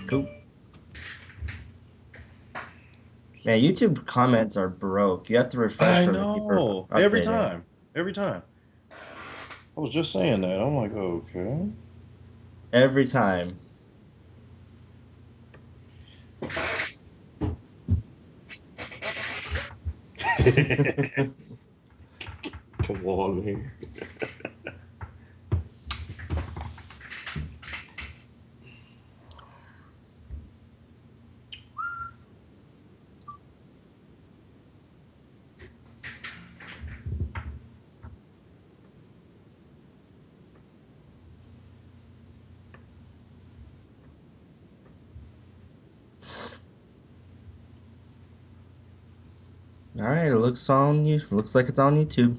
Cool. Man, YouTube comments are broke. You have to refresh I them to keep know. Every updating. time. Every time. I was just saying that. I'm like, okay. Every time. Come on, man. All right, it looks on you. Looks like it's on YouTube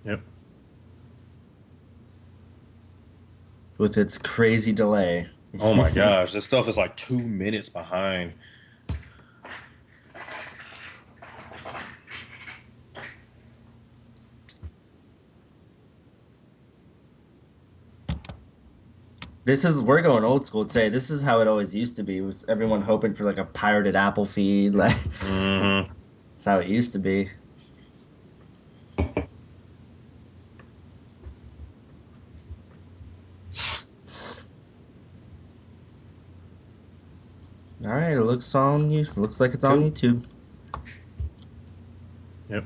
Yep. with its crazy delay. Oh my gosh, this stuff is like 2 minutes behind. We're going old school today. This is how it always used to be. Was everyone hoping for like a pirated Apple feed? Like Mm-hmm. that's how it used to be. All right, it looks on you. Looks like it's on Cool. YouTube. Yep.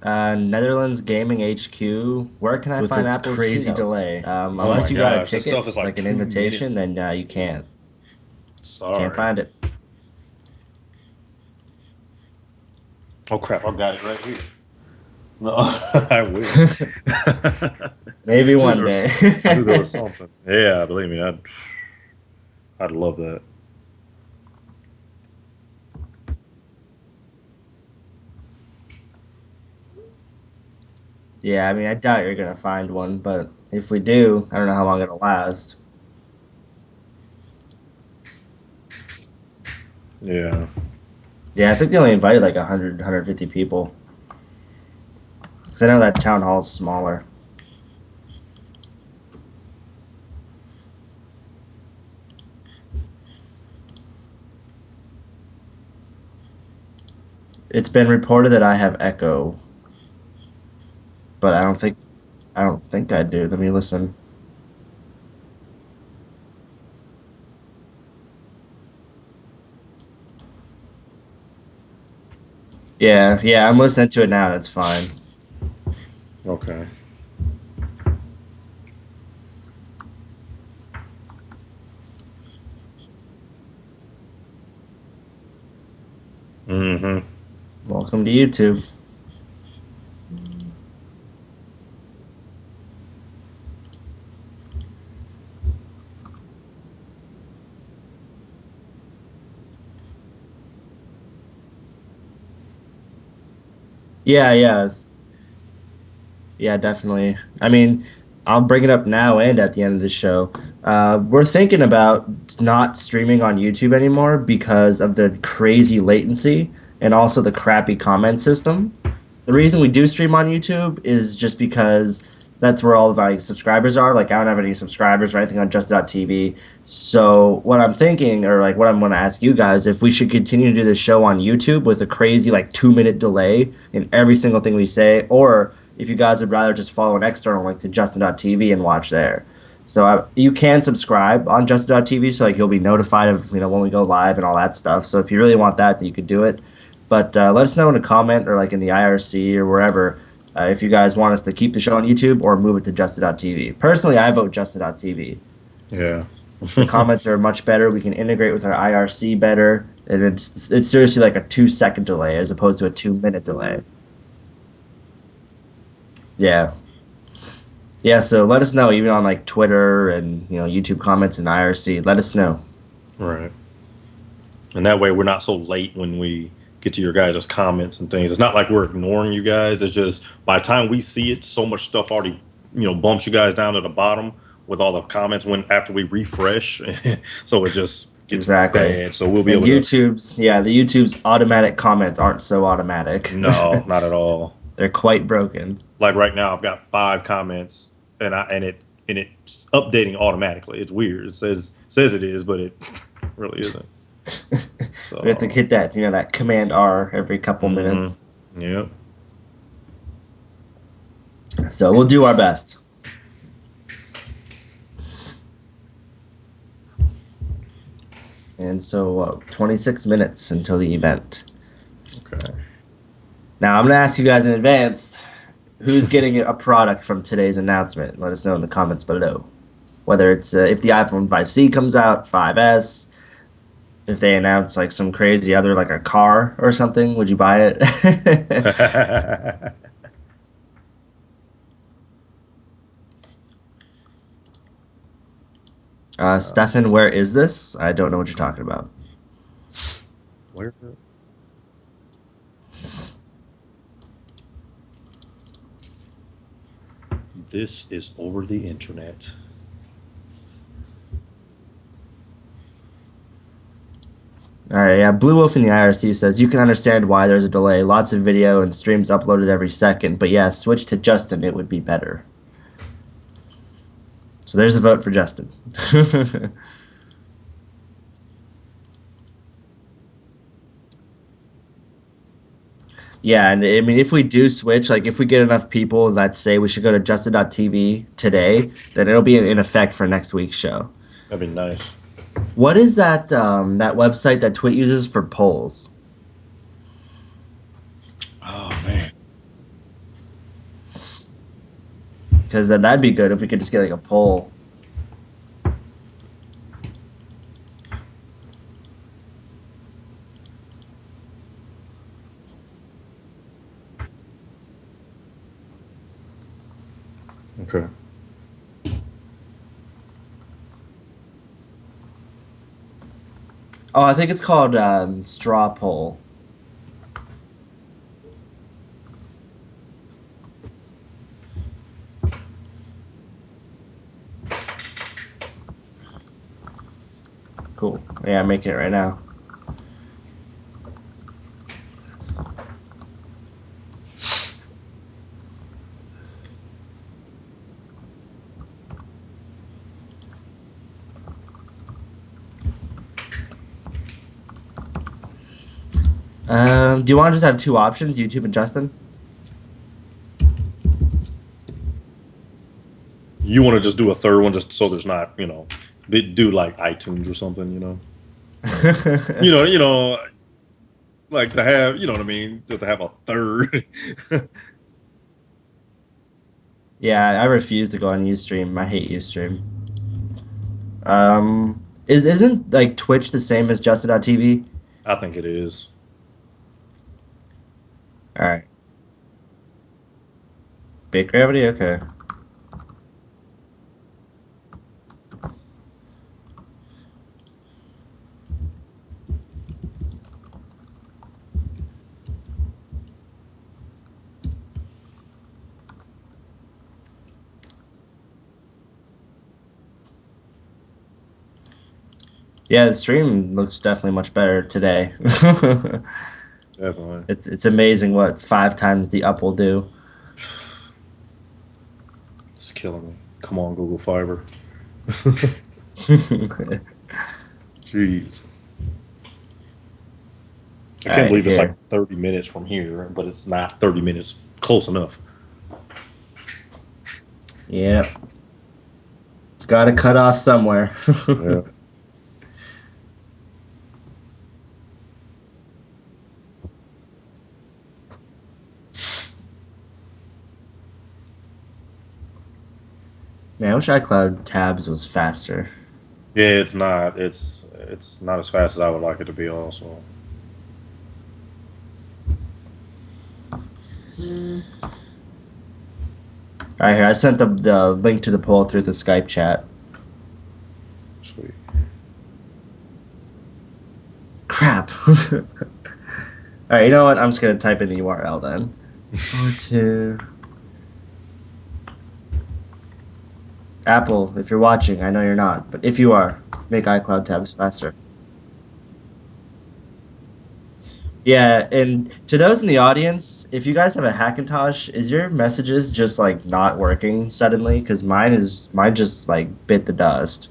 Netherlands Gaming HQ. Where can I With find its Apple's crazy keynote? delay. Oh Unless my you got a gosh, this ticket, stuff is like like an 2 minutes. invitation, then you can't. Can't Sorry. find it. Oh crap, I got it right here. No, I wish. Maybe I knew one there was, day. I knew there was something. Yeah, believe me, I'd love that. Yeah, I mean, I doubt you're gonna find one, but if we do, I don't know how long it'll last. Yeah. Yeah, I think they only invited like 100, 150 people. Because I know that town hall's smaller. It's been reported that I have echo, but I don't think I do. Let me listen. Yeah, yeah, I'm listening to it now. That's fine. Okay. Mm-hmm. Welcome to YouTube. Yeah, yeah, yeah, definitely. I mean, I'll bring it up now and at the end of the show. We're thinking about not streaming on YouTube anymore because of the crazy latency and also the crappy comment system. The reason we do stream on YouTube is just because that's where all of my subscribers are. Like, I don't have any subscribers or anything on just.tv. So, what I'm thinking, or like what I'm going to ask you guys, if we should continue to do this show on YouTube with a crazy, like, 2 minute delay in every single thing we say, or if you guys would rather just follow an external link to justin.tv and watch there. So, you can subscribe on justin.tv, so like you'll be notified of when we go live and all that stuff. So, if you really want that, then you could do it. But let us know in a comment or like in the IRC or wherever if you guys want us to keep the show on YouTube or move it to Justin.tv. Personally, I vote Justin.tv. Yeah. The comments are much better. We can integrate with our IRC better, and it's seriously like a 2 second delay as opposed to a 2 minute delay. Yeah, yeah. So let us know even on like Twitter and YouTube comments and IRC. Let us know. Right. And that way we're not so late when we get to your guys' comments and things. It's not like we're ignoring you guys. It's just by the time we see it, so much stuff already, bumps you guys down to the bottom with all the comments when after we refresh. So it just gets Exactly. bad. So we'll be And able to the YouTube's automatic comments aren't so automatic. no, not at all. They're quite broken. Like right now I've got 5 comments and it and it's updating automatically. It's weird. It says it is, but it really isn't. So We have to hit that, that Command R every couple minutes. Yep. So we'll do our best. And so 26 minutes until the event. Okay. Now I'm going to ask you guys in advance, who's getting a product from today's announcement? Let us know in the comments below. Whether it's if the iPhone 5C comes out, 5S, if they announce like some crazy other, like a car or something, would you buy it? Stefan, where is this? I don't know what you're talking about. Where? This is over the internet. All right, yeah. Blue Wolf in the IRC says, you can understand why there's a delay. Lots of video and streams uploaded every second. But yeah, switch to Justin. It would be better. So there's a vote for Justin. Yeah, and I mean, if we do switch, like if we get enough people that say we should go to Justin.tv today, then it'll be in effect for next week's show. That'd be nice. What is that that website that Twit uses for polls? Oh, man. Because that'd be good if we could just get like a poll. Okay. Oh, I think it's called Straw Poll. Cool. Yeah, I'm making it right now. Do you want to just have two options, YouTube and Justin? You want to just do a third one just so there's not, do like iTunes or something, like to have, you know what I mean? Just to have a third. Yeah, I refuse to go on Ustream. I hate Ustream. Isn't like Twitch the same as Justin.tv? I think it is. All right. Big gravity? Okay. Yeah, the stream looks definitely much better today. Definitely. It's amazing what 5 times the up will do. It's killing me. Come on, Google Fiber. Jeez. I can't believe it's like 30 minutes from here, but it's not 30 minutes close enough. Yep. It's got to cut off somewhere. Yeah. Man, I wish iCloud tabs was faster. Yeah, it's not. It's not as fast as I would like it to be. Also. All right, here I sent the link to the poll through the Skype chat. Sweet. Crap. All right, you know what? I'm just gonna type in the URL then. 42. Apple, if you're watching, I know you're not, but if you are, make iCloud tabs faster. Yeah, and to those in the audience, if you guys have a Hackintosh, is your messages just like not working suddenly? Because mine just like bit the dust.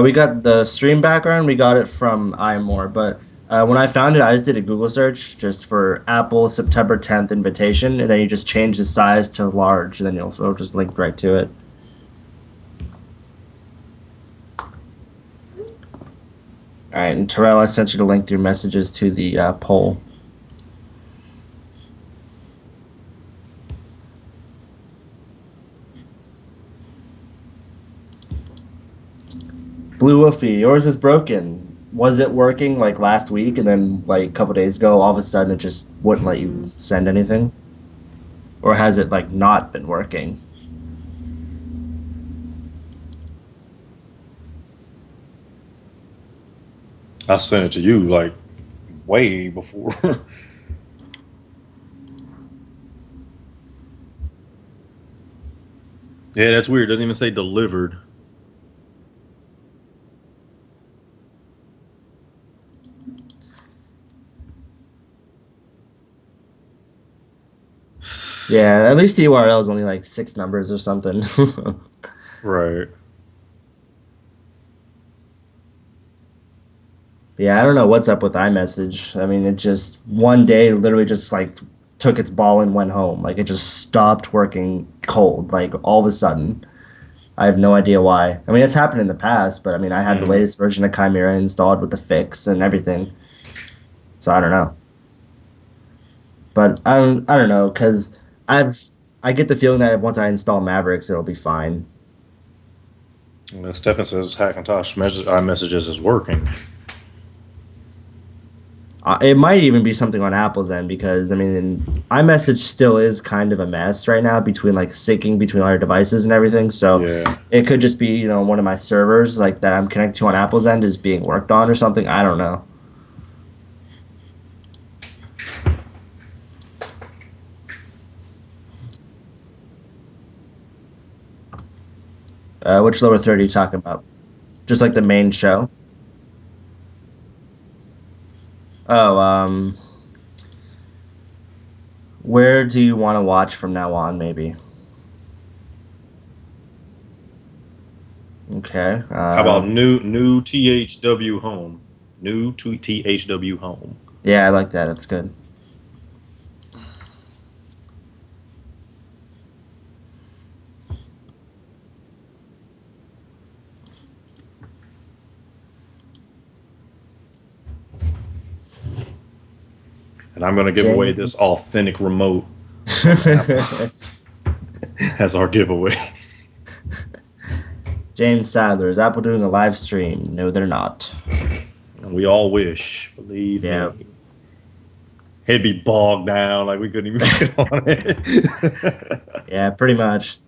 We got the stream background. We got it from iMore, but when I found it, I just did a Google search just for Apple September 10th invitation, and then you just change the size to large, and then it'll just link right to it. All right, and Terrell, I sent you the link through messages to the poll. Blue Wolfie, yours is broken. Was it working like last week, and then like a couple days ago, all of a sudden it just wouldn't let you send anything? Or has it like not been working? I sent it to you like way before. Yeah, that's weird. It doesn't even say delivered. Yeah, at least the URL is only like 6 numbers or something. Right. Yeah, I don't know what's up with iMessage. I mean, it just one day literally just like took its ball and went home. Like it just stopped working cold, like all of a sudden. I have no idea why. I mean, it's happened in the past, but I mean, I have the Hmm. latest version of Chimera installed with the fix and everything. So I don't know. But I don't know because I've I get the feeling that once I install Mavericks, it'll be fine. Stefan says Hackintosh message iMessages is working. It might even be something on Apple's end because I mean, iMessage still is kind of a mess right now between like syncing between all your devices and everything. So Yeah. it could just be one of my servers like that I'm connected to on Apple's end is being worked on or something. I don't know. Which lower third are you talking about? Just like the main show? Oh, where do you want to watch from now on? Maybe. Okay. How about new THW home? New to THW home. Yeah, I like that. That's good. And I'm going to give away this James. authentic remote from Apple as our giveaway. James Sadler, is Apple doing a live stream? No, they're not. We all wish, believe Yeah. me. It'd be bogged down, like we couldn't even get on it. Yeah, pretty much.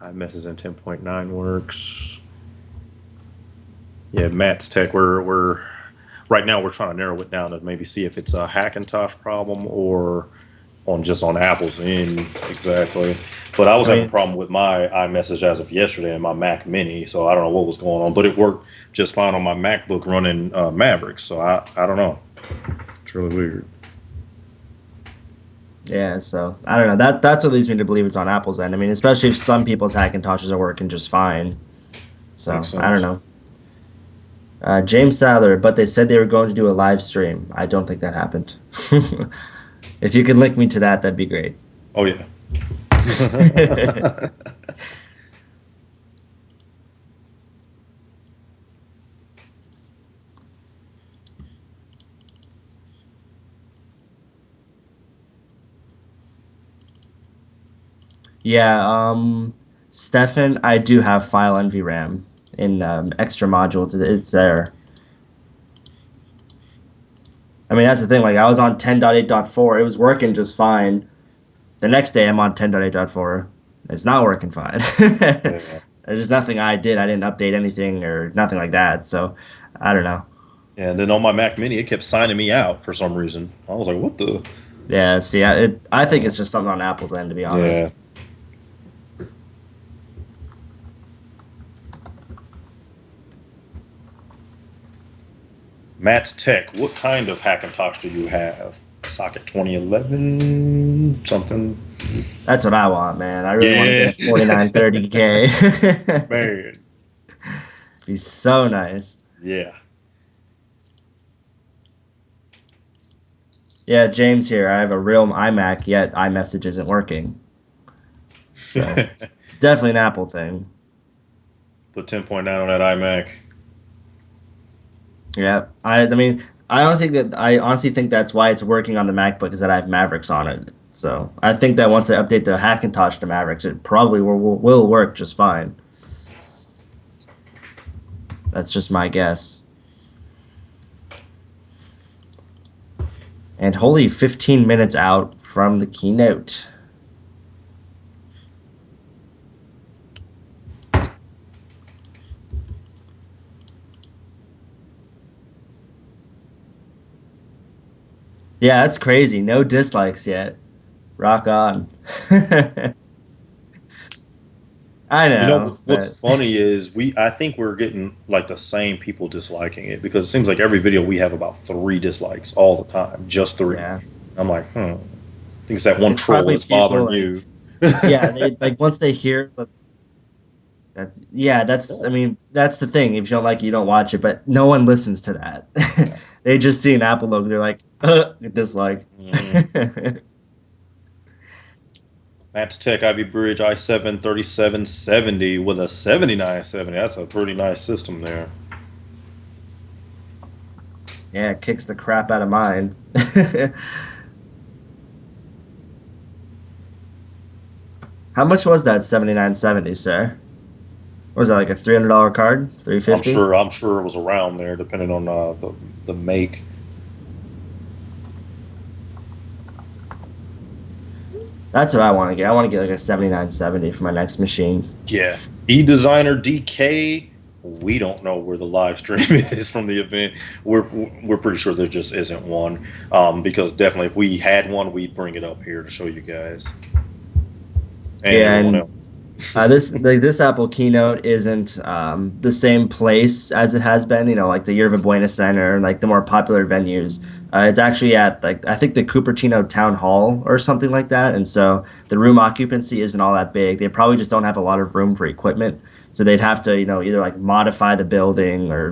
iMessage in 10.9 works. Yeah, Matt's Tech. We're right now we're trying to narrow it down to maybe see if it's a Hackintosh problem or on Apple's end exactly. But I was I having a mean, problem with my iMessage as of yesterday and my Mac Mini, so I don't know what was going on. But it worked just fine on my MacBook running Mavericks. So I don't know. It's really weird. yeah, so I don't know. That's what leads me to believe it's on Apple's end. I mean, especially if some people's Hackintoshes are working just fine. Makes So I don't sense. know. James Sadler, but they said they were going to do a live stream. I don't think that happened. If you could link me to that, that'd be great. Oh yeah. Yeah, Stefan, I do have file NVRAM in extra modules. It's there. I mean, that's the thing. Like, I was on 10.8.4. It was working just fine. The next day, I'm on 10.8.4. It's not working fine. Yeah. There's nothing I did. I didn't update anything or nothing like that. So I don't know. And then on my Mac Mini, it kept signing me out for some reason. I was like, what the? Yeah, see, I think it's just something on Apple's end, to be Yeah. honest. Matt's Tech, what kind of Hackintosh do you have? Socket 2011 something. That's what I want, man. I really want to Yeah, get a 4930K. man. Be so nice. Yeah. Yeah, James here. I have a real iMac, yet iMessage isn't working. So definitely an Apple thing. Put 10.9 on that iMac. Yeah, I mean, I honestly think that's why it's working on the MacBook is that I have Mavericks on it. So I think that once I update the Hackintosh to Mavericks, it probably will work just fine. That's just my guess. And holy 15 minutes out from the keynote. Yeah, that's crazy. No dislikes yet. Rock on. I You know know, what's but funny is I think we're getting like the same people disliking it because it seems like every video we have about 3 dislikes all the time, just 3. yeah, I'm like, I think it's that one it's troll probably that's people bothering like you. yeah, they like once they hear that's yeah, that's I mean, that's the thing. If you don't like it, you don't watch it, but no one listens to that. They just see an Apple logo, they're like, dislike. Mhm. Matt's Tech Ivy Bridge i7 3770 with a 7970. That's a pretty nice system there. Yeah, it kicks the crap out of mine. How much was that 7970, sir? Was that like a $300 card? 350? I'm sure it was around there, depending on the make. That's what I want to get. I want to get like a 7970 for my next machine. Yeah, eDesigner DK. We don't know where the live stream is from the event. We're pretty sure there just isn't one. Because definitely, if we had one, we'd bring it up here to show you guys and Yeah, everyone and else. this Apple keynote isn't the same place as it has been. You know, like the Yerba Buena Center and like the more popular venues. It's actually at like I think the Cupertino Town Hall or something like that, and so the room occupancy isn't all that big. They probably just don't have a lot of room for equipment, so they'd have to either like modify the building or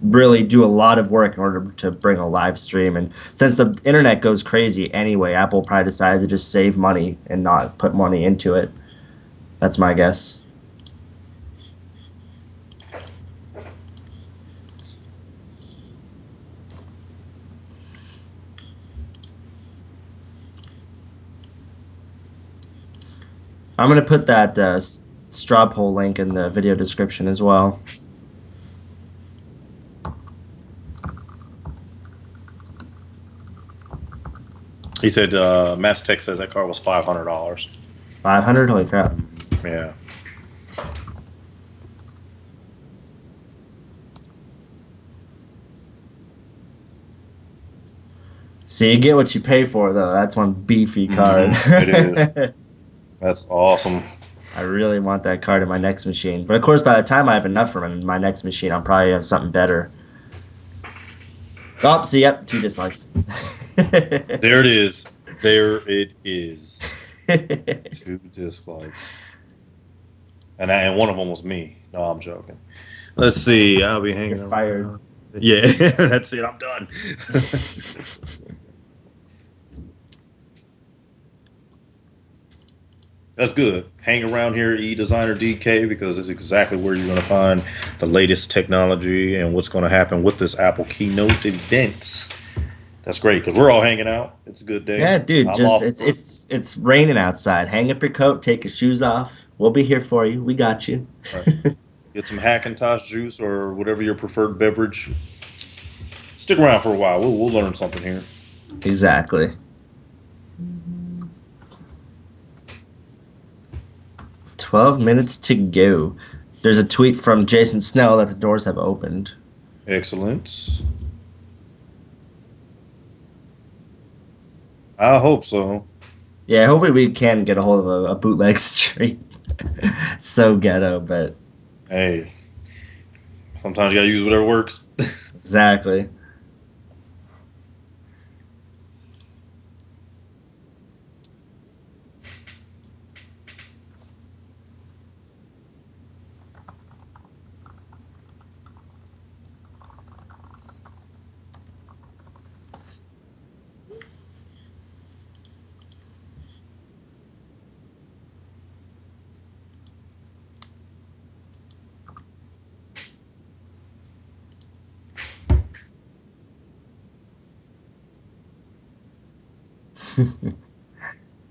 really do a lot of work in order to bring a live stream. And since the internet goes crazy anyway, Apple probably decided to just save money and not put money into it. That's my guess. I'm gonna put that straw poll link in the video description as well. He said Matt's Tech says that car was $500. 500? Holy crap. Yeah. See, you get what you pay for, though. That's one beefy card. It is. That's awesome. I really want that card in my next machine. But of course, by the time I have enough for my next machine, I'll probably have something better. Oh, see, yep, 2 dislikes. There it is. There it is. 2 dislikes. And one of them was me. No, I'm joking. Let's see. I'll be hanging You're fired. around. Yeah, that's it. I'm done. That's good. Hang around here, eDesigner DK, because it's exactly where you're going to find the latest technology and what's going to happen with this Apple keynote event. That's great because we're all hanging out. It's a good day. Yeah, dude, I'm just off. it's raining outside. Hang up your coat, take your shoes off. We'll be here for you. We got you. Right. Get some Hackintosh juice or whatever your preferred beverage. Stick around for a while. We'll learn something here. Exactly. 12 minutes to go. There's a tweet from Jason Snell that the doors have opened. Excellent. I hope so. Yeah, hopefully we can get a hold of a bootleg stream. So ghetto, but Hey, sometimes you gotta use whatever works. exactly.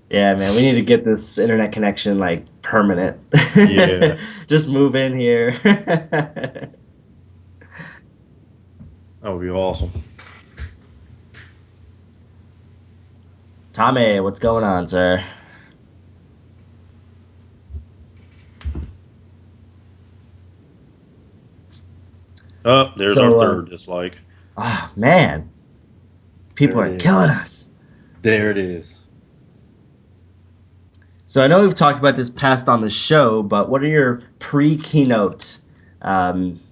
Yeah, man, we need to get this internet connection like permanent. Yeah, Just move in here. that would be awesome. Tommy, what's going on, sir? Oh, there's our So, third dislike. oh man, people There are it killing is. us. There it is. So I know we've talked about this past on the show, but what are your pre-keynote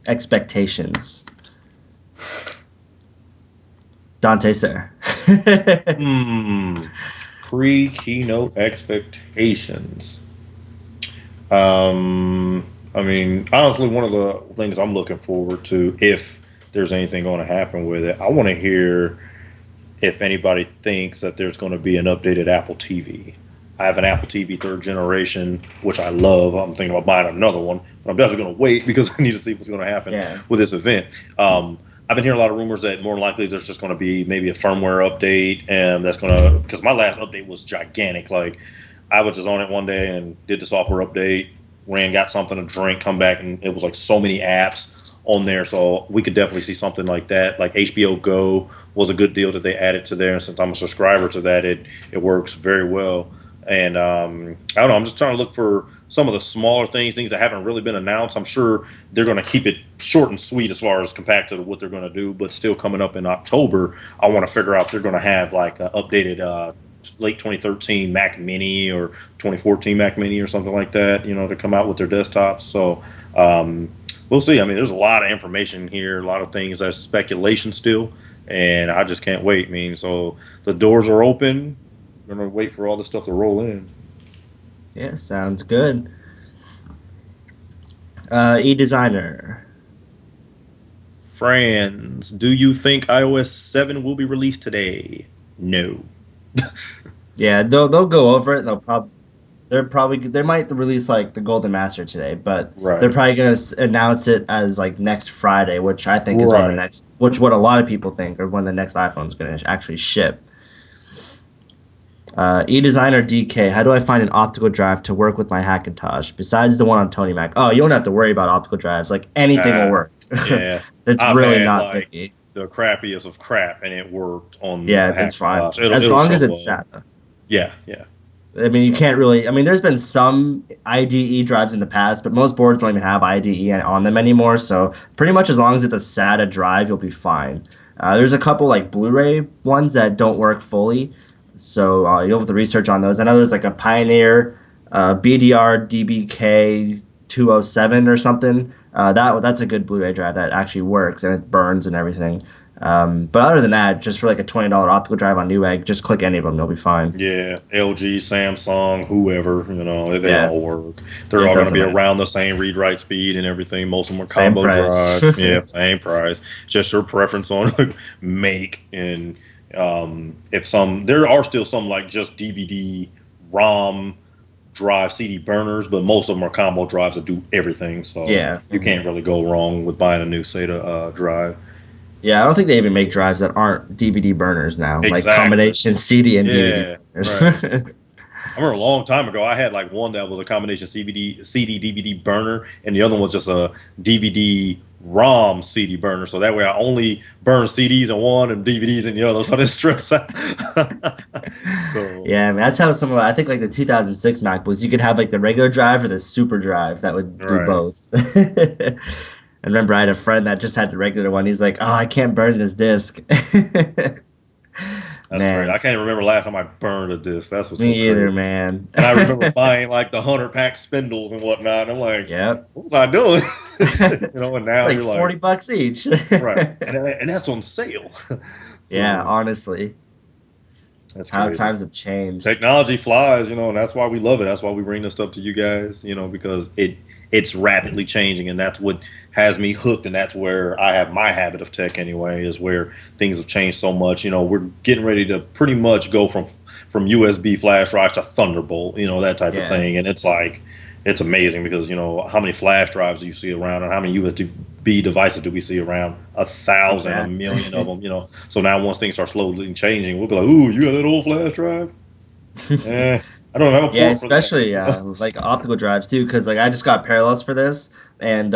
expectations, Dante, sir? Hmm. Pre-keynote expectations. I mean, honestly, one of the things I'm looking forward to, if there's anything going to happen with it, I want to hear if anybody thinks that there's going to be an updated Apple TV. I have an Apple TV third generation, which I love. I'm thinking about buying another one, but I'm definitely going to wait because I need to see what's going to happen Yeah. with this event. I've been hearing a lot of rumors that more than likely there's just going to be maybe a firmware update, and that's going to, because my last update was gigantic. Like, I was just on it one day and did the software update, ran, got something to drink, come back, and it was like so many apps on there. So we could definitely see something like that. Like HBO Go was a good deal that they added to there, and since I'm a subscriber to that, it works very well. And I don't know. I'm just trying to look for some of the smaller things that haven't really been announced. I'm sure they're going to keep it short and sweet as far as compact to what they're going to do. But still, coming up in October, I want to figure out if they're going to have like an updated late 2013 Mac Mini or 2014 Mac Mini or something like that. To come out with their desktops. So we'll see. I mean, there's a lot of information here, a lot of things that's speculation still, and I just can't wait. I mean, so the doors are open. We're gonna wait for all this stuff to roll in. Yeah, sounds good. E-designer. Friends, do you think iOS 7 will be released today? No. Yeah, they'll go over it. They might release like the Golden Master today, but they're Right. probably gonna announce it as like next Friday, which I think is when Right. which what a lot of people think, or when the next iPhone's gonna actually ship. eDesigner DK, how do I find an optical drive to work with my Hackintosh besides the one on Tony Mac? Oh, you don't have to worry about optical drives. Like anything will Uh, work. yeah. It's I've really had not like picky. the crappiest of crap, and it worked on the Yeah, it's fine Hackintosh. It'll as it'll long as show it's up. SATA. Yeah. Yeah. I mean, you So can't really. I mean, there's been some IDE drives in the past, but most boards don't even have IDE on them anymore. So pretty much as long as it's a SATA drive, you'll be fine. There's a couple like Blu-ray ones that don't work fully, so you'll have to research on those. I know there's like a Pioneer BDR DBK 207 or something. That's a good Blu-ray drive that actually works and it burns and everything. But other than that, just for like a $20 optical drive on Newegg, just click any of them, you'll be fine. yeah, LG, Samsung, whoever, they Yeah, all work. They're it all going to doesn't be matter. around the same read write speed and everything. Most of them are Same combo price. drives. Yeah, same price. Just your preference on make. And if there are still some like just DVD, ROM drive, CD burners, but most of them are combo drives that do everything. So Yeah. you can't really go wrong with buying a new SATA drive. Yeah, I don't think they even make drives that aren't DVD burners now, like Exactly. combination CD and DVD Yeah, burners. right. I remember a long time ago, I had like one that was a combination CD, DVD burner, and the other one was just a DVD ROM CD burner, so that way I only burn CDs in one and DVDs in the other, so I didn't stress out. So Yeah, man, that's how some of I think like the 2006 MacBooks, you could have like the regular drive or the super drive that would do right. both. I remember I had a friend that just had the regular one. He's like, "Oh, I can't burn this disc." That's great. I Man, can't remember last time I burned a disc. That's what's so me either, crazy. man. And I remember buying like the 100 pack spindles and whatnot. I'm like, Yep. what was I doing? And It's now like you're like, $40 each. right. And that's on sale. Yeah, So honestly, that's how crazy. times have changed. Technology flies, and that's why we love it. That's why we bring this stuff to you guys, because it's rapidly changing, and that's what has me hooked, and that's where I have my habit of tech anyway, is where things have changed so much. We're getting ready to pretty much go from USB flash drives to Thunderbolt, that type of Yeah, thing, and it's like it's amazing because how many flash drives do you see around, and how many USB devices do we see around? 1,000, a million of exactly. them. So now once things start slowly changing, we'll be like, "Ooh, you got that old flash drive? Eh, I don't have a Yeah, port for that." especially like optical drives too, because like I just got parallels for this, and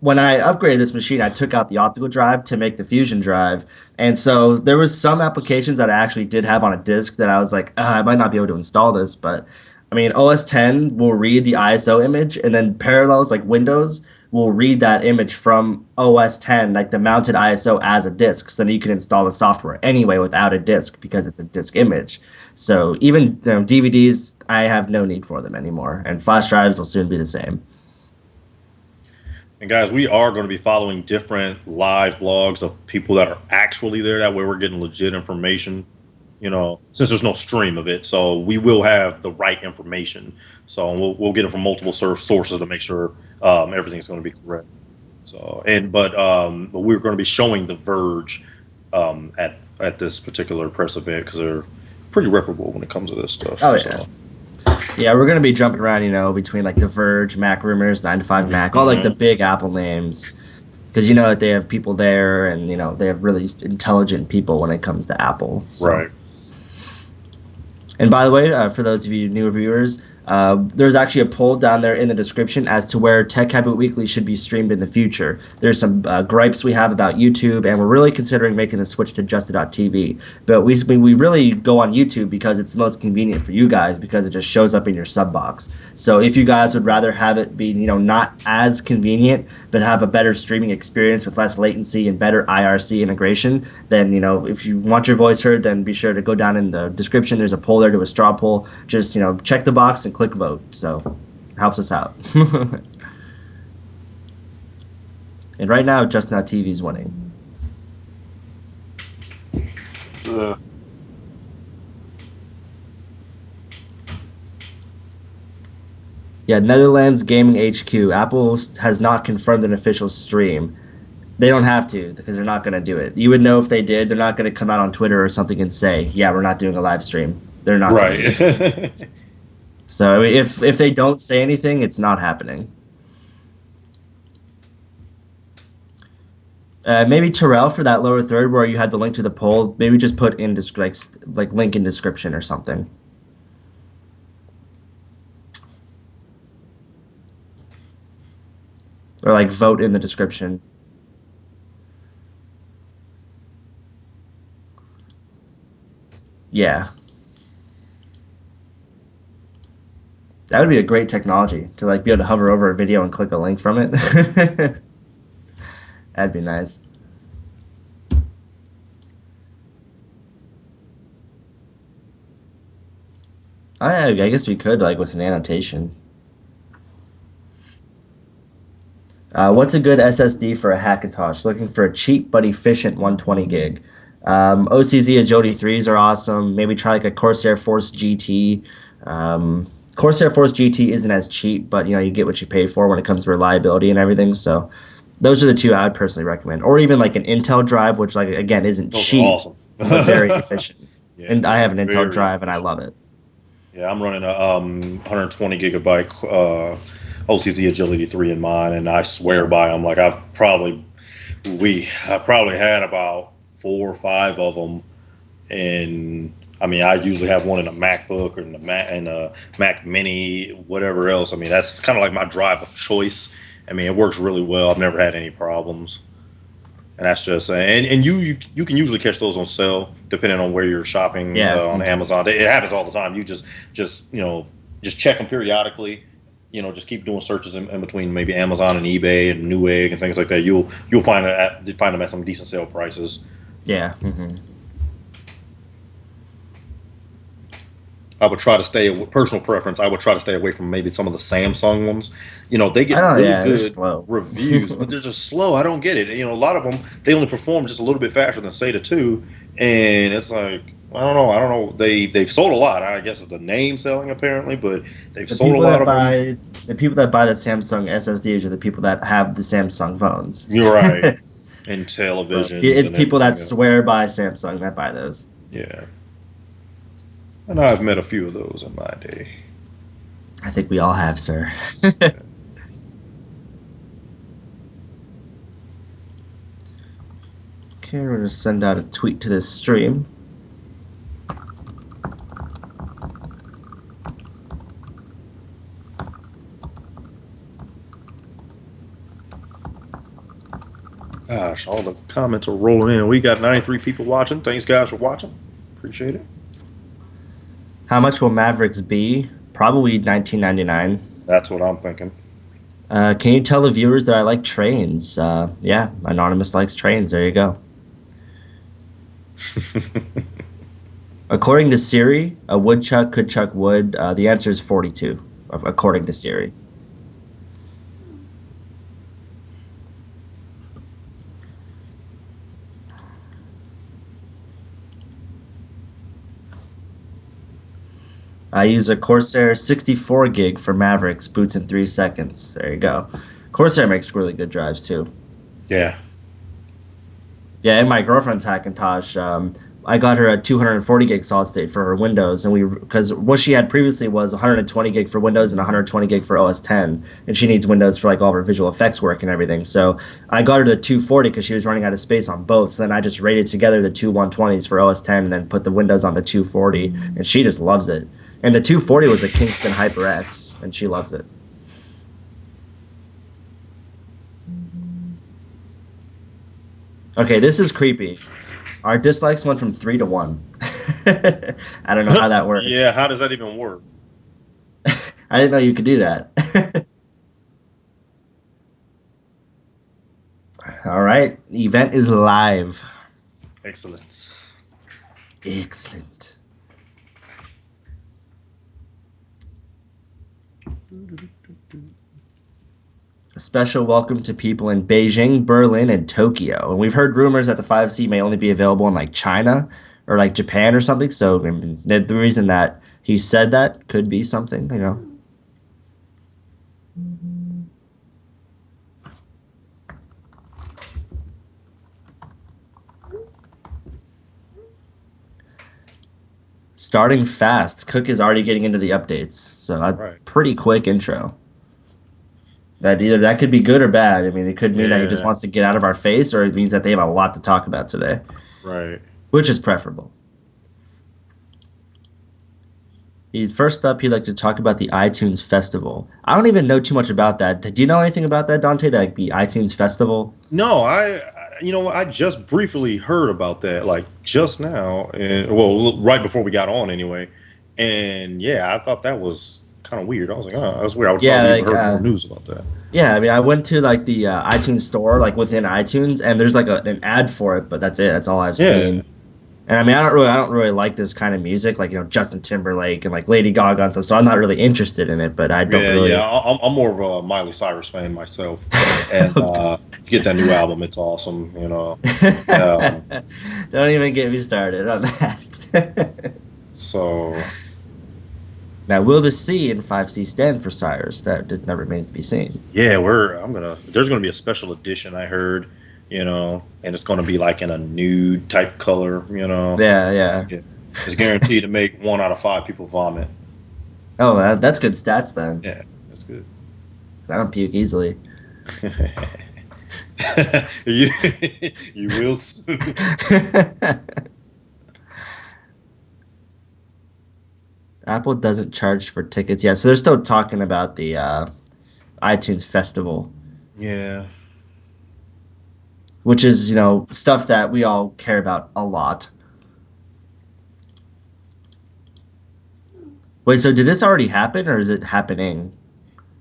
when I upgraded this machine, I took out the optical drive to make the fusion drive, and so there was some applications that I actually did have on a disk that I was like, I might not be able to install this, but I mean, OS 10 will read the ISO image, and then Parallels like Windows will read that image from OS 10, like the mounted ISO as a disk. So then you can install the software anyway without a disk because it's a disk image. So even DVDs, I have no need for them anymore, and flash drives will soon be the same. And guys, we are going to be following different live blogs of people that are actually there. That way, we're getting legit information. Since there's no stream of it, so we will have the right information. So we'll get it from multiple sources to make sure everything's going to be correct. So but we're going to be showing The Verge at this particular press event because they're pretty reputable when it comes to this stuff. Oh yeah, So. yeah, we're gonna be jumping around, between like The Verge, Mac Rumors, 9 to 5 Mac, all like the Mhm. big Apple names, because you know that they have people there, and they have really intelligent people when it comes to Apple. So. Right. And by the way, for those of you new viewers, there's actually a poll down there in the description as to where Tech Habit Weekly should be streamed in the future. There's some gripes we have about YouTube, and we're really considering making the switch to Justa.tv. But we really go on YouTube because it's the most convenient for you guys because it just shows up in your sub box. So if you guys would rather have it be, not as convenient, but have a better streaming experience with less latency and better IRC integration, then, if you want your voice heard, then be sure to go down in the description. There's a poll there to a straw poll. Just, check the box and click vote. So it helps us out. And right now, Just Now TV is winning. Uh, Yeah, Netherlands Gaming HQ. Apple has not confirmed an official stream. They don't have to because they're not going to do it. You would know if they did. They're not going to come out on Twitter or something and say, "Yeah, we're not doing a live stream." They're not going to do that. right. So I mean, if they don't say anything, it's not happening. Maybe Terrell for that lower third where you had the link to the poll. Maybe just put in like link in description or something, or like vote in the description. Yeah, that would be a great technology to like be able to hover over a video and click a link from it. That'd be nice. I guess we could like with an annotation. What's a good SSD for a Hackintosh? Looking for a cheap but efficient 120 gig. OCZ Agility 3s are awesome. Maybe try like a Corsair Force GT. Corsair Force GT isn't as cheap, but you get what you pay for when it comes to reliability and everything. So those are the two I would personally recommend. Or even like an Intel drive, which like again isn't Those are cheap, awesome. but very efficient. Yeah, And I those have are an Intel very drive and I efficient. love it. Yeah, I'm running a 120 gigabyte OCZ Agility 3 in mine, and I swear by them. Like I probably had about 4 or 5 of them, and I mean I usually have one in a MacBook or in a Mac Mini, whatever else. I mean that's kind of like my drive of choice. I mean, it works really well. I've never had any problems. And that's just and you can usually catch those on sale depending on where you're shopping Yeah. on Amazon. It happens all the time. You just just check them periodically. Just keep doing searches in between maybe Amazon and eBay and Newegg and things like that. You'll find them at some decent sale prices. Yeah. Mm-hmm. I would try to personal preference. I would try to stay away from maybe some of the Samsung ones. They I get don't know. really Yeah, they're good slow. reviews, but they're just slow. I don't get it. A lot of them they only perform just a little bit faster than SATA 2, and it's like I don't know. I don't know. They've sold a lot. I guess it's the name selling apparently, but they've The sold a people lot that of them. buy the people that buy the Samsung SSDs are the people that have the Samsung phones. You're right. And So televisions it's and people that everything else. swear by Samsung that buy those. Yeah, and I've met a few of those in my day. I think we all have, sir. Okay, we're gonna send out a tweet to this stream. Gosh, all the comments are rolling in. We got 93 people watching. Thanks, guys, for watching. Appreciate it. How much will Mavericks be? Probably 1999. That's what I'm thinking. Can you tell the viewers that I like trains? Yeah, Anonymous likes trains. There you go. According to Siri, a woodchuck could chuck wood. The answer is 42, according to Siri. I use a Corsair 64 gig for Mavericks, boots in 3 seconds. There you go. Corsair makes really good drives too. Yeah. Yeah, and my girlfriend's Hackintosh. I got her a 240 gig solid state for her Windows, and because what she had previously was 120 gig for Windows and 120 gig for OS 10, and she needs Windows for like all of her visual effects work and everything. So I got her the 240 because she was running out of space on both. So then I just rated together the two 120s for OS 10, and then put the Windows on the 240, and she just loves it. And the 240 was a Kingston HyperX, and she loves it. Okay, this is creepy. Our dislikes went from 3 to 1. I don't know how that works. Yeah, how does that even work? I didn't know you could do that. All right, the event is live. Excellent. Excellent. A special welcome to people in Beijing, Berlin, and Tokyo. And we've heard rumors that the 5C may only be available in like China or like Japan or something. So I mean, the reason that he said that could be something, you know. Starting fast. Cook is already getting into the updates. So a Right. pretty quick intro. That could be good or bad. I mean, it could mean that he just Yeah. wants to get out of our face, or it means that they have a lot to talk about today, Right. which is preferable. First up, he'd like to talk about the iTunes Festival. I don't even know too much about that. Do you know anything about that, Dante? Like the iTunes Festival? No, I just briefly heard about that, like just now, and well, right before we got on, anyway. And yeah, I thought that was kind of weird. I was like, oh, that's weird. I would Yeah, probably like heard more news about that. yeah. I mean, I went to like the iTunes store, like within iTunes, and there's like an ad for it, but that's it. That's all I've Yeah. seen. And I mean, I don't really like this kind of music, like Justin Timberlake and like Lady Gaga and stuff. So I'm not really interested in it. But I don't Yeah, really. yeah. I'm more of a Miley Cyrus fan myself, and you get that new album. It's awesome. Don't even get me started on that. So Now, will the C in 5C stand for Cyrus? That remains to be seen. yeah, there's gonna be a special edition. I heard, and it's gonna be like in a nude type color. Yeah, yeah. Yeah. It's guaranteed to make 1 out of 5 people vomit. Oh, that's good stats then. Yeah, that's good. 'Cause I don't puke easily. you, you will soon. Apple doesn't charge for tickets yet, so they're still talking about the iTunes Festival. Yeah. which is, stuff that we all care about a lot. Wait, so did this already happen or is it happening?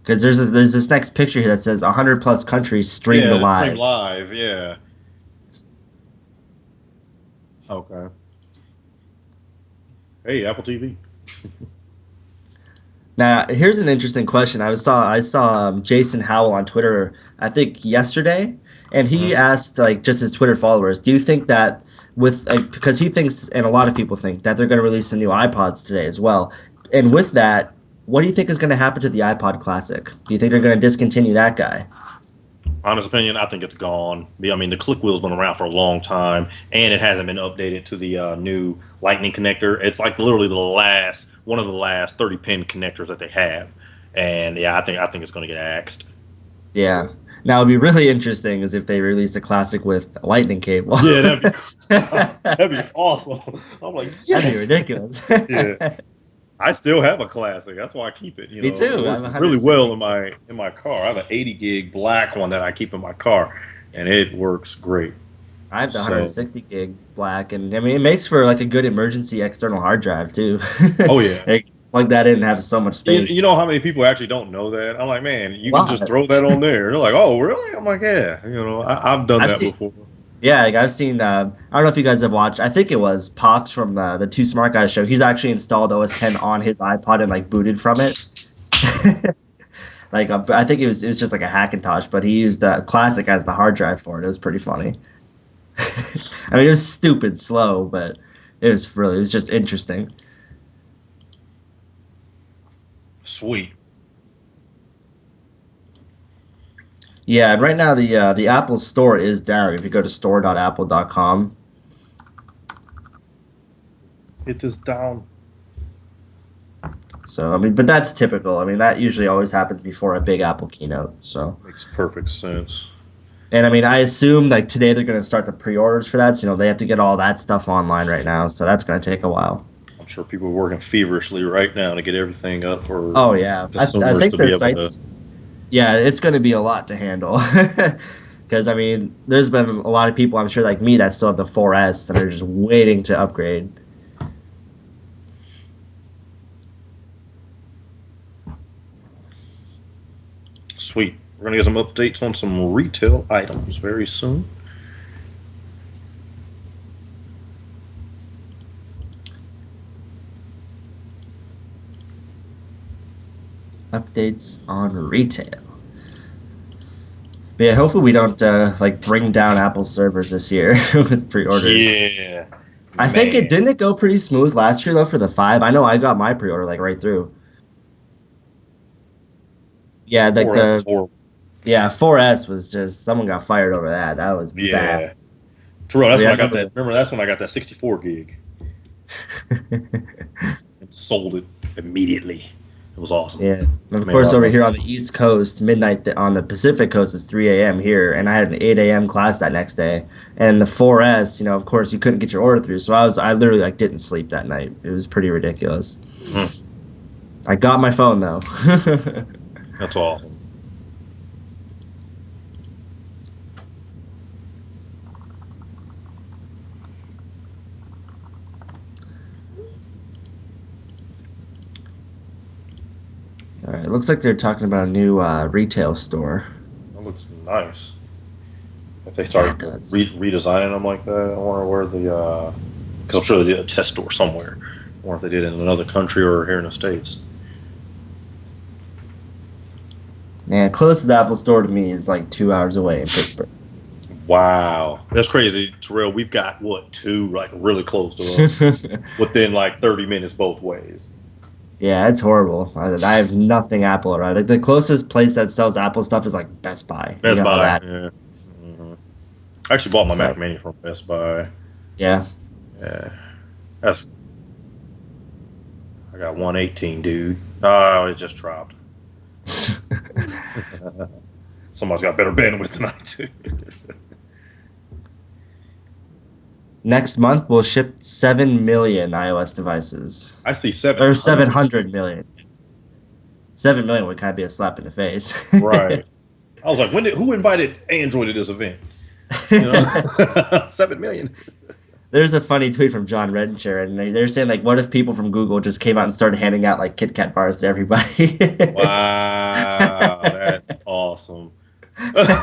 Because there's this next picture here that says 100 plus countries streamed Yeah, stream live. live. Yeah. Okay. Hey, Apple TV. Now, here's an interesting question. I saw Jason Howell on Twitter, I think yesterday, and he Mhm. asked like just his Twitter followers, do you think that with like because he thinks and a lot of people think that they're going to release some new iPods today as well. And with that, what do you think is going to happen to the iPod Classic? Do you think they're going to discontinue that guy? Honest opinion, I think it's gone. I mean, the click wheel's been around for a long time, and it hasn't been updated to the new Lightning connector. It's like literally one of the last 30-pin connectors that they have, and yeah, I think it's going to get axed. Yeah. Now, it'd be really interesting is if they released a Classic with a Lightning cable. Yeah, that'd be that'd be awesome. I'm like, That'd be yes, ridiculous. yeah. I still have a classic. That's why I keep it. Me It too. I have works really 160. well in my car. I have an 80 gig black one that I keep in my car, and it works great. I have the So, 160 gig black, and I mean it makes for like a good emergency external hard drive too. oh yeah. Like, plug that in and have so much You space. know how many people actually don't know that? I'm like, man, A you can just lot. throw that on there. They're like, oh, really? I'm like, yeah. I've done I've that seen, before. yeah, like I've seen. I don't know if you guys have watched. I think it was Pox from the Two Smart Guys show. He's actually installed OS 10 on his iPod and like booted from it. Like I think it was just like a Hackintosh, but he used the Classic as the hard drive for it. It was pretty funny. I mean, it was stupid slow, but it was just interesting. Sweet. Yeah, and right now the Apple Store is down. If you go to store.apple.com, Hit this down. so I mean, but that's typical. I mean, that usually always happens before a big Apple keynote. So, Makes perfect sense. and I mean, I assume like today they're going to start the pre-orders for that. So, they have to get all that stuff online right now. So that's going to take a while. I'm sure people are working feverishly right now to get everything up for Oh yeah, I consumers think to their be able to. sites. Yeah, it's going to be a lot to handle. Because I mean, there's been a lot of people I'm sure like me that still have the 4S that are just waiting to upgrade. Sweet. We're going to get some updates on some retail items very soon. Updates on retail. But yeah, hopefully we don't like bring down Apple servers this year with pre-orders. Yeah. I think it Man. didn't it go pretty smooth last year though for the 5. I know I got my pre-order like right through. Yeah, like 4S is the horrible. yeah 4S was just someone got fired over that. That was bad. Yeah. Terrell, that's Yeah, when I I got remember that. Remember, that's when I got that 64 gig that. and sold it immediately. It was awesome. Yeah, and of Made a course lot of over money. here on the East Coast, midnight on the Pacific Coast is 3 a.m. here, and I had an 8 a.m. class that next day. And the 4S, of course, you couldn't get your order through, so I literally like didn't sleep that night. It was pretty ridiculous. Mm, I got my phone though. that's awesome. All right, looks like they're talking about a new retail store. That looks nice. If they Yeah, it started does. redesigning them like that, I wonder where because I'm sure they did a test store somewhere. I wonder if they did it in another country or here in the States. Man, closest Apple store to me is like 2 hours away in Pittsburgh. Wow. That's crazy, Terrell. We've got, what, two, like, really close to us within, like, 30 minutes both ways. Yeah, it's horrible. I have nothing Apple around. Like the closest place that sells Apple stuff is like Best Buy. You Best know how Buy, that yeah. is. hmm I actually bought my So Mac Mini from Best Buy. yeah. Yeah. That's I got 118, dude. Oh, it just dropped. Somebody's got better bandwidth than I do. Next month we'll ship 7 million iOS devices. I see Or 700. 700 million. 7 million would kind of be a slap in the face. Right. I was like, who invited Android to this event? You know, 7 million. There's a funny tweet from John Redenshire, and they're saying like, what if people from Google just came out and started handing out like Kit Kat bars to everybody? Wow, that's awesome. Yeah,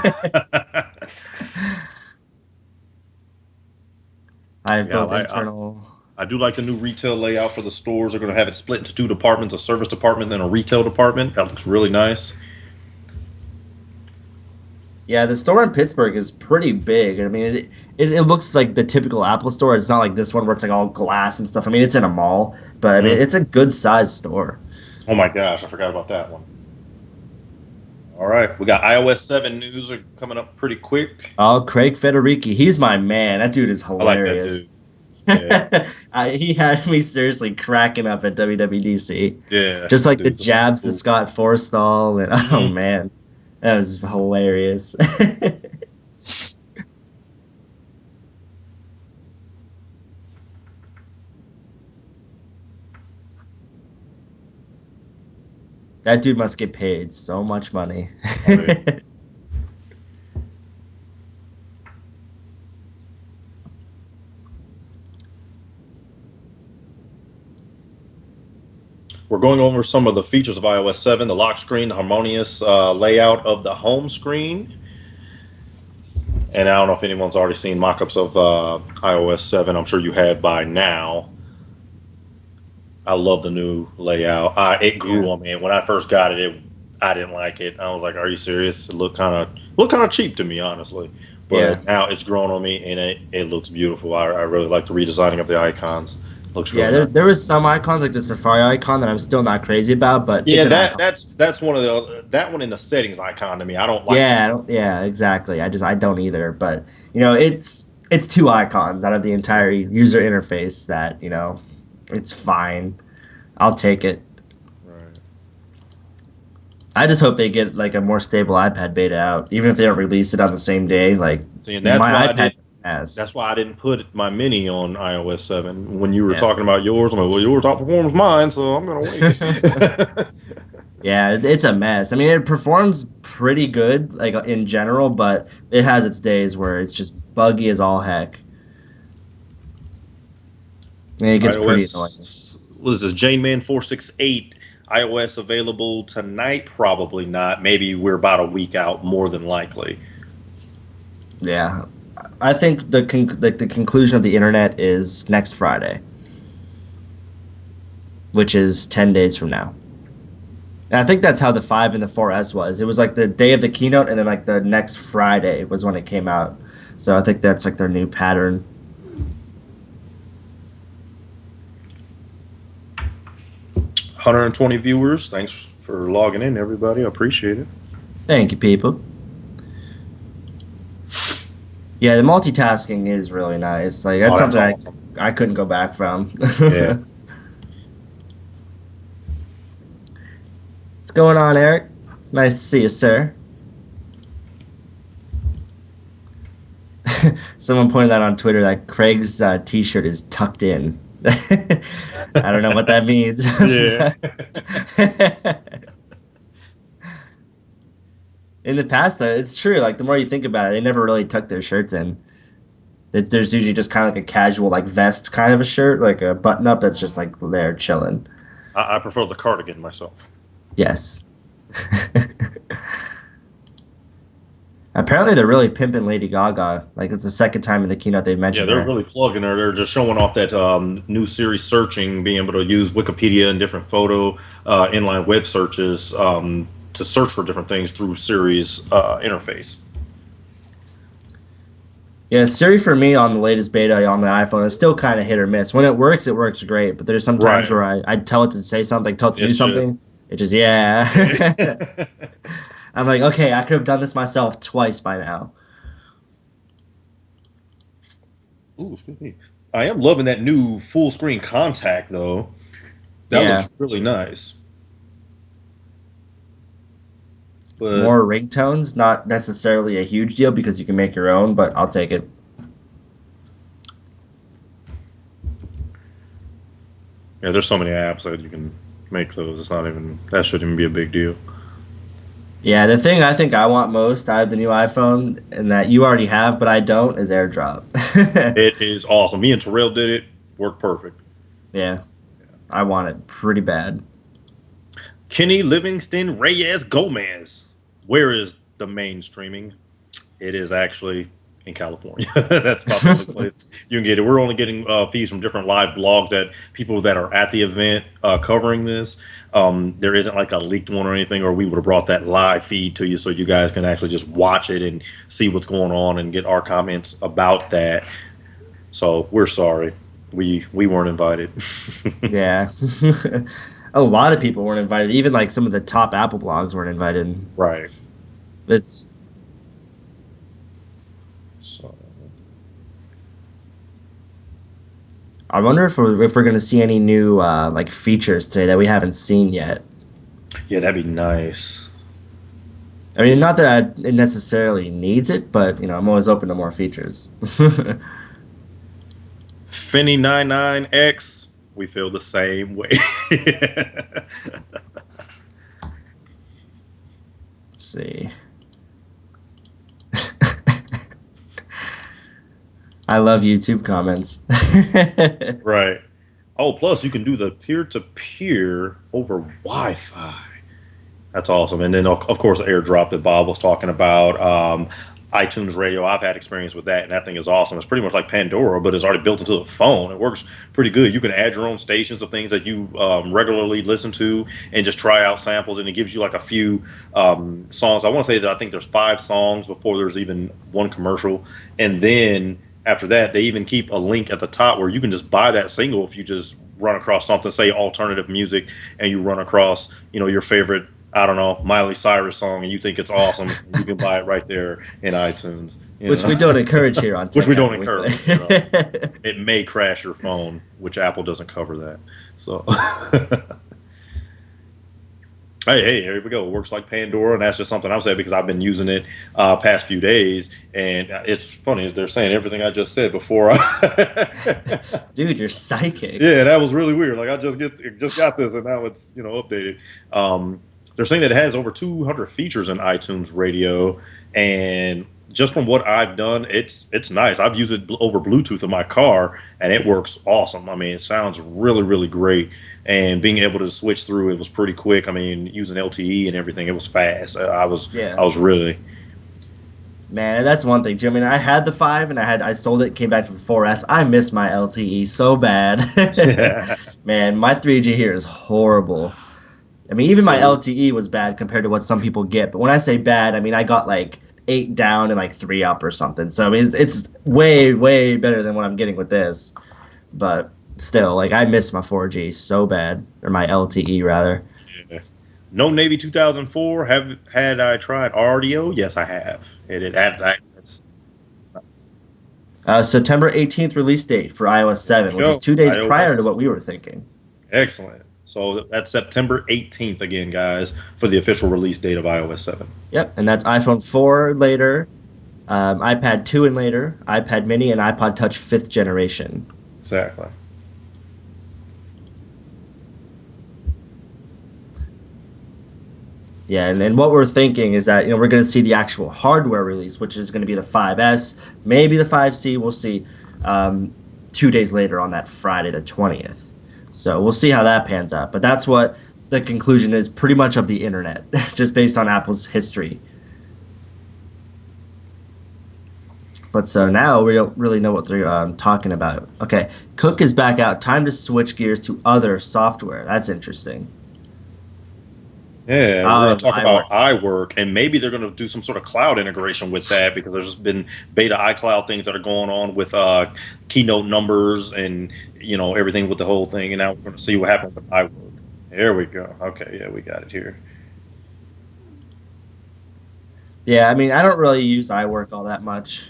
I have both I internal. I do like the new retail layout for the stores. They're going to have it split into two departments: a service department and a retail department. That looks really nice. Yeah, the store in Pittsburgh is pretty big. I mean, it looks like the typical Apple store. It's not like this one where it's like all glass and stuff. I mean, it's in a mall, but I mean, Mhm. it's a good sized store. Oh my gosh, I forgot about that one. All right, we got iOS 7 news are coming up pretty quick. Oh, Craig Federighi, he's my man. That dude is I like that dude. hilarious. Yeah, He had me seriously cracking up at WWDC. yeah, Just that like the dude's a jabs to fool. Scott Forstall, and oh Mhm. man, that was hilarious. That dude must get paid so much money. Oh, yeah. We're going over some of the features of iOS 7, the lock screen, the harmonious layout of the home screen. And I don't know if anyone's already seen mock-ups of iOS 7. I'm sure you have by now. I love the new layout. It grew Yeah. on me. When I first got it, I didn't like it. I was like, "Are you serious?" It looked kind of cheap to me, honestly. Yeah. But now it's grown on me, and it looks beautiful. I really like the redesigning of the icons. Looks Yeah, really nice. there was some icons like the Safari icon that I'm still not crazy about, but Yeah, it's an icon. that's one of the that one in the settings icon to me. I don't like Yeah, this. yeah, exactly. I don't either, but it's two icons out of the entire user interface that, it's fine. I'll take it. Right. I just hope they get like a more stable iPad beta out, even if they don't release it on the same day. Like See, and that's why my I did. iPad's a mess. That's why I didn't put my mini on iOS 7. When you were Yeah. talking about yours, I'm like, well, yours outperforms mine, so I'm gonna wait. Yeah, it's a mess. I mean, it performs pretty good, like in general, but it has its days where it's just buggy as all heck, and it gets pretty annoying. iOS, what is this? Jane Man 468 iOS available tonight? Probably not. Maybe we're about a week out, more than likely. Yeah, I think the conclusion of the internet is next Friday, which is 10 days from now. And I think that's how the 5 and the 4S was. It was like the day of the keynote, and then like the next Friday was when it came out. So I think that's like their new pattern. 120 viewers. Thanks for logging in, everybody. I appreciate it. Thank you, people. Yeah, the multitasking is really nice. Like that's Oh, that's something awesome. I couldn't go back from. Yeah. What's going on, Eric? Nice to see you, sir. Someone pointed out on Twitter that Craig's t-shirt is tucked in. I don't know what that means. Yeah. In the past, though, it's true. Like the more you think about it, they never really tuck their shirts in. There's usually just kind of like a casual, like vest kind of a shirt, like a button up that's just like there chilling. I prefer the cardigan myself. Yes. Apparently, they're really pimping Lady Gaga. Like it's the second time in the keynote they've Yeah, mentioned they're her. really plugging her. They're just showing off that new series searching, being able to use Wikipedia and different photo inline web searches to search for different things through Siri's interface. Yeah, Siri for me on the latest beta on the iPhone is still kind of hit or miss. When it works great. But there's some times Right. where I tell it to say something, tell it to do It's something. just. It just, yeah. I'm like, okay, I could have done this myself twice by now. Ooh, excuse me. I am loving that new full screen contact though. That Yeah, looks really nice. But more ringtones, not necessarily a huge deal because you can make your own, but I'll take it. yeah, there's so many apps that you can make those. It's not even that shouldn't even be a big deal. Yeah, the thing I think I want most out of the new iPhone, and that you already have, but I don't, is AirDrop. It is awesome. Me and Terrell did it. Worked perfect. Yeah, I want it pretty bad. Kenny Livingston Reyes Gomez. Where is the main streaming? It is actually in California. That's about the only place you can get it. We're only getting feeds from different live blogs that people that are at the event covering this. There isn't like a leaked one or anything, or we would have brought that live feed to you so you guys can actually just watch it and see what's going on and get our comments about that. So we're sorry. We weren't invited. Yeah. A lot of people weren't invited. Even like some of the top Apple blogs weren't invited. Right. It's So I wonder if we're gonna see any new like features today that we haven't seen yet. yeah, that'd be nice. I mean, not that it necessarily needs it, but I'm always open to more features. Let's Finny 99X, we feel the same way. see. I love YouTube comments. Right. Oh, plus you can do the peer to peer over Wi Fi. That's awesome. And then, of course, AirDrop that Bob was talking about. iTunes Radio, I've had experience with that, and that thing is awesome. It's pretty much like Pandora, but it's already built into the phone. It works pretty good. You can add your own stations of things that you regularly listen to and just try out samples, and it gives you like a few songs. I want to say that I think there's 5 songs before there's even one commercial. And then after that, they even keep a link at the top where you can just buy that single if you just run across something, say alternative music, and you run across, your favorite, I don't know, Miley Cyrus song, and you think it's awesome. You can buy it right there in iTunes. Which we don't encourage here on Which Tech we don't Apple encourage. Weekly. It may crash your phone, which Apple doesn't cover that. So, hey, here we go. It works like Pandora, and that's just something I've said because I've been using it past few days, and it's funny they're saying everything I just said before. Dude, you're psychic. Yeah, that was really weird. Like I just got this, and now it's updated. They're saying that it has over 200 features in iTunes Radio, and just from what I've done, it's nice. I've used it over Bluetooth in my car, and it works awesome. I mean, it sounds really, really great. And being able to switch through it was pretty quick. I mean, using LTE and everything, it was fast. I was Yeah. I was really Man, that's one thing too. I mean, I had the 5 and I sold it, came back to the 4S. I miss my LTE so bad. yeah. Man, my 3G here is horrible. I mean, even my LTE was bad compared to what some people get. But when I say bad, I mean I got like 8 down and like 3 up or something. So I mean, it's way, way better than what I'm getting with this. But still, like I miss my 4G so bad, or my LTE rather. No Navy 2004. Have had I tried RDO? Yes, I have. It's nice. September 18th release date for iOS 7, which is Go 2 days prior to iOS. what we were thinking. Excellent. So that's September 18th again, guys, for the official release date of iOS 7. Yep, and that's iPhone 4 later, iPad 2 and later, iPad Mini, and iPod Touch 5th generation. Exactly. Yeah, and what we're thinking is that we're going to see the actual hardware release, which is going to be the 5S, maybe the 5C. We'll see 2 days later on that Friday the 20th. So we'll see how that pans out. But that's what the conclusion is pretty much of the internet, just based on Apple's history. But so now we don't really know what they're talking about. Okay, Cook is back out. Time to switch gears to other software. That's interesting. Yeah, we're going to talk iWork. about iWork, and maybe they're going to do some sort of cloud integration with that because there's been beta iCloud things that are going on with keynote numbers and everything with the whole thing. And now we're going to see what happens with iWork. There we go. Okay, yeah, we got it here. Yeah, I mean, I don't really use iWork all that much.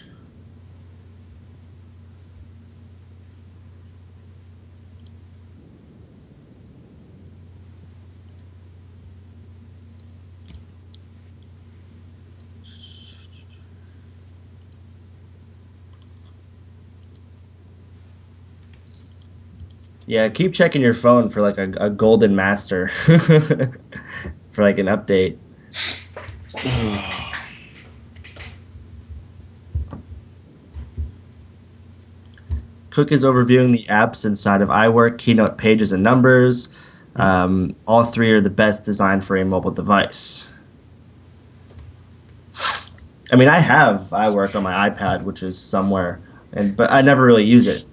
Yeah, keep checking your phone for like a golden master for like an update. Cook is overviewing the apps inside of iWork, Keynote Pages, and Numbers. All three are the best designed for a mobile device. I mean, I have iWork on my iPad, which is somewhere, but I never really use it.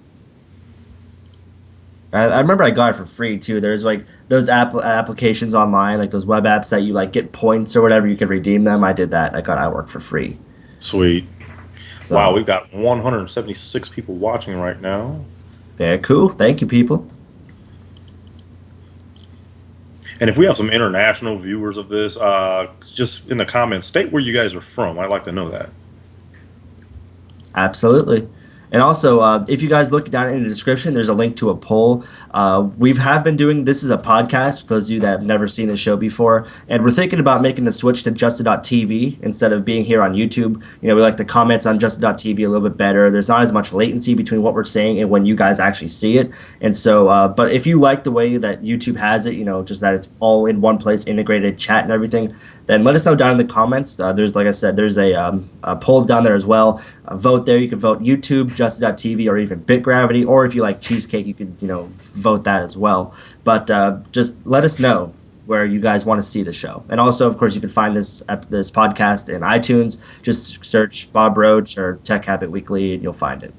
I remember I got it for free too. There's like those applications online, like those web apps that you like get points or whatever. You can redeem them. I did that. I got iWork for free. Sweet. So, wow, we've got 176 people watching right now. very cool. Thank you, people. And if we have some international viewers of this, just in the comments, state where you guys are from. I'd like to know that. Absolutely. And also, if you guys look down in the description, there's a link to a poll. We have been doing this is a podcast for those of you that have never seen the show before, and we're thinking about making the switch to Justed.tv instead of being here on YouTube. You know, we like the comments on Justed.tv a little bit better. There's not as much latency between what we're saying and when you guys actually see it. And so, but if you like the way that YouTube has it, you know, just that it's all in one place, integrated chat and everything, then let us know down in the comments. There's, like I said, there's a poll down there as well. Vote there. You can vote YouTube, Justed.tv, or even BitGravity. Or if you like cheesecake, you can, you know, vote that as well. But just let us know where you guys want to see the show. And also, of course, you can find this podcast in iTunes. Just search Bob Roche or Tech Habit Weekly, and you'll find it.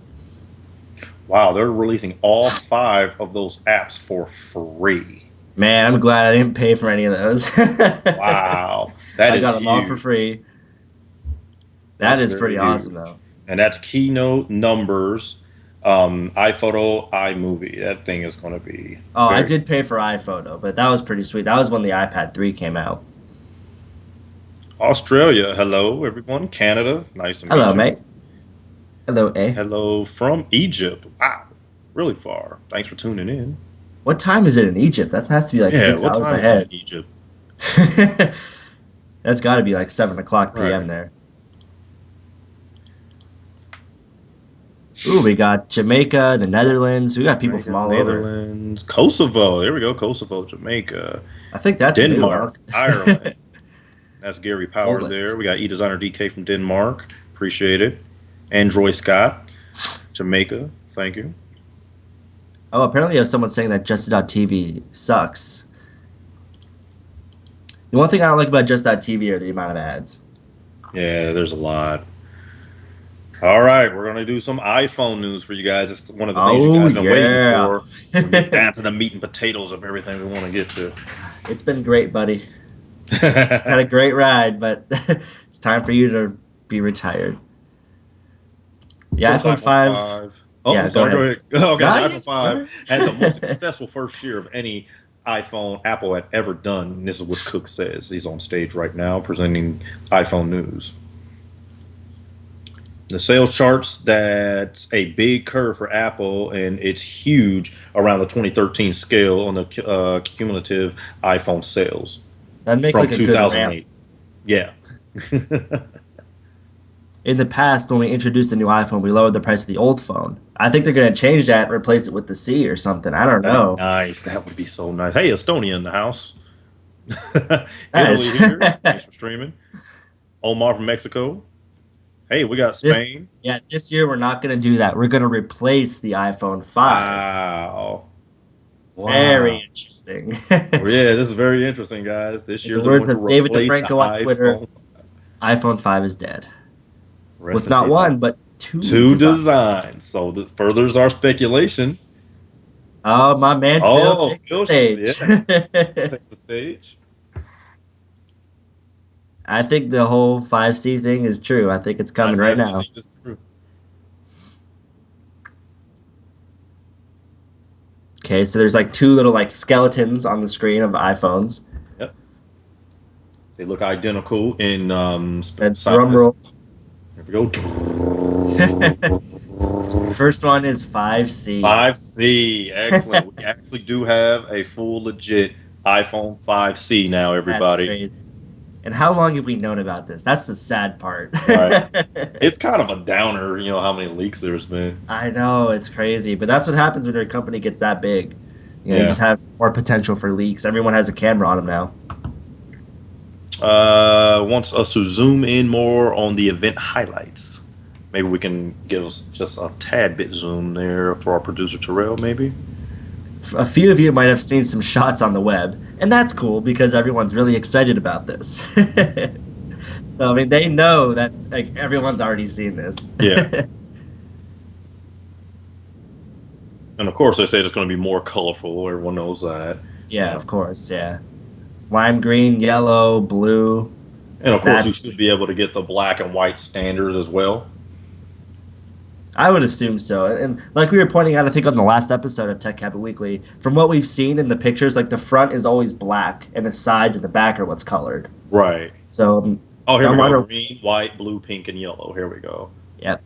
Wow, they're releasing all 5 of those apps for free. Man, I'm glad I didn't pay for any of those. Wow, I got them all for free. That is pretty awesome, though. And that's Keynote, Numbers, iPhoto, iMovie. That thing is going to be. Oh, I did pay for iPhoto, but that was pretty sweet. That was when the iPad 3 came out. Australia, hello everyone. Canada, nice to meet you. Hello, mate. Hello, eh? Hello from Egypt. Wow, really far. Thanks for tuning in. What time is it in Egypt? That has to be like 6 hours ahead. In Egypt? That's got to be like 7 o'clock p.m. there. Ooh, we got Jamaica, the Netherlands. We got people from all Netherlands, over. Kosovo. There we go. Kosovo, Jamaica. I think that's Denmark, Ireland. That's Gary Power there. We got eDesigner DK from Denmark. Appreciate it. Android Scott, Jamaica. Thank you. Oh, apparently you have someone saying that Justed.tv sucks. The one thing I don't like about Just.tv are the amount of ads. Yeah, there's a lot. All right, we're going to do some iPhone news for you guys. It's one of the things you guys have been waiting for. We'll get down to the meat and potatoes of everything we want to get to. It's been great, buddy. Had a great ride, but it's time for you to be retired. The iPhone 5. Oh, yeah, sorry, go ahead. Okay, nice. the iPhone 5 had the most successful first year of any iPhone Apple had ever done. And this is what Cook says. He's on stage right now presenting iPhone news. The sales charts, that's a big curve for Apple, and it's huge around the 2013 scale on the cumulative iPhone sales. That'd make from like a 2008. Yeah. In the past, when we introduced the new iPhone, we lowered the price of the old phone. I think they're going to change that and replace it with the C or something. I don't know. Nice. That would be so nice. Hey, Estonia in the house. Nice. Italy here. Thanks for streaming. Omar from Mexico. Hey, we got Spain. This year we're not going to do that. We're going to replace the iPhone 5. Wow. Very interesting. Yeah, this is very interesting, guys. This year, the words of David DeFranco on Twitter, iPhone 5 is dead. With not one, but two designs. So that furthers our speculation. Oh, my man Phil takes the stage. Yeah. Take the stage. I think the whole 5C thing is true. I think it's coming right now. It's true. Okay, so there's like 2 little like skeletons on the screen of iPhones. Yep. They look identical in drum roll. There we go. First one is 5C. 5C. Excellent. We actually do have a full legit iPhone 5C now, everybody. That's crazy. And how long have we known about this? That's the sad part. Right. It's kind of a downer, you know, how many leaks there's been. I know, it's crazy. But that's what happens when your company gets that big. You just have more potential for leaks. Everyone has a camera on them now. Wants us to zoom in more on the event highlights. Maybe we can give us just a tad bit zoom there for our producer Terrell, maybe. A few of you might have seen some shots on the web, and that's cool because everyone's really excited about this. So, I mean, they know that like everyone's already seen this. Yeah. And of course, they say it's going to be more colorful. Everyone knows that. Yeah, of course. Yeah. Lime green, yellow, blue. And of course, you That's should be able to get the black and white standard as well. I would assume so. And like we were pointing out, I think on the last episode of Tech Habit Weekly, from what we've seen in the pictures, like the front is always black and the sides and the back are what's colored. Right. So Oh, here I we go. wonder. Green, white, blue, pink, and yellow. Here we go. Yep.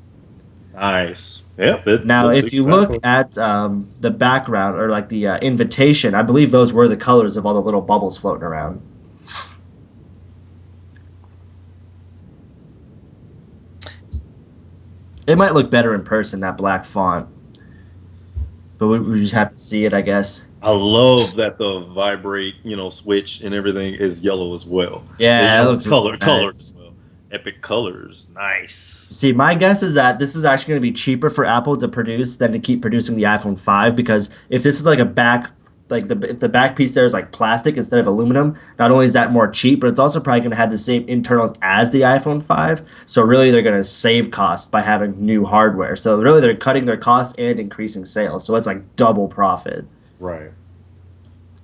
Nice. Yep. It Now, looks if you look exactly. at the background or like the invitation, I believe those were the colors of all the little bubbles floating around. It might look better in person, that black font, but we just have to see it, I guess. I love that the vibrate, switch and everything is yellow as well. The Yeah, it yellow looks really color as nice. well. Epic colors. Nice. See, my guess is that this is actually going to be cheaper for Apple to produce than to keep producing the iPhone 5 because if this is like a back, like if the back piece there is like plastic instead of aluminum, not only is that more cheap, but it's also probably going to have the same internals as the iPhone 5. So really, they're going to save costs by having new hardware. So really, they're cutting their costs and increasing sales. So it's like double profit. Right.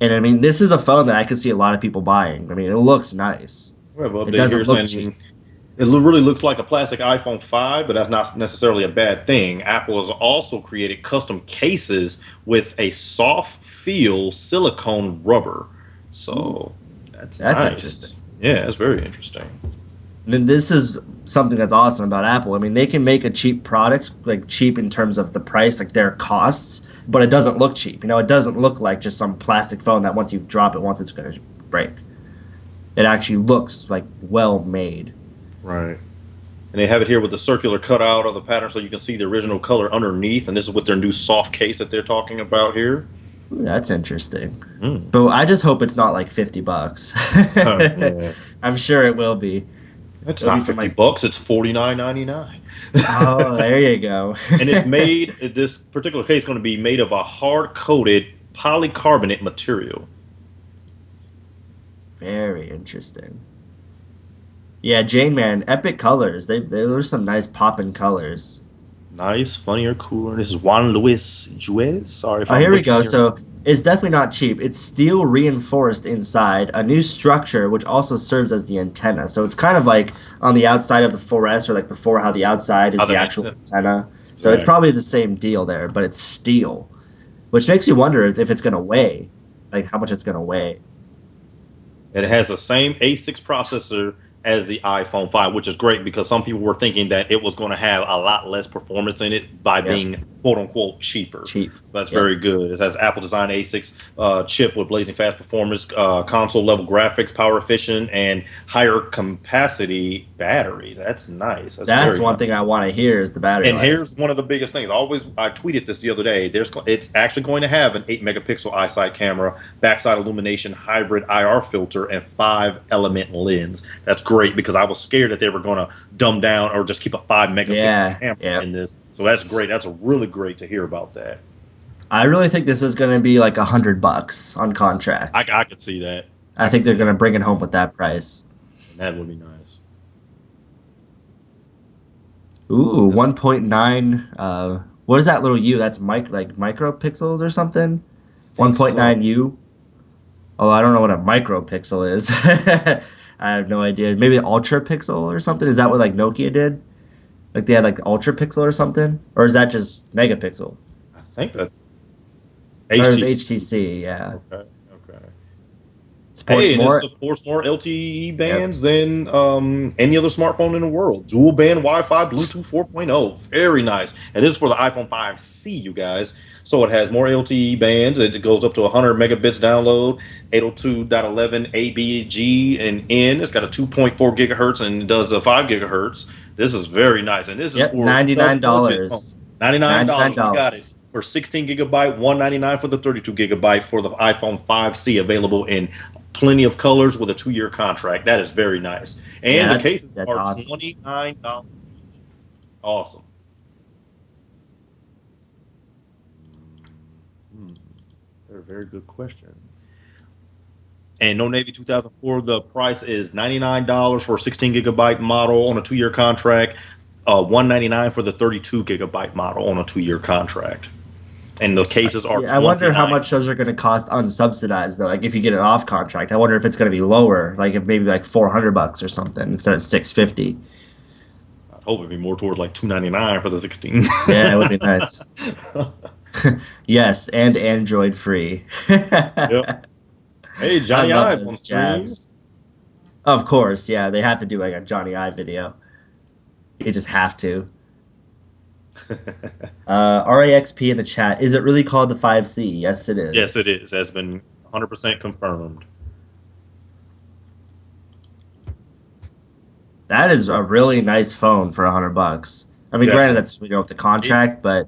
And I mean, this is a phone that I could see a lot of people buying. I mean, it looks nice. We have an It update doesn't here look cheap. saying it really looks like a plastic iPhone 5, but that's not necessarily a bad thing. Apple has also created custom cases with a soft feel silicone rubber. So that's That's nice. interesting. Yeah, that's very interesting. And then this is something that's awesome about Apple. I mean, they can make a cheap product, like cheap in terms of the price, like their costs, but it doesn't look cheap. It doesn't look like just some plastic phone that once you drop it, once it's going to break. It actually looks like well made. Right. And they have it here with the circular cutout of the pattern so you can see the original color underneath. And this is with their new soft case that they're talking about here. Ooh, that's interesting. Mm. But I just hope it's not like $50. Yeah. I'm sure it will be. It's It'll be not some 50 like, bucks, it's $49.99. oh, there you go. And it's made, this particular case is going to be made of a hard coated polycarbonate material. Very interesting. Yeah, Jane Man, epic colors. There's some nice popping colors. Nice, funnier, cooler. This is Juan Luis Juez. Sorry if Oh, I'm here we go. butchering your. So it's definitely not cheap. It's steel reinforced inside, a new structure which also serves as the antenna. So it's kind of like on the outside of the 4S or like the 4, how the outside is Oh, the that makes actual sense. antenna. So it's Right. probably the same deal there, but it's steel, which makes you wonder if it's going to weigh, like how much it's going to weigh. It has the same A6 processor as the iPhone 5, which is great because some people were thinking that it was going to have a lot less performance in it by Yeah, being quote unquote cheaper. cheap. That's Yeah. very good. It has Apple design A6 chip with blazing fast performance, console level graphics, power efficient, and higher capacity battery. That's nice. That's That's very one thing I nice. want to hear is the battery And life. here's one of the biggest things. I tweeted this the other day. It's actually going to have an 8 megapixel iSight camera, backside illumination, hybrid IR filter, and 5-element lens. That's great because I was scared that they were going to dumb down or just keep a 5 megapixel Yeah, camera yeah. in this. So that's great. That's really great to hear about that. I really think this is going to be like $100 on contract. I could see that. I I could think they're see going to that. bring it home with that price. And that would be nice. Ooh, That's 1.9. What is that little U? That's like micropixels or something. think so. 1.9 U. Although I don't know what a micropixel is. I have no idea. Maybe an ultra pixel or something. Is that what like Nokia did? Like they had like ultra pixel or something, or is that just megapixel? I think that's Or is HTC. HTC? Yeah, Okay. Okay. supports Hey, and it more. supports more LTE Yep. bands than any other smartphone in the world. Dual band Wi-Fi, Bluetooth 4.0. Very nice. And this is for the iPhone 5C, you guys. So it has more LTE bands. It goes up to 100 megabits download, 802.11 A, B, G, and N. It's got a 2.4 gigahertz and it does the 5 gigahertz. This is very nice. And this is Yep, for ninety the nine budget phone. dollars. $99. We got it. $99. For 16 gigabyte, $199 for the 32 gigabyte for the iPhone 5C, available in plenty of colors with a 2-year contract. That is very nice. And Yeah, the cases that's are awesome. $29 each. Awesome. Very good question. And No Navy 2004, the price is $99 for a 16 gigabyte model on a 2-year contract, $199 for the 32 gigabyte model on a 2-year contract. And the cases are See, I wonder how 29. much those are going to cost unsubsidized though. Like if you get it off contract, I wonder if it's going to be lower, like if maybe like $400 or something instead of 650. I hope it'd be more towards like 299 for the 16. Yeah, it would be nice. Yes, and Android free. Yep. Hey, I Johnny love Ive on those stream. jabs. Of course, yeah, they have to do like a Johnny Ive video. You just have to. RAXP in the chat. Is it really called the 5C? Yes, it Yes, is. it is. That's been 100% confirmed. That is a really nice phone for $100. I mean, granted, Definitely. that's with the It's contract, but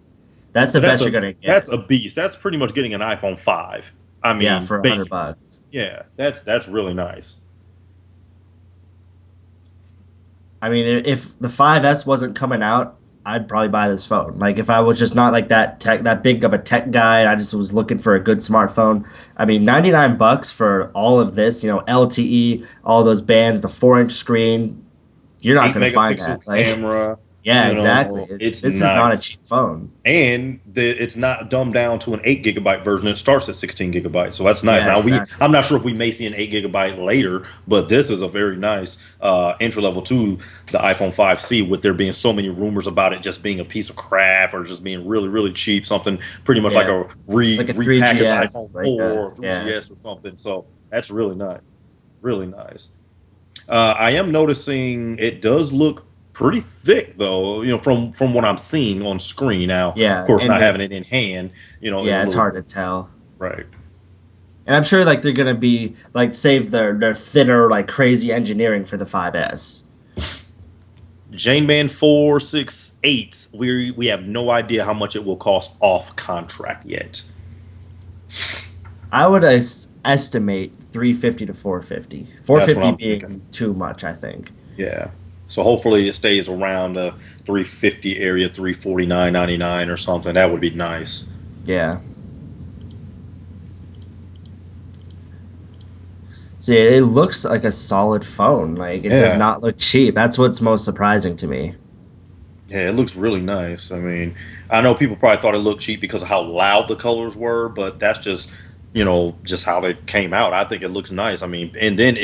that's the but best you're gonna get. that's a beast. That's pretty much getting an iPhone 5. I Yeah, mean, for a hundred basically. bucks. Yeah, that's really nice. I mean, if the 5S wasn't coming out, I'd probably buy this phone. Like if I was just not like that big of a tech guy, and I just was looking for a good smartphone. I mean, $99 for all of this, LTE, all those bands, the 4-inch screen, you're not Eight gonna find that. megapixel Like, camera, yeah, exactly. it's This is not a nice. cheap phone. And it's not dumbed down to an 8 gigabyte version. It starts at 16 gigabytes, so that's nice. Yeah, Now exactly. I'm not sure if we may see an 8 gigabyte later, but this is a very nice entry level to the iPhone 5C. With there being so many rumors about it just being a piece of crap or just being really really cheap, something pretty much like Yeah, a like a repackaged 3GS, iPhone like 4 or yeah. 3GS or something. So that's really nice, really nice. I am noticing it does look pretty thick though, from what I'm seeing on screen. Now, of Yeah, course, and not having it in hand, is a yeah, it's little hard to tell. right. And I'm sure like they're gonna be like save their thinner like crazy engineering for the 5S. Jane Man 468. We have no idea how much it will cost off contract yet. I would estimate 350 to 450. That's what 450 I'm thinking. being too much, I think. Yeah. So hopefully it stays around the 350 area, 349.99 or something. That would be nice. Yeah. See, it looks like a solid phone. Like it does Yeah. not look cheap. That's what's most surprising to me. Yeah, it looks really nice. I mean, I know people probably thought it looked cheap because of how loud the colors were, but that's just how they came out. I think it looks nice. I mean, and then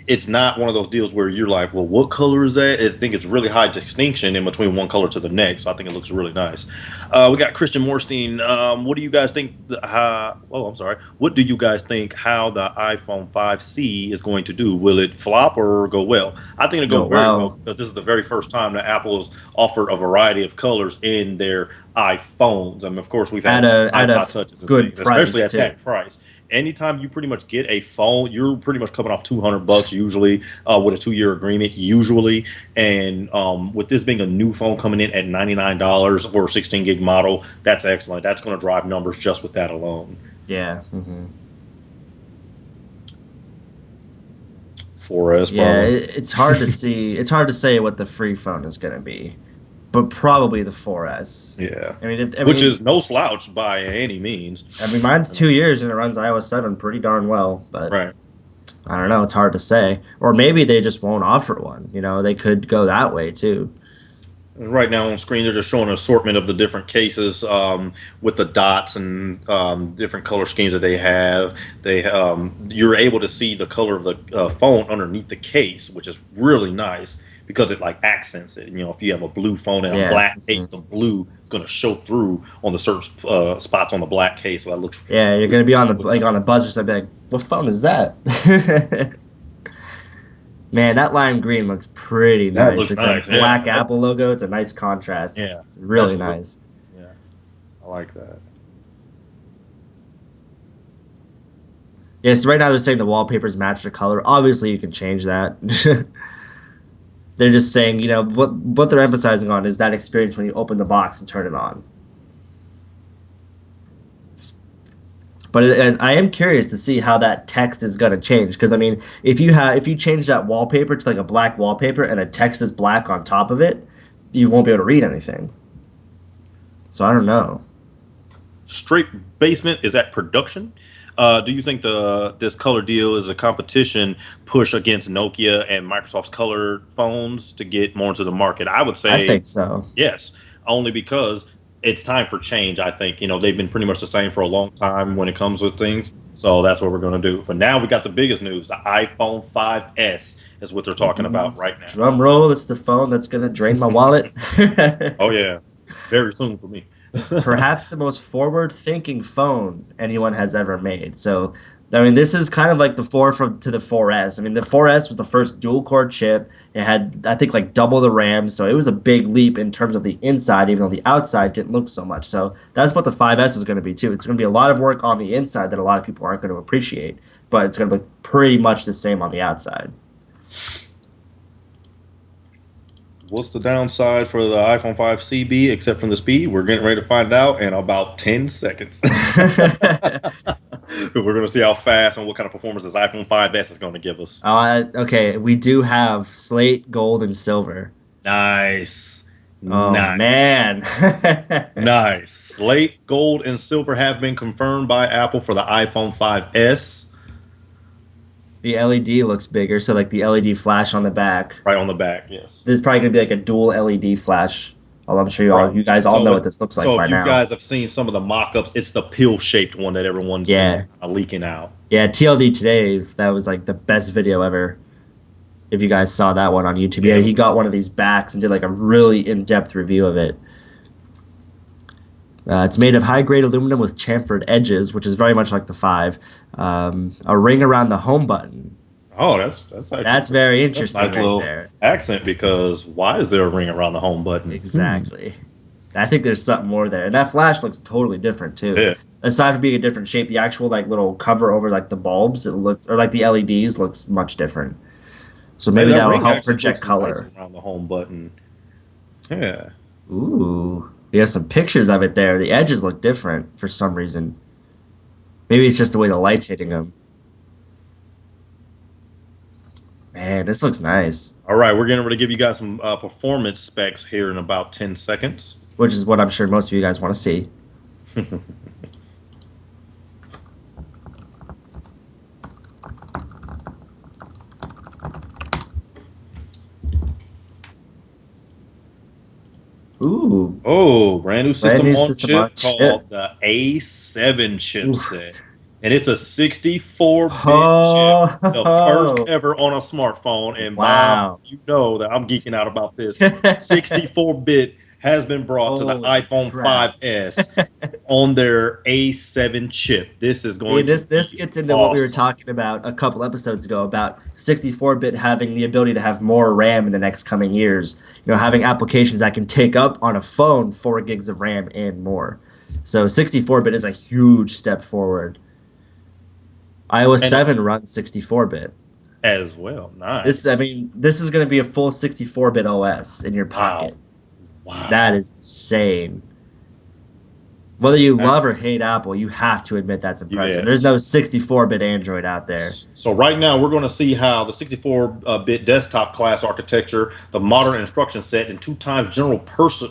it's not one of those deals where you're like, well, what color is that? I think it's really high distinction in between one color to the next. So I think it looks really nice. We got Christian Morstein. What do you guys think? I'm sorry. What do you guys think how the iPhone 5C is going to do? Will it flop or go well? I think it'll Go go very well well because this is the very first time that Apple has offered a variety of colors in their iPhones. I mean, of course, we've at had a iPod touches and good things, especially price at too. that price. Anytime you pretty much get a phone, you're pretty much coming off $200 usually, with a 2-year agreement usually. And with this being a new phone coming in at $99 for a 16 gig model, that's excellent. That's going to drive numbers just with that alone. Yeah. 4S Yeah, probably. it's hard to see. It's hard to say what the free phone is going to be, but probably the 4S. Yeah, I mean, which is no slouch by any means. mine's 2 years and it runs iOS 7 pretty darn well. But Right. I don't know. It's hard to say. Or maybe they just won't offer one. They could go that way too. Right now on screen, they're just showing an assortment of the different cases, with the dots and different color schemes that they have. You're able to see the color of the phone underneath the case, which is really nice because it like accents it. If you have a blue phone and a Yeah. black case, the blue is going to show through on the certain spots on the black case. So that looks Yeah, you're gonna be on the like on a buzzer, so I'd be like, "What phone is that?" Man, that lime green looks pretty that nice. looks With nice. the black Yeah, Apple logo, it's a nice contrast. yeah, It's really that's really, nice. yeah. I like that. Yes, right now they're saying the wallpapers match the color. Obviously, you can change that. They're just saying, what they're emphasizing on is that experience when you open the box and turn it on. And I am curious to see how that text is going to change because I mean, if you change that wallpaper to like a black wallpaper and the text is black on top of it, you won't be able to read anything. So I don't know. Straight Basement is at production. Do you think this color deal is a competition push against Nokia and Microsoft's color phones to get more into the market? I would I say think so. yes, only because it's time for change. I think they've been pretty much the same for a long time when it comes with things. So that's what we're going to do. But now we got the biggest news: the iPhone 5S is what they're talking about right now. Drum roll! It's the phone that's going to drain my wallet. Oh yeah, very soon for me. Perhaps the most forward-thinking phone anyone has ever made. So, I mean, this is kind of like the 4 to the 4S. I mean, the 4S was the first dual-core chip. It had, I think, like double the RAM. So it was a big leap in terms of the inside, even though the outside didn't look so much. So that's what the 5S is going to be, too. It's going to be a lot of work on the inside that a lot of people aren't going to appreciate. But it's going to look pretty much the same on the outside. What's the downside for the iPhone 5 CB except from the speed? We're getting ready to find out in about 10 seconds. We're going to see how fast and what kind of performance this iPhone 5S is going to give us. Okay, we do have slate, gold, and silver. Nice. Oh, nice. Man. Nice. Slate, gold, and silver have been confirmed by Apple for the iPhone 5S. The LED looks bigger, so like the LED flash on the back. Right on the back, yes. This is probably going to be like a dual LED flash. Well, I'm sure you guys all know what this looks like by now. So you guys have seen some of the mock-ups. It's the pill-shaped one that everyone's leaking out. Yeah, TLD today, that was like the best video ever. If you guys saw that one on YouTube. Yeah, he got one of these backs and did like a really in-depth review of it. It's made of high-grade aluminum with chamfered edges, which is very much like the 5. A ring around the home button. Oh, that's very interesting. That's a nice little accent because why is there a ring around the home button? Exactly. I think there's something more there, and that flash looks totally different too. Yeah. Aside from being a different shape, the actual like little cover over like the bulbs, or like the LEDs looks much different. So maybe that will help project color nice around the home button. Yeah. Ooh. We have some pictures of it there. The edges look different for some reason. Maybe it's just the way the light's hitting them. Man, this looks nice. All right, we're getting ready to give you guys some performance specs here in about 10 seconds. Which is what I'm sure most of you guys want to see. Ooh. Oh, brand new system on chip called the A7 chipset. And it's a 64-bit chip, the first ever on a smartphone. And wow, you know that I'm geeking out about this. 64-bit has been brought to the iPhone 5S on their A7 chip. This is going to this gets into what we were talking about a couple episodes ago about 64-bit having the ability to have more RAM in the next coming years. You know, having applications that can take up on a phone 4 gigs of RAM and more. So 64-bit is a huge step forward. iOS 7 runs 64-bit as well. Nice. This is going to be a full 64-bit OS in your pocket. Wow. That is insane. Whether you love or hate Apple, you have to admit that's impressive. Yes. There's no 64-bit Android out there. So right now we're going to see how the 64-bit desktop class architecture, the modern instruction set, and 2 times general purpose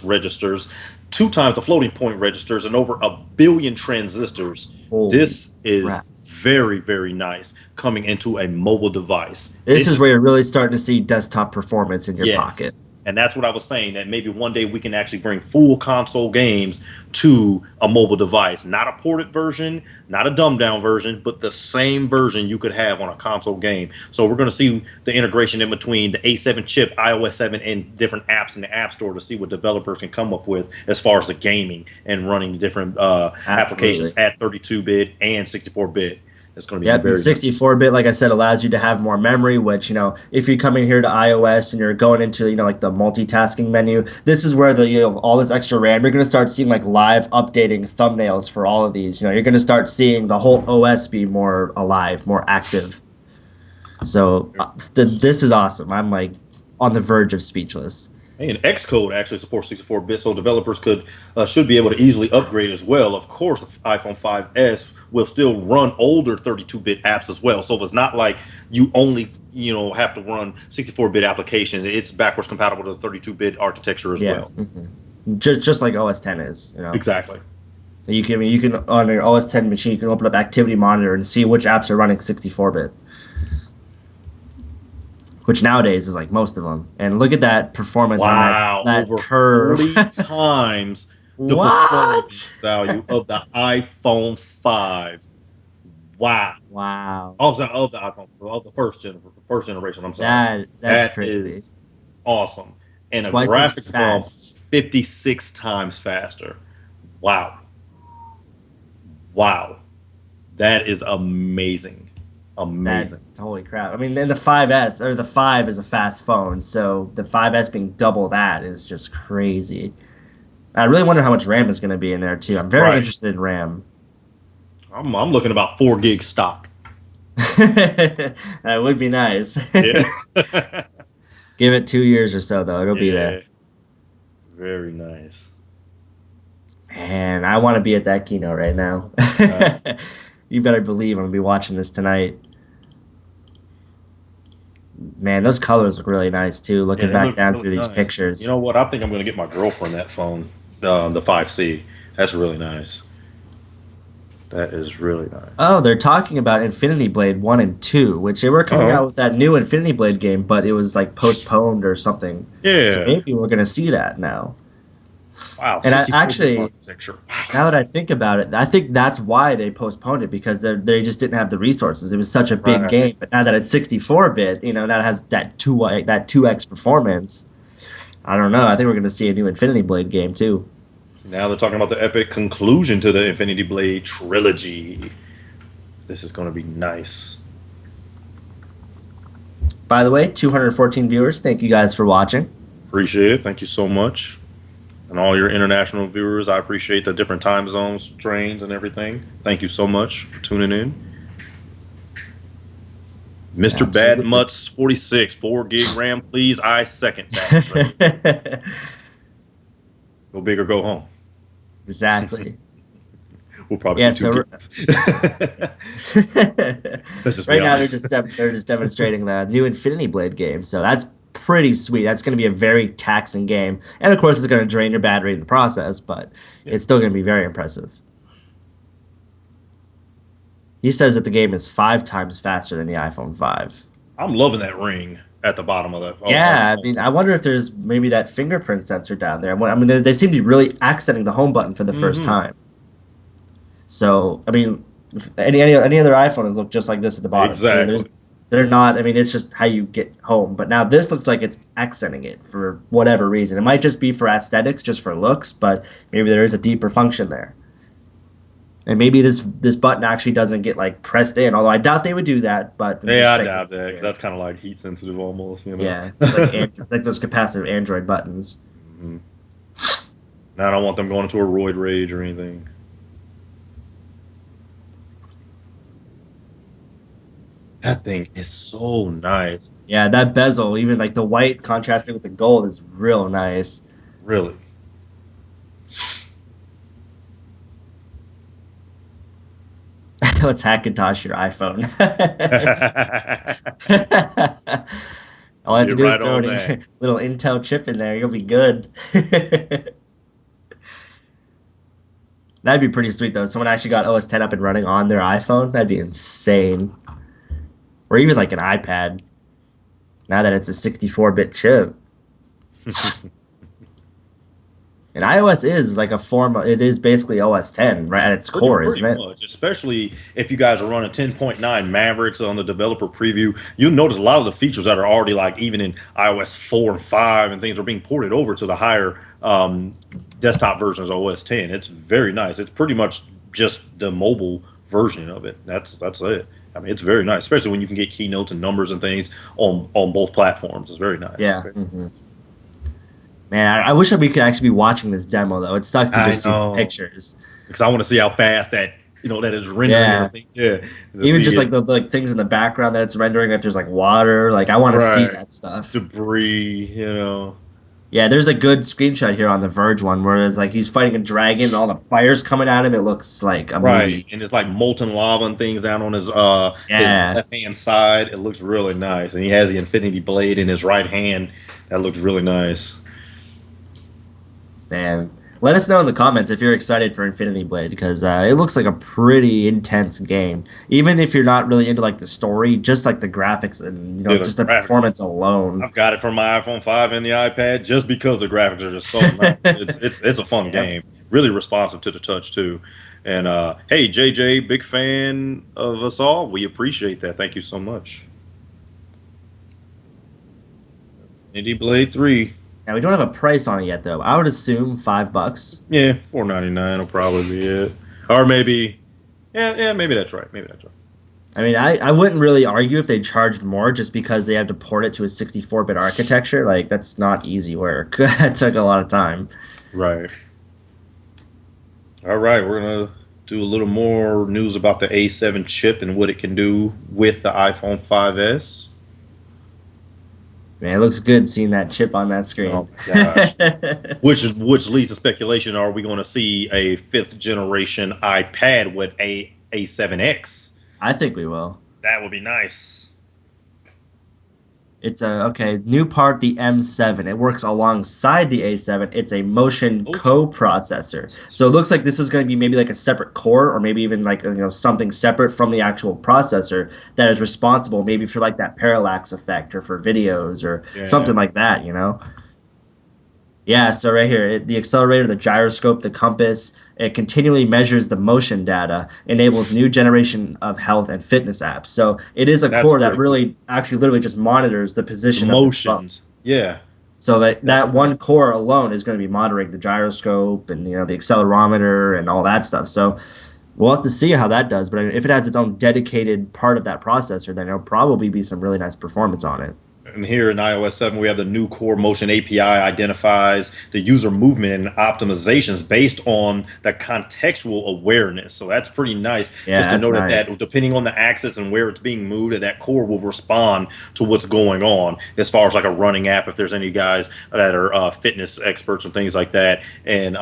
registers, 2 times the floating point registers, and over 1 billion transistors. Holy this is crap. Very, very nice coming into a mobile device. This is where you're really starting to see desktop performance in your pocket. And that's what I was saying, that maybe one day we can actually bring full console games to a mobile device. Not a ported version, not a dumbed down version, but the same version you could have on a console game. So we're going to see the integration in between the A7 chip, iOS 7, and different apps in the App Store to see what developers can come up with as far as the gaming and running different applications at 32-bit and 64-bit. It's going to be very 64-bit, like I said, allows you to have more memory, which, you know, if you're coming here to iOS and you're going into, you know, like the multitasking menu, this is where the, you know, all this extra RAM, you're going to start seeing like live updating thumbnails for all of these. You know, you're going to start seeing the whole OS be more alive, more active. So this is awesome. I'm like on the verge of speechless. And Xcode actually supports 64-bit, so developers should be able to easily upgrade as well. Of course, the iPhone 5s will still run older 32-bit apps as well. So it's not like you only have to run 64-bit applications. It's backwards compatible to the 32-bit architecture as Yeah. well. Just like OS 10 is, Exactly. You can on your OS 10 machine, you can open up Activity Monitor and see which apps are running 64-bit. Which nowadays is like most of them. And look at that performance Wow, on that over curve. 40 times the What? performance value of the iPhone 5. Wow. Wow. Oh, I'm sorry, of the iPhone, of the first generation. I'm sorry. That's That crazy. is awesome. And a Twice as graphics bump fast. 56 times faster. Wow. Wow. That is amazing. Amazing. Holy crap. I mean, then the 5S or the 5 is a fast phone, so the 5S being double that is just crazy. I really wonder how much RAM is going to be in there too. I'm very Right. interested in RAM. I'm looking about 4 gig stock. That would be nice. Yeah. Give it 2 years or so though, it'll be there. Very nice. Man, I want to be at that keynote right now. You better believe I'm gonna be watching this tonight. Man, those colors look really nice too. Looking They back look down really through these nice. pictures. You know what? I think I'm going to get my girlfriend that phone, the 5C. That's really nice. That is really nice. Oh, they're talking about Infinity Blade 1 and 2, which they were coming out with that new Infinity Blade game, but it was like postponed or something. Yeah. So maybe we're gonna see that now. Wow. And I 64-bit actually, architecture. now that I think about it, I think that's why they postponed it because they just didn't have the resources. It was such a big Right. game, but now that it's 64-bit, now it has that 2x performance. I don't know. I think we're gonna see a new Infinity Blade game too. Now they're talking about the epic conclusion to the Infinity Blade trilogy. This is going to be nice. By the way, 214 viewers. Thank you guys for watching. Appreciate it. Thank you so much. And all your international viewers, I appreciate the different time zones, trains, and everything. Thank you so much for tuning in. Mr. Bad Absolutely. Mutts 46, 4 gig RAM, please. I second that. Go big or go home. Exactly. We'll probably Yeah, see 2 so gigs. Let's just be right now honest. they're just demonstrating the new Infinity Blade game, so that's pretty sweet. That's going to be a very taxing game, and of course, it's going to drain your battery in the process, but it's still going to be very impressive. He says that the game is 5 times faster than the iPhone 5. I'm loving that ring at the bottom of that. Yeah, I mean, I wonder if there's maybe that fingerprint sensor down there. I mean, they seem to be really accenting the home button for the first time. So, I mean, any other iPhones look just like this at the bottom. Exactly. I mean, they're not. I mean, it's just how you get home. But now this looks like it's accenting it for whatever reason. It might just be for aesthetics, just for looks, but maybe there is a deeper function there. And maybe this button actually doesn't get like pressed in, although I doubt they would do that. But Yeah, I doubt that. That's kind of like heat sensitive almost. Yeah, it's like those capacitive Android buttons. Mm-hmm. Now I don't want them going into a roid rage or anything. That thing is so nice. Yeah, that bezel, even like the white contrasting with the gold, is real nice. Really. Let's Hackintosh your iPhone. All I have to do is throw a little Intel chip in there. You'll be good. That'd be pretty sweet, though. Someone actually got OS 10 up and running on their iPhone. That'd be insane. Or even like an iPad. Now that it's a 64-bit chip. And iOS is like a form of, it is basically OS 10 right at its core, isn't it? Much, especially if you guys are running 10.9 Mavericks on the developer preview, you'll notice a lot of the features that are already like even in iOS 4 and 5 and things are being ported over to the higher desktop versions of OS 10. It's very nice. It's pretty much just the mobile version of it. That's it. I mean, it's very nice, especially when you can get keynotes and numbers and things on both platforms. It's very nice. Yeah. Mm-hmm. Man, I wish we could actually be watching this demo, though. It sucks to just see the pictures. Because I want to see how fast that is rendering. Everything. Yeah. Even just like the things in the background that it's rendering, if there's like water, like I want to see that stuff. Debris, Yeah, there's a good screenshot here on the Verge one where it's like he's fighting a dragon and all the fire's coming at him. It looks like a Right, movie. and it's like molten lava and things down on his Yeah, left hand side. It looks really nice, and he has the Infinity Blade in his right hand. That looks really nice. man. Let us know in the comments if you're excited for Infinity Blade because it looks like a pretty intense game. Even if you're not really into like the story, just like the graphics and Yeah, the just the graphics. performance alone. I've got it for my iPhone 5 and the iPad just because the graphics are just so nice. It's a fun Yep. game, really responsive to the touch too. And hey, JJ, big fan of us all. We appreciate that. Thank you so much. Indy Blade 3. Now we don't have a price on it yet though. I would assume $5. Yeah, 4.99 will probably be it. Or maybe, yeah, maybe that's right. Maybe that's right. I mean, I wouldn't really argue if they charged more just because they had to port it to a 64-bit architecture. Like that's not easy work. That took a lot of time. Right. All right, we're gonna do a little more news about the A7 chip and what it can do with the iPhone 5S. Man, it looks good seeing that chip on that Oh screen. my gosh. Which leads to speculation: are we going to see a fifth generation iPad with a A7X? I think we will. That would be nice. It's a okay, new part, the M7. It works alongside the A7. It's a motion Oh, co-processor. So it looks like this is going to be maybe like a separate core or maybe even like something separate from the actual processor that is responsible maybe for like that parallax effect or for videos or yeah, something like that. Yeah, so right here, the accelerator, the gyroscope, the compass, it continually measures the motion data, enables new generation of health and fitness apps. So it is a that's core that pretty cool. really actually literally just monitors the The position of this phone. motions, yeah, So that that's one nice. core alone is going to be monitoring the gyroscope and the accelerometer and all that stuff. So we'll have to see how that does. But I mean, if it has its own dedicated part of that processor, then there'll probably be some really nice performance on it. And here in iOS 7, we have the new Core Motion API identifies the user movement and optimizations based on the contextual awareness. So that's pretty nice. Yeah, Just to that's know that nice. depending on the axis and where it's being moved, that core will respond to what's going on. As far as like a running app, if there's any guys that are fitness experts and things like that, and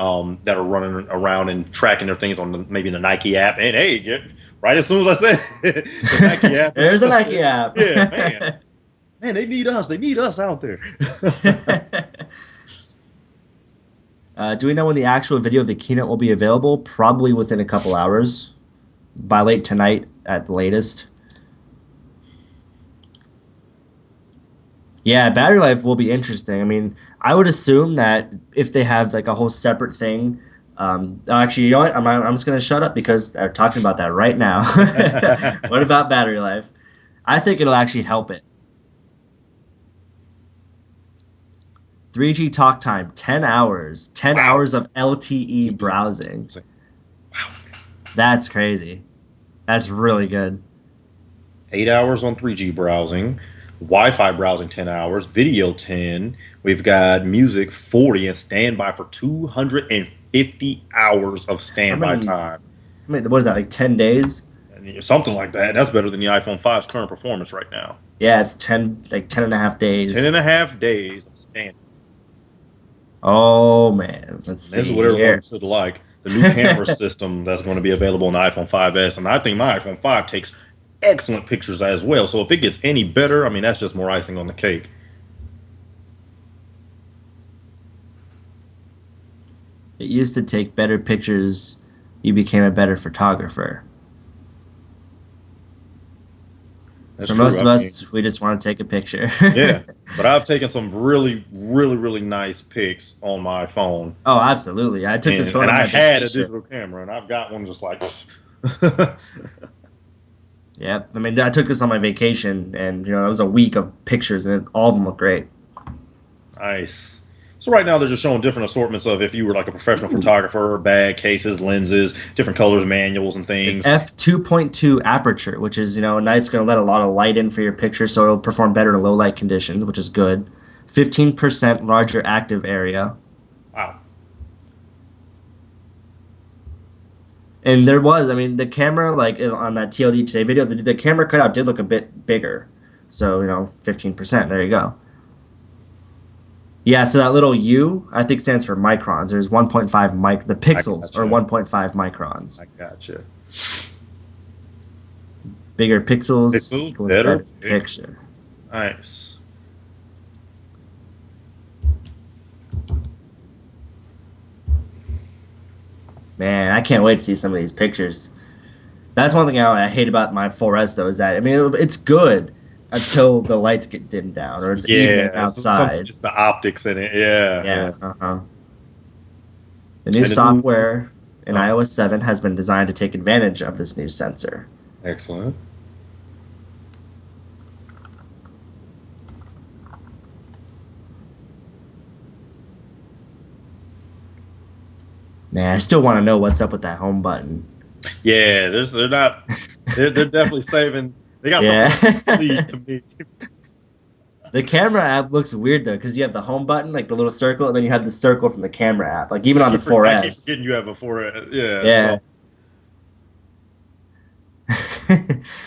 that are running around and tracking their things on maybe the Nike app. And hey, right as soon as I said the Nike app, There's a Nike app. yeah, man. Man, they need us. They need us out there. Do we know when the actual video of the keynote will be available? Probably within a couple hours, by late tonight at the latest. Yeah, battery life will be interesting. I mean, I would assume that if they have like a whole separate thing, actually, you know what? I'm just gonna shut up because they're talking about that right now. What about battery life? I think it'll actually help it. 3G talk time, 10 hours. 10 Wow. hours of LTE browsing. That's crazy. That's really good. 8 hours on 3G browsing, Wi-Fi browsing 10 hours, video 10. We've got music 40 and standby for 250 hours of How standby many, time. what is that, like 10 days? And something like that. That's better than the iPhone 5's current performance right now. Yeah, it's 10, like 10 and a half 10 days. and a half days of standby. Oh, man. Let's This is see what everyone here. should like. The new camera system that's going to be available on the iPhone 5S. And I think my iPhone 5 takes excellent pictures as well. So if it gets any better, I mean, that's just more icing on the cake. It used to take better pictures. You became a better photographer. That's For true. most I of mean, us, we just want to take a picture. yeah. But I've taken some really, really, really nice pics on my phone. Oh, absolutely. I took this And, photo and on I my had a vacation. digital camera, and I've got one just like. Yep. I mean, I took this on my vacation, and it was a week of pictures, and all of them look great. Nice. So right now they're just showing different assortments of if you were like a professional photographer, bag, cases, lenses, different colors, manuals, and An things. f2.2 aperture, which is nice, going to let a lot of light in for your picture, so it'll perform better in low light conditions, which is good. 15% larger active area. Wow. And I mean, the camera, like on that TLD Today video, the camera cutout did look a bit bigger. So, 15%. There you go. Yeah, so that little U, I think stands for microns. There's 1.5 the I pixels are gotcha. 1.5 microns. I gotcha. Bigger pixels Pixels, equals better better picture. picture. Nice. Man, I can't wait to see some of these pictures. That's one thing I hate about my 4S though is that I mean it's good until the lights get dimmed down or it's evening Yeah, outside. it's the optics in it. Yeah, yeah. Yeah, the new And the new software in oh, iOS 7 has been designed to take advantage of this new sensor. excellent. Man, I still want to know what's up with that home button. Yeah, they're not they're definitely saving. They got something Yeah. up their sleeve to me. The camera app looks weird though, because you have the home button, like the little circle, and then you have the circle from the camera app, like even on the I keep 4S. forgetting you have a four. Yeah, Yeah. so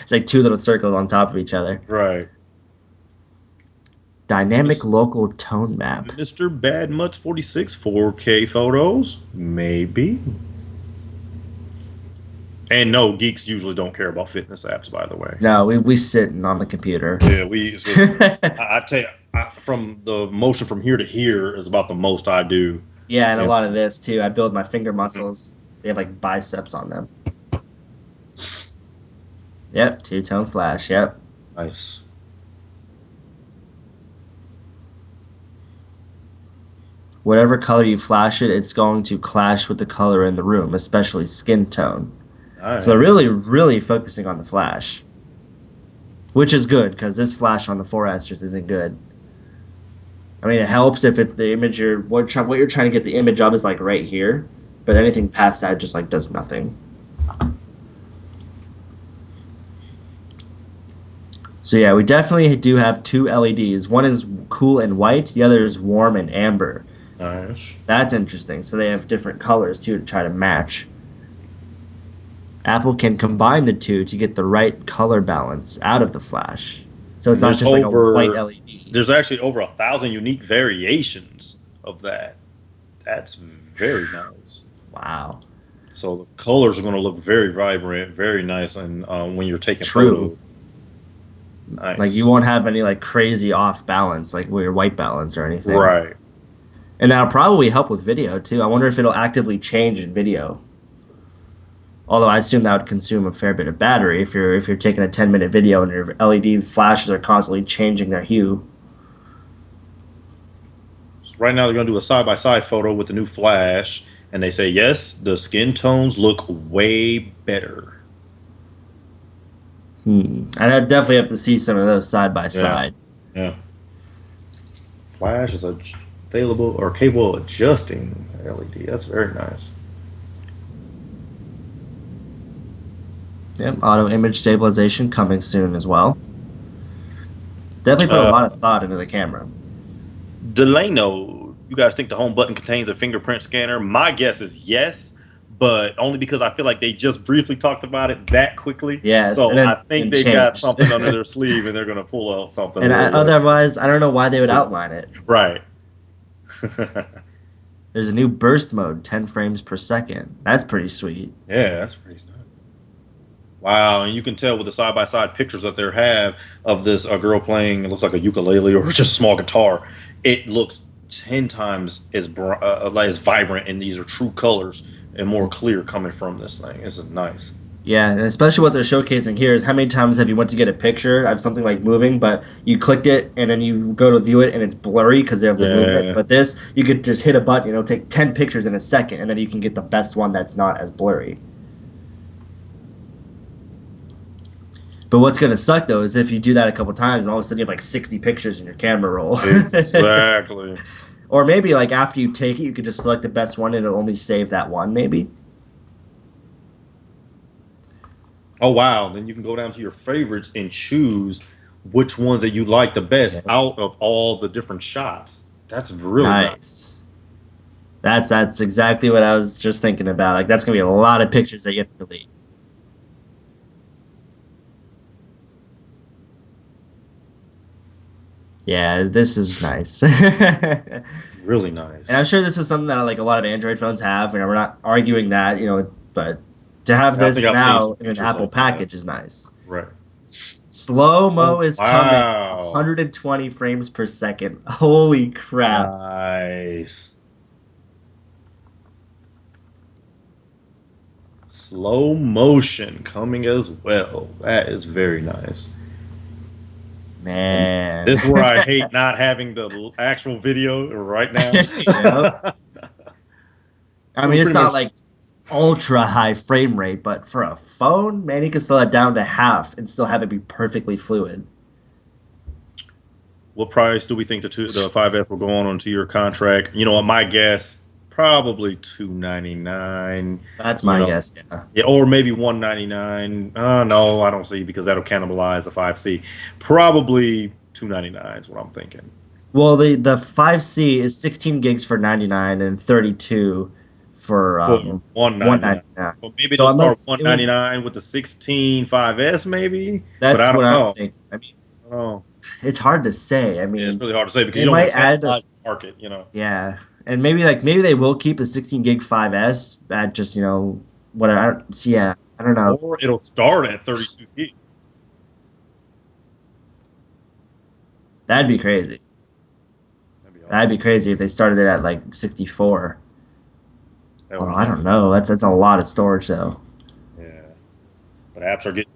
It's like two little circles on top of each other. right. Dynamic local tone map. Mr. Bad Mutts 46 4K photos, maybe. And no, geeks usually don't care about fitness apps, by the way. No, we sitting on the computer. Yeah, I tell you, from the motion from here to here is about the most I do. Yeah, and a Yeah. lot of this too. I build my finger muscles. They have like biceps on them. Yep, two-tone flash. Yep. Nice. Whatever color you flash it, it's going to clash with the color in the room, especially skin tone. So they're Nice. really, really focusing on the flash, which is good because this flash on the 4S just isn't good. I mean, it helps if the image what you're trying to get the image of is like right here, but anything past that just like does nothing. So yeah, we definitely do have two LEDs. One is cool and white, the other is warm and amber. Nice. That's interesting. So they have different colors too to try to match. Apple can combine the two to get the right color balance out of the flash. So it's And not just like a white LED. there's actually over 1,000 unique variations of that. That's very nice. Wow. So the colors are going to look very vibrant, very nice, and when you're taking True. photos, nice. Like you won't have any like crazy off balance, like with your white balance or anything. Right. And that'll probably help with video too. I wonder if it'll actively change in video. Although I assume that would consume a fair bit of battery if you're taking a 10-minute video and your LED flashes are constantly changing their hue. Right now, they're going to do a side by side photo with the new flash, and they say yes, the skin tones look way better. And I'd definitely have to see some of those side by Yeah. side. Yeah. Flash is available or capable of adjusting LED. That's very nice. Yep, auto image stabilization coming soon as well. Definitely put a lot of thought into the camera. Delano, you guys think the home button contains a fingerprint scanner? My guess is yes, but only because I feel like they just briefly talked about it that quickly. Yes, So and then I think it they got changed. something under their sleeve and they're going to pull out something. And real quick. otherwise, I don't know why they would outline it. Right. There's a new burst mode, 10 frames per second. That's pretty sweet. Yeah, that's pretty nice. Wow, and you can tell with the side by side pictures that they have of this a girl playing, it looks like a ukulele or just a small guitar. It looks 10 times as vibrant, and these are true colors and more clear coming from this thing. This is nice. Yeah, and especially what they're showcasing here is how many times have you went to get a picture of something like moving, but you clicked it and then you go to view it and it's blurry because they have the movement. But this, you could just hit a button, take 10 pictures in a second, and then you can get the best one that's not as blurry. But what's going to suck, though, is if you do that a couple times and all of a sudden you have like 60 pictures in your camera roll. Exactly. Or maybe like after you take it, you could just select the best one and it'll only save that one, maybe. Oh, wow. Then you can go down to your favorites and choose which ones that you like the best out of all the different shots. That's really nice. That's exactly what I was just thinking about. Like that's going to be a lot of pictures that you have to delete. Yeah, this is nice. And Really nice. I'm sure this is something that like a lot of Android phones have. We're not arguing that, but to have I think this I've seen now some in an pictures Apple like that. package is nice. Right. Slow Oh mo is coming, wow. 120 frames per second. Holy crap. Nice. Slow motion coming as well. That is very nice. And Man. this is where I hate not having the actual video right now. Yep. I So we mean, it's pretty not much like ultra high frame rate, but for a phone, man, you can slow that down to half and still have it be perfectly fluid. what price do we think the 5F will go on to your contract? You know what, my guess probably 299. That's You my know, guess. Yeah. yeah, or maybe 199. No, I don't see because that'll cannibalize the 5C. Probably 299 is what I'm thinking. Well, the 5C is 16 gigs for 99 and 32 for For 199. 199. So maybe So they'll start unless it would 199 with the 16 5S maybe, but that's I what don't I'm know. thinking. I mean, I don't know. it's hard to say. I Yeah, it's mean, really hard to say because they you don't might want to add cannibalize the market. yeah. And maybe they will keep a 16 gig 5S at just, what I don't see. Yeah, I don't know. Or it'll start at 32 gigs. That'd be crazy. That'd be That'd be awesome. crazy if they started it at like 64. That Oh, would be I nice. don't know. That's a lot of storage though. Yeah, but apps are getting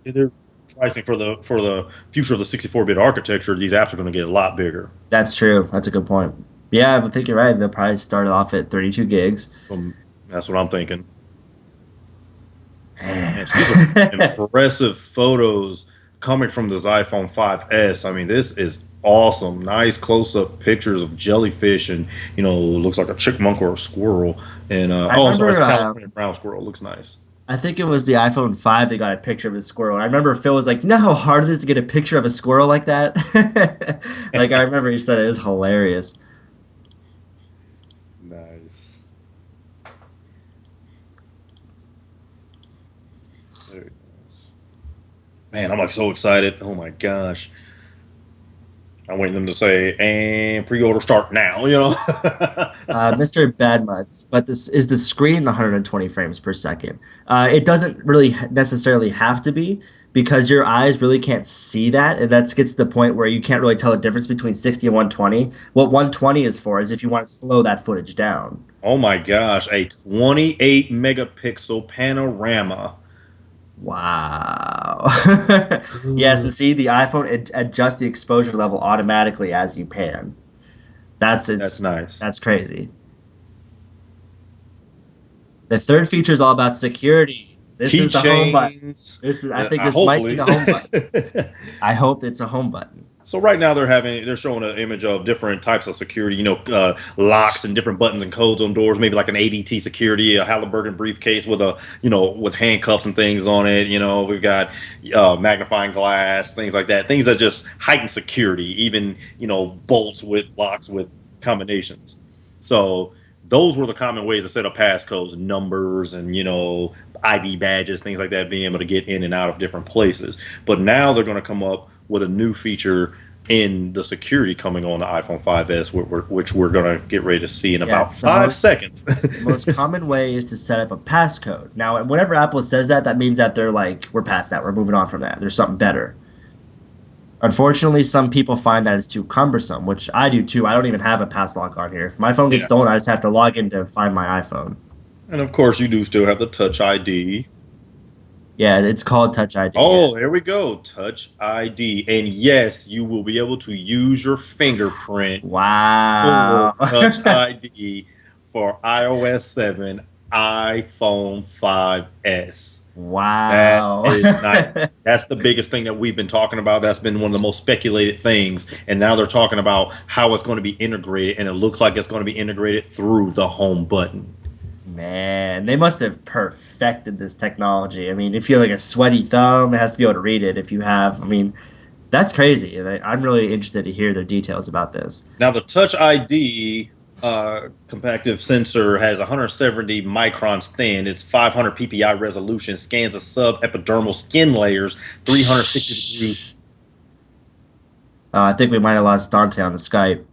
they're pricing for the future of the 64-bit architecture. These apps are going to get a lot bigger. That's true. That's a good point. Yeah, I think you're right. They'll probably start off at 32 gigs. So that's what I'm thinking. Man. Man, these are impressive photos coming from this iPhone 5S. I mean, this is awesome. Nice close-up pictures of jellyfish and looks like a chipmunk or a squirrel. And I oh, I'm sorry, remember, it's California brown squirrel. Looks nice. I think it was the iPhone 5 that got a picture of a squirrel. I remember Phil was like, "You know how hard it is to get a picture of a squirrel like that?" Like I remember he said it was hilarious. Nice. Very nice. Man, I'm like so excited. Oh my gosh. I'm waiting them to say, and pre-order start now. Mr. Badmutts, but this is the screen 120 frames per second. It doesn't really necessarily have to be because your eyes really can't see that, and that gets to the point where you can't really tell the difference between 60 and 120. What 120 is for is if you want to slow that footage down. Oh my gosh, a 28 megapixel panorama. Wow. Yes, Ooh. and see the iPhone adjusts the exposure level automatically as you pan. That's That's it's nice. that's crazy. The third feature is all about security. This is the home button. Keychains. I think this might be Hopefully. the home button. I hope it's a home button. So right now they're showing an image of different types of security, locks and different buttons and codes on doors, maybe like an ADT security, a Halliburton briefcase with with handcuffs and things on it. We've got magnifying glass, things like that, things that just heighten security, even bolts with locks with combinations. So those were the common ways to set up passcodes, numbers, and ID badges, things like that, being able to get in and out of different places. But now they're going to come up with a new feature in the security coming on the iPhone 5S, which we're going to get ready to see in about Yes, 5 seconds. the most common way is to set up a passcode. Now, whenever Apple says that, that means that they're like, we're past that. We're moving on from that. There's something better. Unfortunately, some people find that it's too cumbersome, which I do too. I don't even have a pass lock on here. If my phone gets Yeah. stolen, I just have to log in to find my iPhone. And of course, you do still have the Touch ID. Yeah, it's called Touch ID. Yeah. Oh, there we go. Touch ID. And yes, you will be able to use your fingerprint Wow. for Touch ID for iOS 7, iPhone 5S. That Wow. is nice. That's the biggest thing that we've been talking about. That's been one of the most speculated things. And now they're talking about how it's going to be integrated, and it looks like it's going to be integrated through the home button. Man, they must have perfected this technology. I mean, if you have like a sweaty thumb, it has to be able to read it. If you have, I mean, that's crazy. And I'm really interested to hear the details about this. Now, the Touch ID compactive sensor has 170 microns thin. It's 500 ppi resolution, scans the subepidermal skin layers, 360 degree I think we might have lost Dante on the Skype.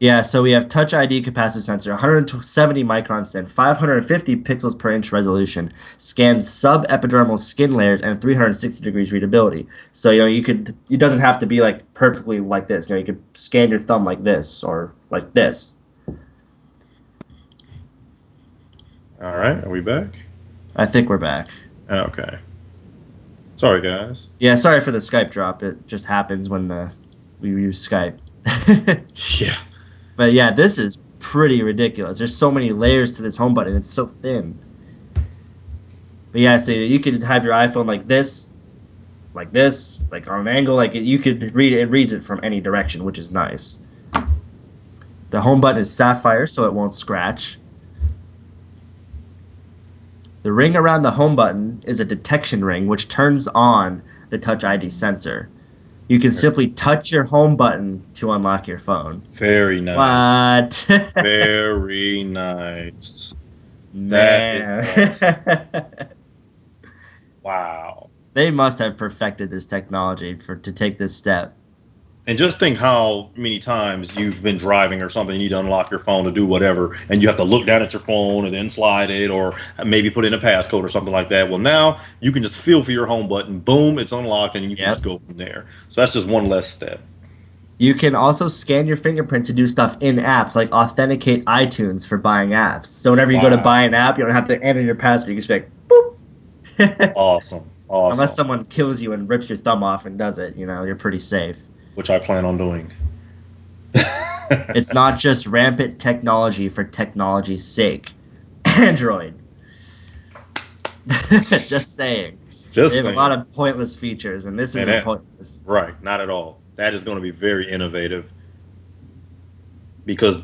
Yeah, so we have Touch ID capacitive sensor, 170 microns thin, 550 pixels per inch resolution, scans sub-epidermal skin layers, and 360 degrees readability. So, it doesn't have to be like perfectly like this. You could scan your thumb like this or like this. All right, are we back? I think we're back. Okay. Sorry, guys. Yeah, sorry for the Skype drop. It just happens when we use Skype. Yeah. But yeah, this is pretty ridiculous. There's so many layers to this home button. It's so thin. But yeah, so you could have your iPhone like this, like on an angle. You could read it. It reads it from any direction, which is nice. The home button is sapphire, so it won't scratch. The ring around the home button is a detection ring, which turns on the Touch ID sensor. You can simply touch your home button to unlock your phone. Very nice. What? Very nice. Man. That is awesome. Wow. They must have perfected this technology to take this step. And just think how many times you've been driving or something, you need to unlock your phone to do whatever, and you have to look down at your phone and then slide it or maybe put in a passcode or something like that. Well, now you can just feel for your home button, boom, it's unlocked, and you can just go from there. So that's just one less step. You can also scan your fingerprint to do stuff in apps, like authenticate iTunes for buying apps. So whenever you go to buy an app, you don't have to enter your password. You can just be like, boop. Awesome. Unless someone kills you and rips your thumb off and does it, you're pretty safe. Which I plan on doing. It's not just rampant technology for technology's sake. Android. Just saying. They have a lot of pointless features, and this isn't pointless. Right, not at all. That is going to be very innovative. Because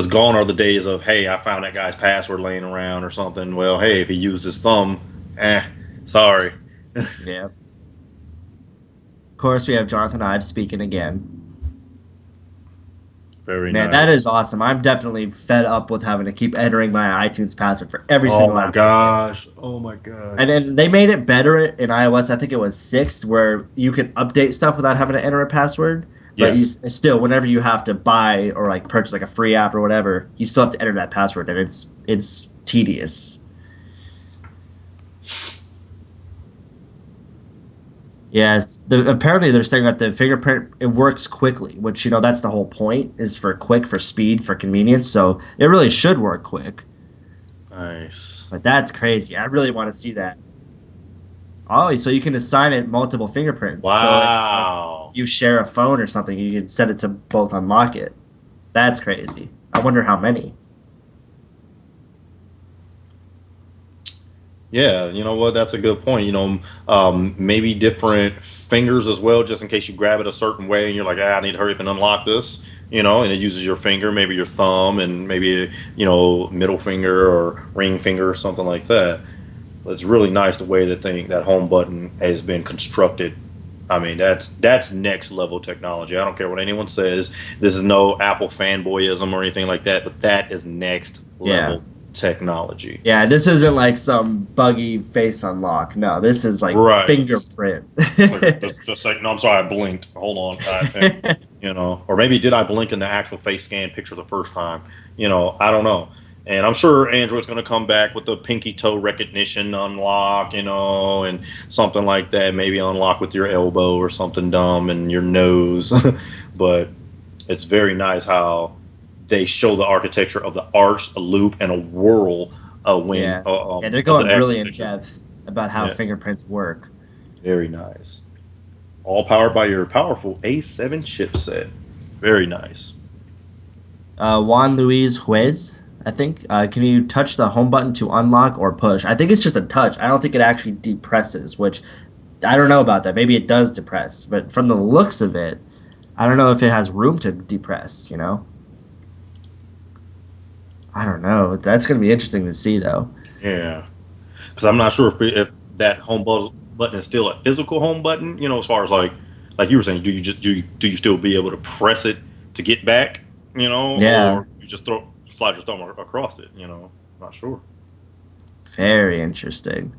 gone are the days of, hey, I found that guy's password laying around or something. Well, hey, if he used his thumb, sorry. Yeah. Of course, we have Jonathan Ives speaking again. Very nice. Man, that is awesome. I'm definitely fed up with having to keep entering my iTunes password for every single app. Oh my gosh. And then they made it better in iOS. I think it was 6, where you can update stuff without having to enter a password. But you still, whenever you have to buy or purchase a free app or whatever, you still have to enter that password, and it's tedious. Yes, apparently they're saying that the fingerprint, it works quickly, which that's the whole point, is for speed, for convenience. So it really should work quick. Nice. But that's crazy. I really want to see that. Oh, so you can assign it multiple fingerprints. Wow. So if you share a phone or something, you can set it to both unlock it. That's crazy. I wonder how many. Yeah, you know what? That's a good point. Maybe different fingers as well, just in case you grab it a certain way and you're like, I need to hurry up and unlock this. And it uses your finger, maybe your thumb, and maybe middle finger or ring finger or something like that. But it's really nice the way that home button has been constructed. I mean, that's next level technology. I don't care what anyone says. This is no Apple fanboyism or anything like that, but that is next level technology. Yeah, this isn't like some buggy face unlock. No, this is like fingerprint. just like, no, I'm sorry, I blinked. Hold on. Or maybe did I blink in the actual face scan picture the first time? I don't know. And I'm sure Android's going to come back with the pinky toe recognition unlock, and something like that. Maybe unlock with your elbow or something dumb and your nose. But it's very nice how they show the architecture of the arch, a loop, and a whirl. They're going really in depth about how fingerprints work. Very nice. All powered by your powerful A7 chipset. Very nice. Juan Luis Juez, I think. Can you touch the home button to unlock or push? I think it's just a touch. I don't think it actually depresses, which I don't know about that. Maybe it does depress, but from the looks of it, I don't know if it has room to depress, I don't know. That's going to be interesting to see, though. Yeah. Because I'm not sure if that home button is still a physical home button, as far as like you were saying, do you still be able to press it to get back, or you just slide your thumb across it, not sure. Very interesting.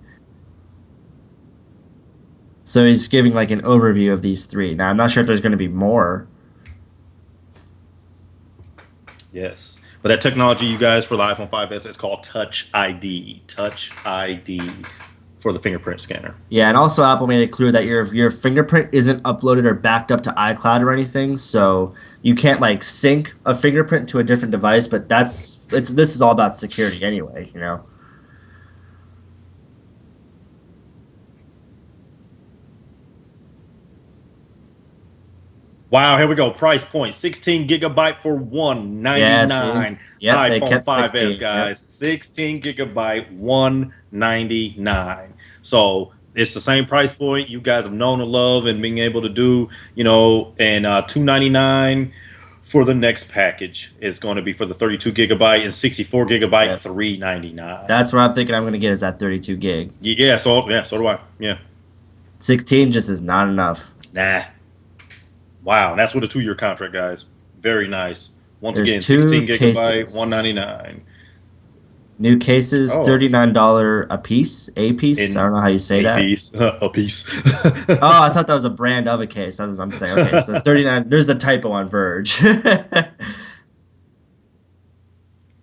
So he's giving like an overview of these three. Now I'm not sure if there's going to be more. Yes. But that technology, you guys, for the iPhone 5S, it's called Touch ID. Touch ID for the fingerprint scanner. Yeah, and also Apple made it clear that your fingerprint isn't uploaded or backed up to iCloud or anything, so you can't like sync a fingerprint to a different device. But this is all about security anyway, you know. Wow, here we go. Price point 16 gigabyte for $199. Yeah, they iPhone kept 5S, 16. guys. Yep. 16 gigabyte, $199. So it's the same price point you guys have known and love and being able to do, and $299 for the next package is going to be for the 32 gigabyte and 64 gigabyte, Yep. $399. That's what I'm thinking I'm going to get is that 32 gig. Yeah, so do I. Yeah. 16 just is not enough. Nah. Wow, that's with a 2-year contract, guys. Very nice. Once There's again, two 16 gigabyte, cases. $199. New cases, Oh. $39 a piece. A piece? I don't know how you say that. Piece. A piece. Oh, I thought that was a brand of a case. I'm saying, okay, so 39. There's the typo on Verge.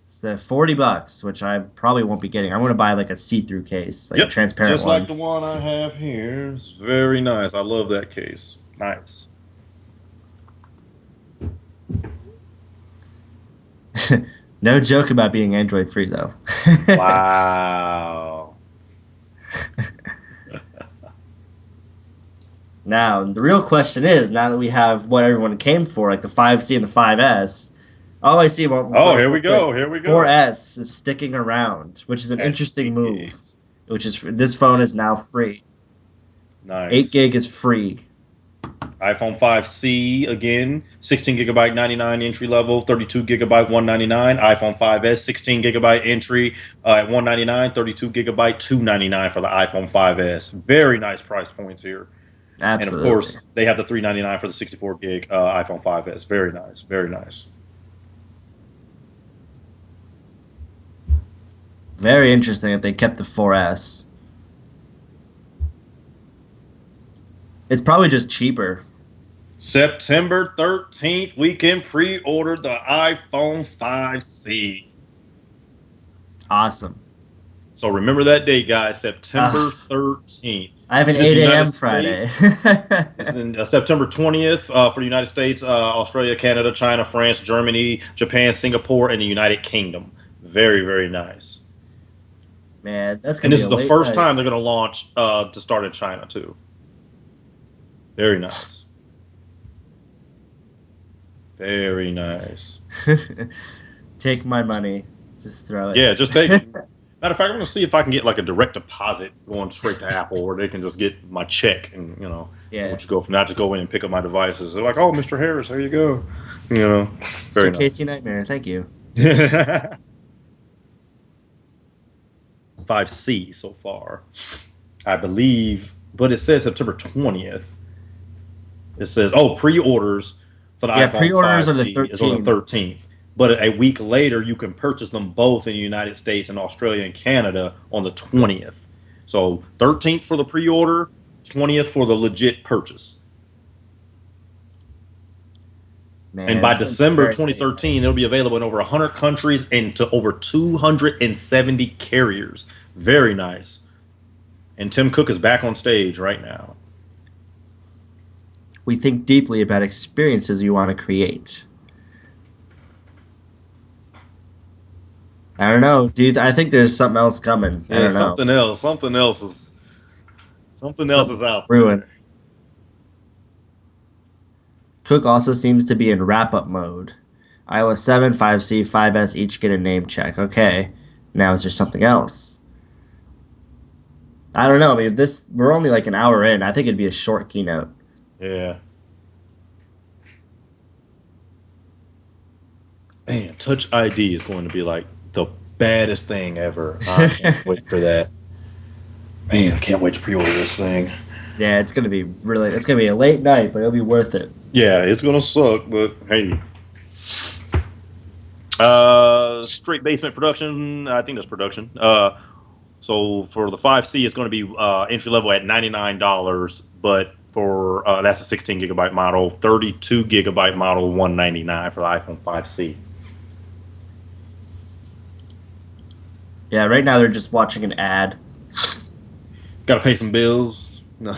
So $40, which I probably won't be getting. I'm going to buy like a see-through case, like a transparent just one. like the one I have here. It's very nice. I love that case. Nice. No joke about being Android free though. Wow. Now, the real question is, now that we have what everyone came for, like the 5C and the 5S, all I see Here we go. Here we go. 4S is sticking around, which is an interesting move. Which is this phone is now free. Nice. 8 gig is free. iPhone 5C again, 16 gigabyte 99 entry level, 32 gigabyte 199. iPhone 5S 16 gigabyte entry at 199, 32 gigabyte 299 for the iPhone 5S. Very nice price points here. Absolutely. And of course, they have the 399 for the 64 gig iPhone 5S. Very nice. Very nice. Very interesting if they kept the 4S. It's probably just cheaper. September 13th, we can pre-order the iPhone 5C. Awesome. So remember that date, guys, September 13th. I have an 8 a.m. Friday. This is in September 20th for the United States, Australia, Canada, China, France, Germany, Japan, Singapore, and the United Kingdom. Very, very nice. Man, that's And gonna this be is the first time they're going to launch to start in China, too. Very nice. Very nice. Take my money. Just throw it. Yeah, just take it. Matter of fact, I'm going to see if I can get like a direct deposit going straight to Apple, where they can just get my check and Yeah. just go from not just go in and pick up my devices. They're like, "Oh, Mr. Harris, there you go." Very Mr. nice. Casey Nightmare, thank you. 5C so far, I believe, but it says September 20th. It says, pre-orders for the iPhone pre-orders 5C are the 13th. is on the 13th. But a week later, you can purchase them both in the United States and Australia and Canada on the 20th. So 13th for the pre-order, 20th for the legit purchase. Man, And by it's December very 2013, it'll be available in over 100 countries and to over 270 carriers. Very nice. And Tim Cook is back on stage right now. We think deeply about experiences we want to create. I don't know, dude. I think there's something else coming. I don't know. Something else is out. Ruin. Cook also seems to be in wrap-up mode. iOS 7, 5C, 5S each get a name check. Okay. Now is there something else? I don't know. I mean, we're only like an hour in. I think it'd be a short keynote. Yeah. Man, Touch ID is going to be like the baddest thing ever. I can't wait for that. Man, I can't wait to pre-order this thing. Yeah, it's gonna be a late night, but it'll be worth it. Yeah, it's gonna suck, but hey. Straight basement production. I think that's production. So for the 5C, it's going to be entry level at $99. but for that's a 16 gigabyte model. 32 gigabyte model, $199 for the iPhone 5C. Yeah, right now they're just watching an ad. Got to pay some bills. No.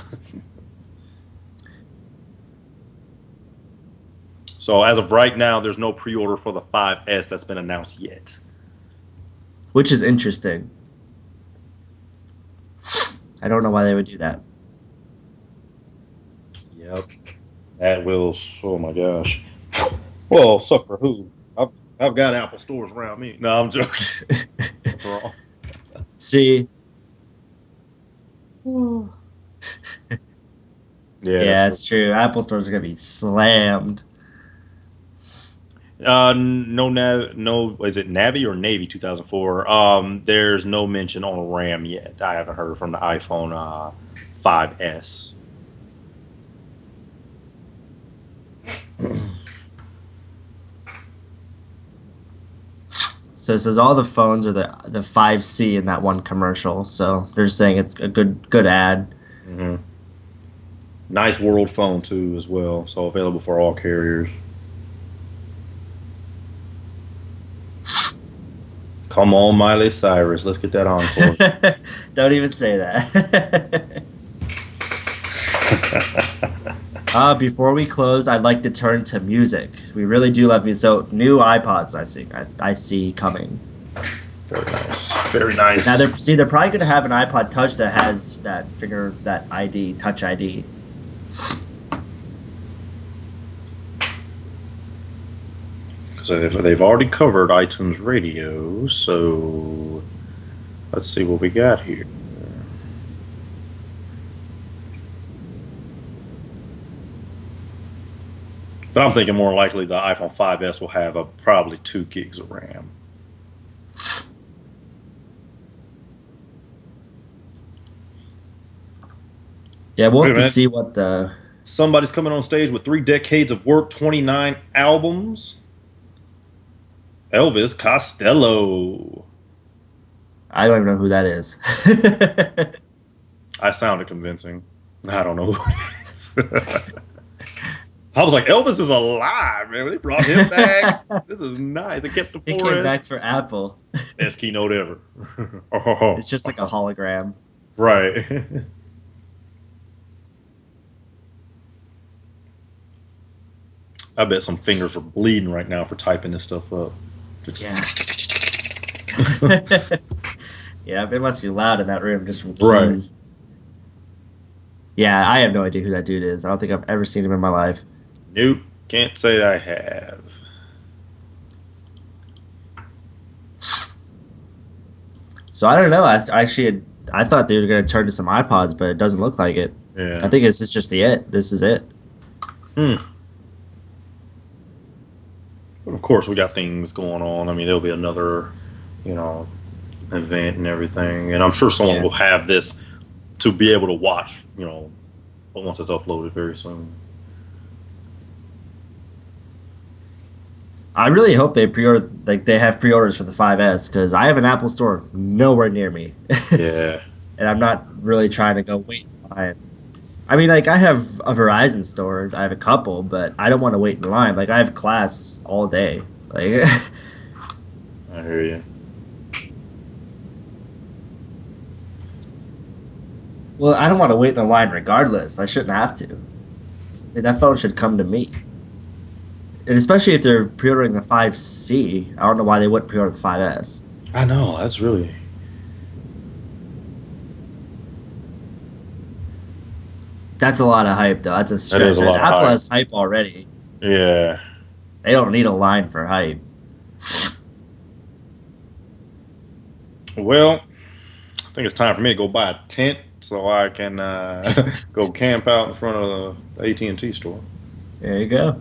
So as of right now, there's no pre-order for the 5S that's been announced yet. Which is interesting. I don't know why they would do that. Yep. That will. Oh my gosh. Well, suck for who? I've got Apple stores around me. No, I'm joking. See. Yeah, it's true. Apple stores are gonna be slammed. No. Is it Navi or Navy 2004? There's no mention on RAM yet. I haven't heard from the iPhone 5S. So it says all the phones are the 5C in that one commercial. So they're saying it's a good ad. Mm-hmm. Nice world phone too, as well. So available for all carriers. Come on, Miley Cyrus. Let's get that encore. Don't even say that. Before we close, I'd like to turn to music. We really do love music. So new iPods, I see coming. Very nice. Very nice. Now they're probably going to have an iPod Touch that has that ID, Touch ID. Because they've already covered iTunes Radio, so let's see what we got here. But I'm thinking more likely the iPhone 5S will have probably 2 gigs of RAM. Yeah, we'll have to see what the... Somebody's coming on stage with 3 decades of work, 29 albums. Elvis Costello. I don't even know who that is. I sounded convincing. I don't know who it is. I was like, Elvis is alive, man. They brought him back. This is nice. They kept the He came back for Apple. Best keynote ever. It's just like a hologram. Right. I bet some fingers are bleeding right now for typing this stuff up. Yeah. Yeah, it must be loud in that room just from keys. Right. Yeah, I have no idea who that dude is. I don't think I've ever seen him in my life. Nope. Can't say I have. So I don't know. I thought they were going to turn to some iPods, but it doesn't look like it. Yeah. I think this is just This is it. But of course, we got things going on. I mean, there'll be another, event and everything. And I'm sure someone will have this to be able to watch, once it's uploaded very soon. I really hope they they have pre-orders for the 5S, because I have an Apple store nowhere near me. Yeah. And I'm not really trying to go wait in line. I mean, I have a Verizon store. I have a couple, but I don't want to wait in line. I have class all day. I hear you. Well, I don't want to wait in a line regardless. I shouldn't have to. That phone should come to me. And especially if they're pre-ordering the 5C, I don't know why they wouldn't pre-order the 5S. I know, that's really... That's a lot of hype, though. That's a stretch. That is a lot of Apple hype. has hype already. Yeah. They don't need a line for hype. Well, I think it's time for me to go buy a tent so I can go camp out in front of the AT&T store. There you go.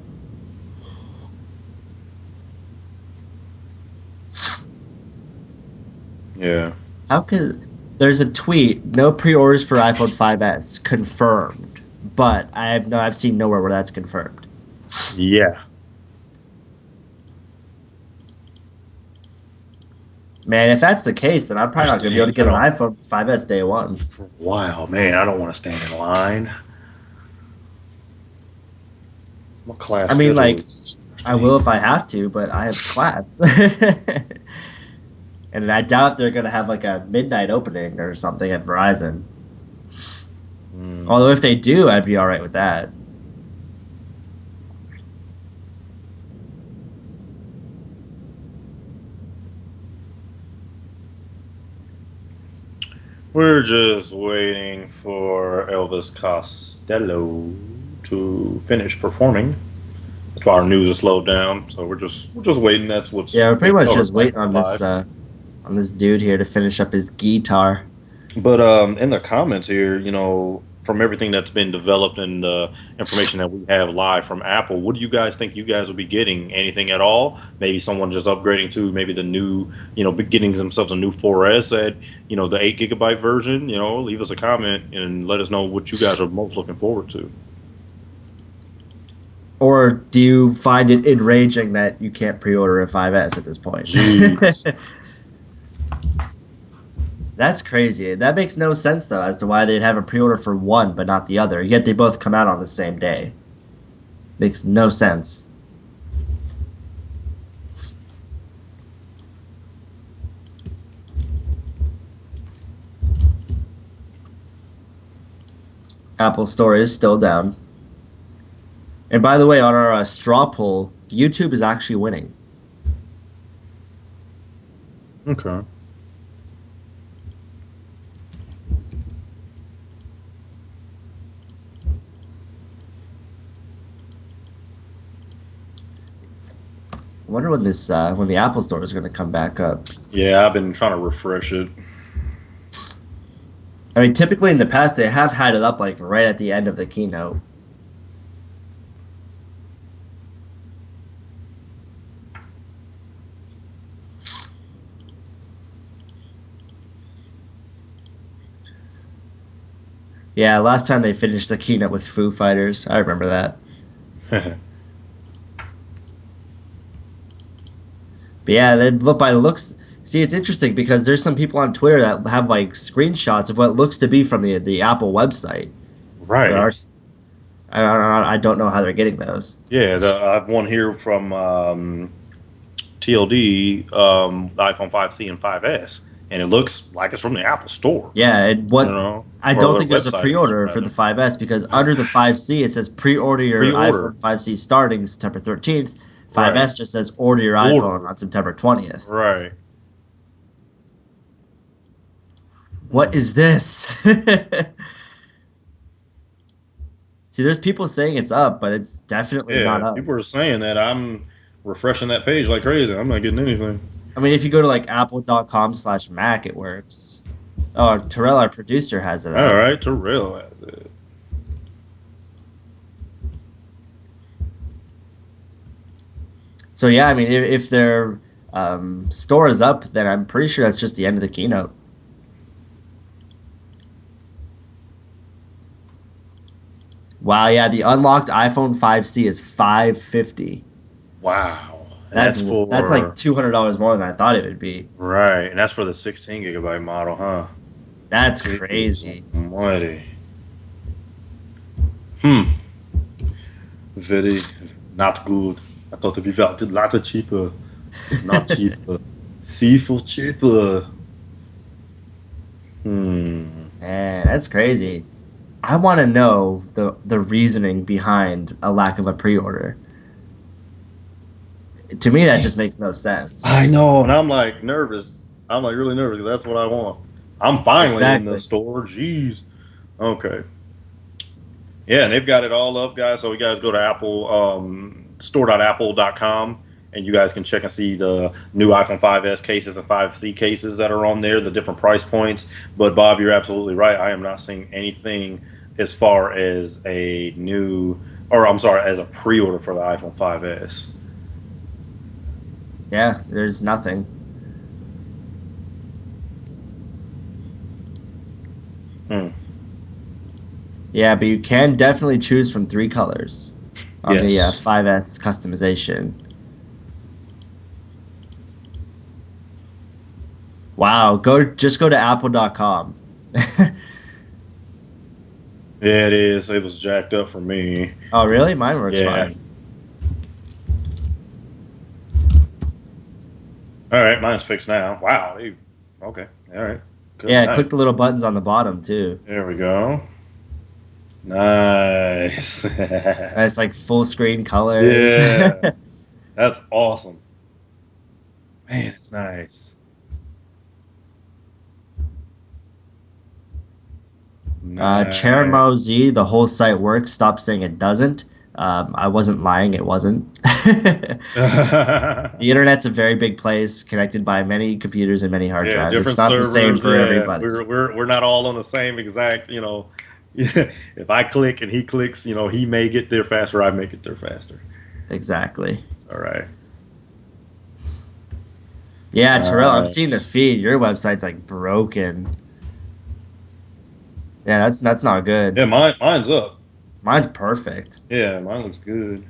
Yeah. How could... There's a tweet, no pre-orders for iPhone 5S, confirmed. But I've seen nowhere where that's confirmed. Yeah. Man, if that's the case, then I'm probably not going to be able to get an iPhone 5S day one. For a while, man, I don't want to stand in line. My class I mean, schedule like, is I will strange. if I have to, but I have class. And I doubt they're gonna have like a midnight opening or something at Verizon. Mm. Although if they do, I'd be all right with that. We're just waiting for Elvis Costello to finish performing. That's why our news is slowed down. So we're just waiting. That's what's Yeah, we're pretty being much covered just right waiting now live. on this dude here to finish up his guitar. But in the comments here, from everything that's been developed and the information that we have live from Apple, what do you guys think you guys will be getting? Anything at all? Maybe someone just upgrading to maybe the new, getting themselves a new 4S at, the 8 GB version. Leave us a comment and let us know what you guys are most looking forward to. Or do you find it enraging that you can't pre-order a 5S at this point? Jeez. That's crazy. That makes no sense though, as to why they'd have a pre-order for one but not the other. Yet they both come out on the same day. Makes no sense. Apple Store is still down. And by the way, on our straw poll, YouTube is actually winning. Okay. I wonder when the Apple Store is going to come back up. Yeah, I've been trying to refresh it. I mean, typically in the past they have had it up like right at the end of the keynote. Yeah, last time they finished the keynote with Foo Fighters. I remember that. But yeah, they look by the looks. See, it's interesting because there's some people on Twitter that have like screenshots of what looks to be from the Apple website. There are, Right. I don't know how they're getting those. Yeah, I have one here from TLD, the iPhone 5C and 5S, and it looks like it's from the Apple Store, Yeah, and I don't or their think there's a website, I guess, pre-order for the rather. 5S because under the 5C it says pre-order your Pre-order, iPhone 5C starting September 13th. right? 5S just says order your iPhone Order, on September 20th. right? What Hmm. is this? See, there's people saying it's up, but it's definitely not Yeah, up. people are saying that. I'm refreshing that page like crazy. I'm not getting anything. I mean, if you go to like apple.com/Mac, it works. Oh, Terrell, our producer, has it All up. right, Terrell has it. So yeah, I mean, if their store is up, then I'm pretty sure that's just the end of the keynote. Wow, yeah, the unlocked iPhone 5C is 550. Wow, and That's that's that's like for $200 more than I thought it would be. right, and that's for the 16 GB model, huh? That's Jeez crazy. almighty. Hmm. Very not good. I thought it'd be a lot cheaper. Not cheaper. See for cheaper. Hmm. Man, that's crazy. I want to know the reasoning behind a lack of a pre-order. To me, that just makes no sense. I know, and I'm like nervous. I'm like really nervous because that's what I want. I'm finally in the Exactly. store. Jeez. Okay. Yeah, and they've got it all up, guys. So you guys go to Apple store.apple.com and you guys can check and see the new iPhone 5S cases and 5C cases that are on there, the different price points. But Bob, you're absolutely right. I am not seeing anything as far as a new, or I'm sorry, as a pre-order for the iPhone 5S. Yeah, there's nothing. Hmm. Yeah, but you can definitely choose from three colors on the Yes. 5S customization. Wow, just go to apple.com. Yeah, it is. It was jacked up for me. Oh, really? Mine works Yeah. fine. All right, mine's fixed now. Wow. Okay. All right. Good Yeah, night. click the little buttons on the bottom too. There we go. Nice. It's like full screen colors. Yeah. That's awesome. Man, it's nice. Nice. Chermo Z, the whole site works. Stop saying it doesn't. I wasn't lying, it wasn't. The internet's a very big place, connected by many computers and many hard Yeah, drives. It's different not the same servers. for Yeah, everybody. we're not all on the same exact. If I click and he clicks, he may get there faster. I may get there faster. Exactly. It's all right. Yeah, Terrell, I'm seeing the Nice. feed. Your website's like broken. Yeah, that's not good. Yeah, mine's up. Mine's perfect. Yeah, mine looks good.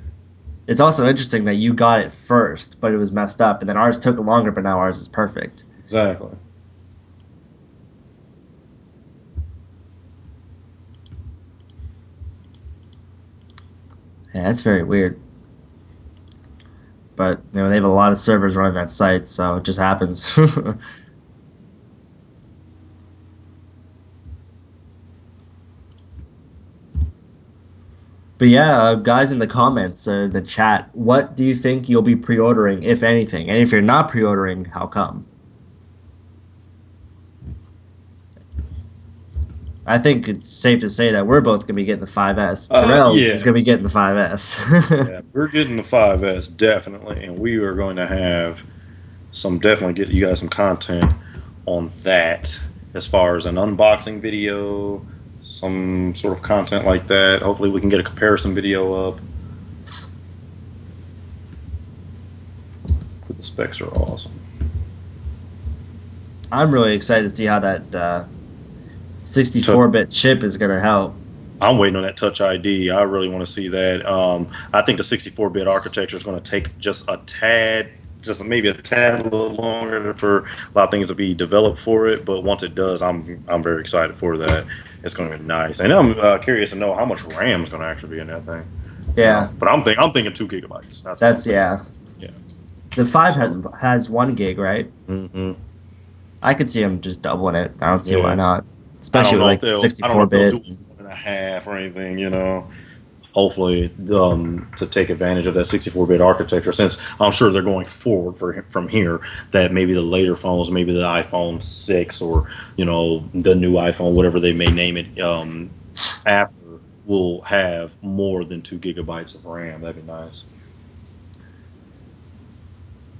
It's also interesting that you got it first, but it was messed up, and then ours took longer, but now ours is perfect. Exactly. Yeah, that's very weird. But they have a lot of servers running that site, so it just happens. But yeah, guys in the comments, the chat, what do you think you'll be pre-ordering, if anything? And if you're not pre-ordering, how come? I think it's safe to say that we're both gonna be getting the 5S. Terrell is Yeah, gonna be getting the 5S. yeah, we're getting the 5S definitely, and we are going to have definitely get you guys some content on that as far as an unboxing video, some sort of content like that. Hopefully, we can get a comparison video up. The specs are awesome. I'm really excited to see how that 64-bit chip is gonna help. I'm waiting on that Touch ID. I really want to see that. I think the 64-bit architecture is going to take just a tad, just maybe a tad a little longer for a lot of things to be developed for it. But once it does, I'm very excited for that. It's going to be nice, and I'm curious to know how much RAM is going to actually be in that thing. Yeah, But I'm thinking 2 gigabytes. That's what I'm that's thinking. yeah. Yeah. The 5 So. has 1 gig, right? Hmm. I could see them just doubling it. I don't see why Yeah. not, I don't especially with know if like they'll. I don't know if they'll 64-bit. do 1.5 or anything. Hopefully to take advantage of that 64-bit architecture, since I'm sure they're going forward from here, that maybe the later phones, maybe the iPhone 6 or the new iPhone, whatever they may name it, after, will have more than 2 gigabytes of RAM. That'd be nice.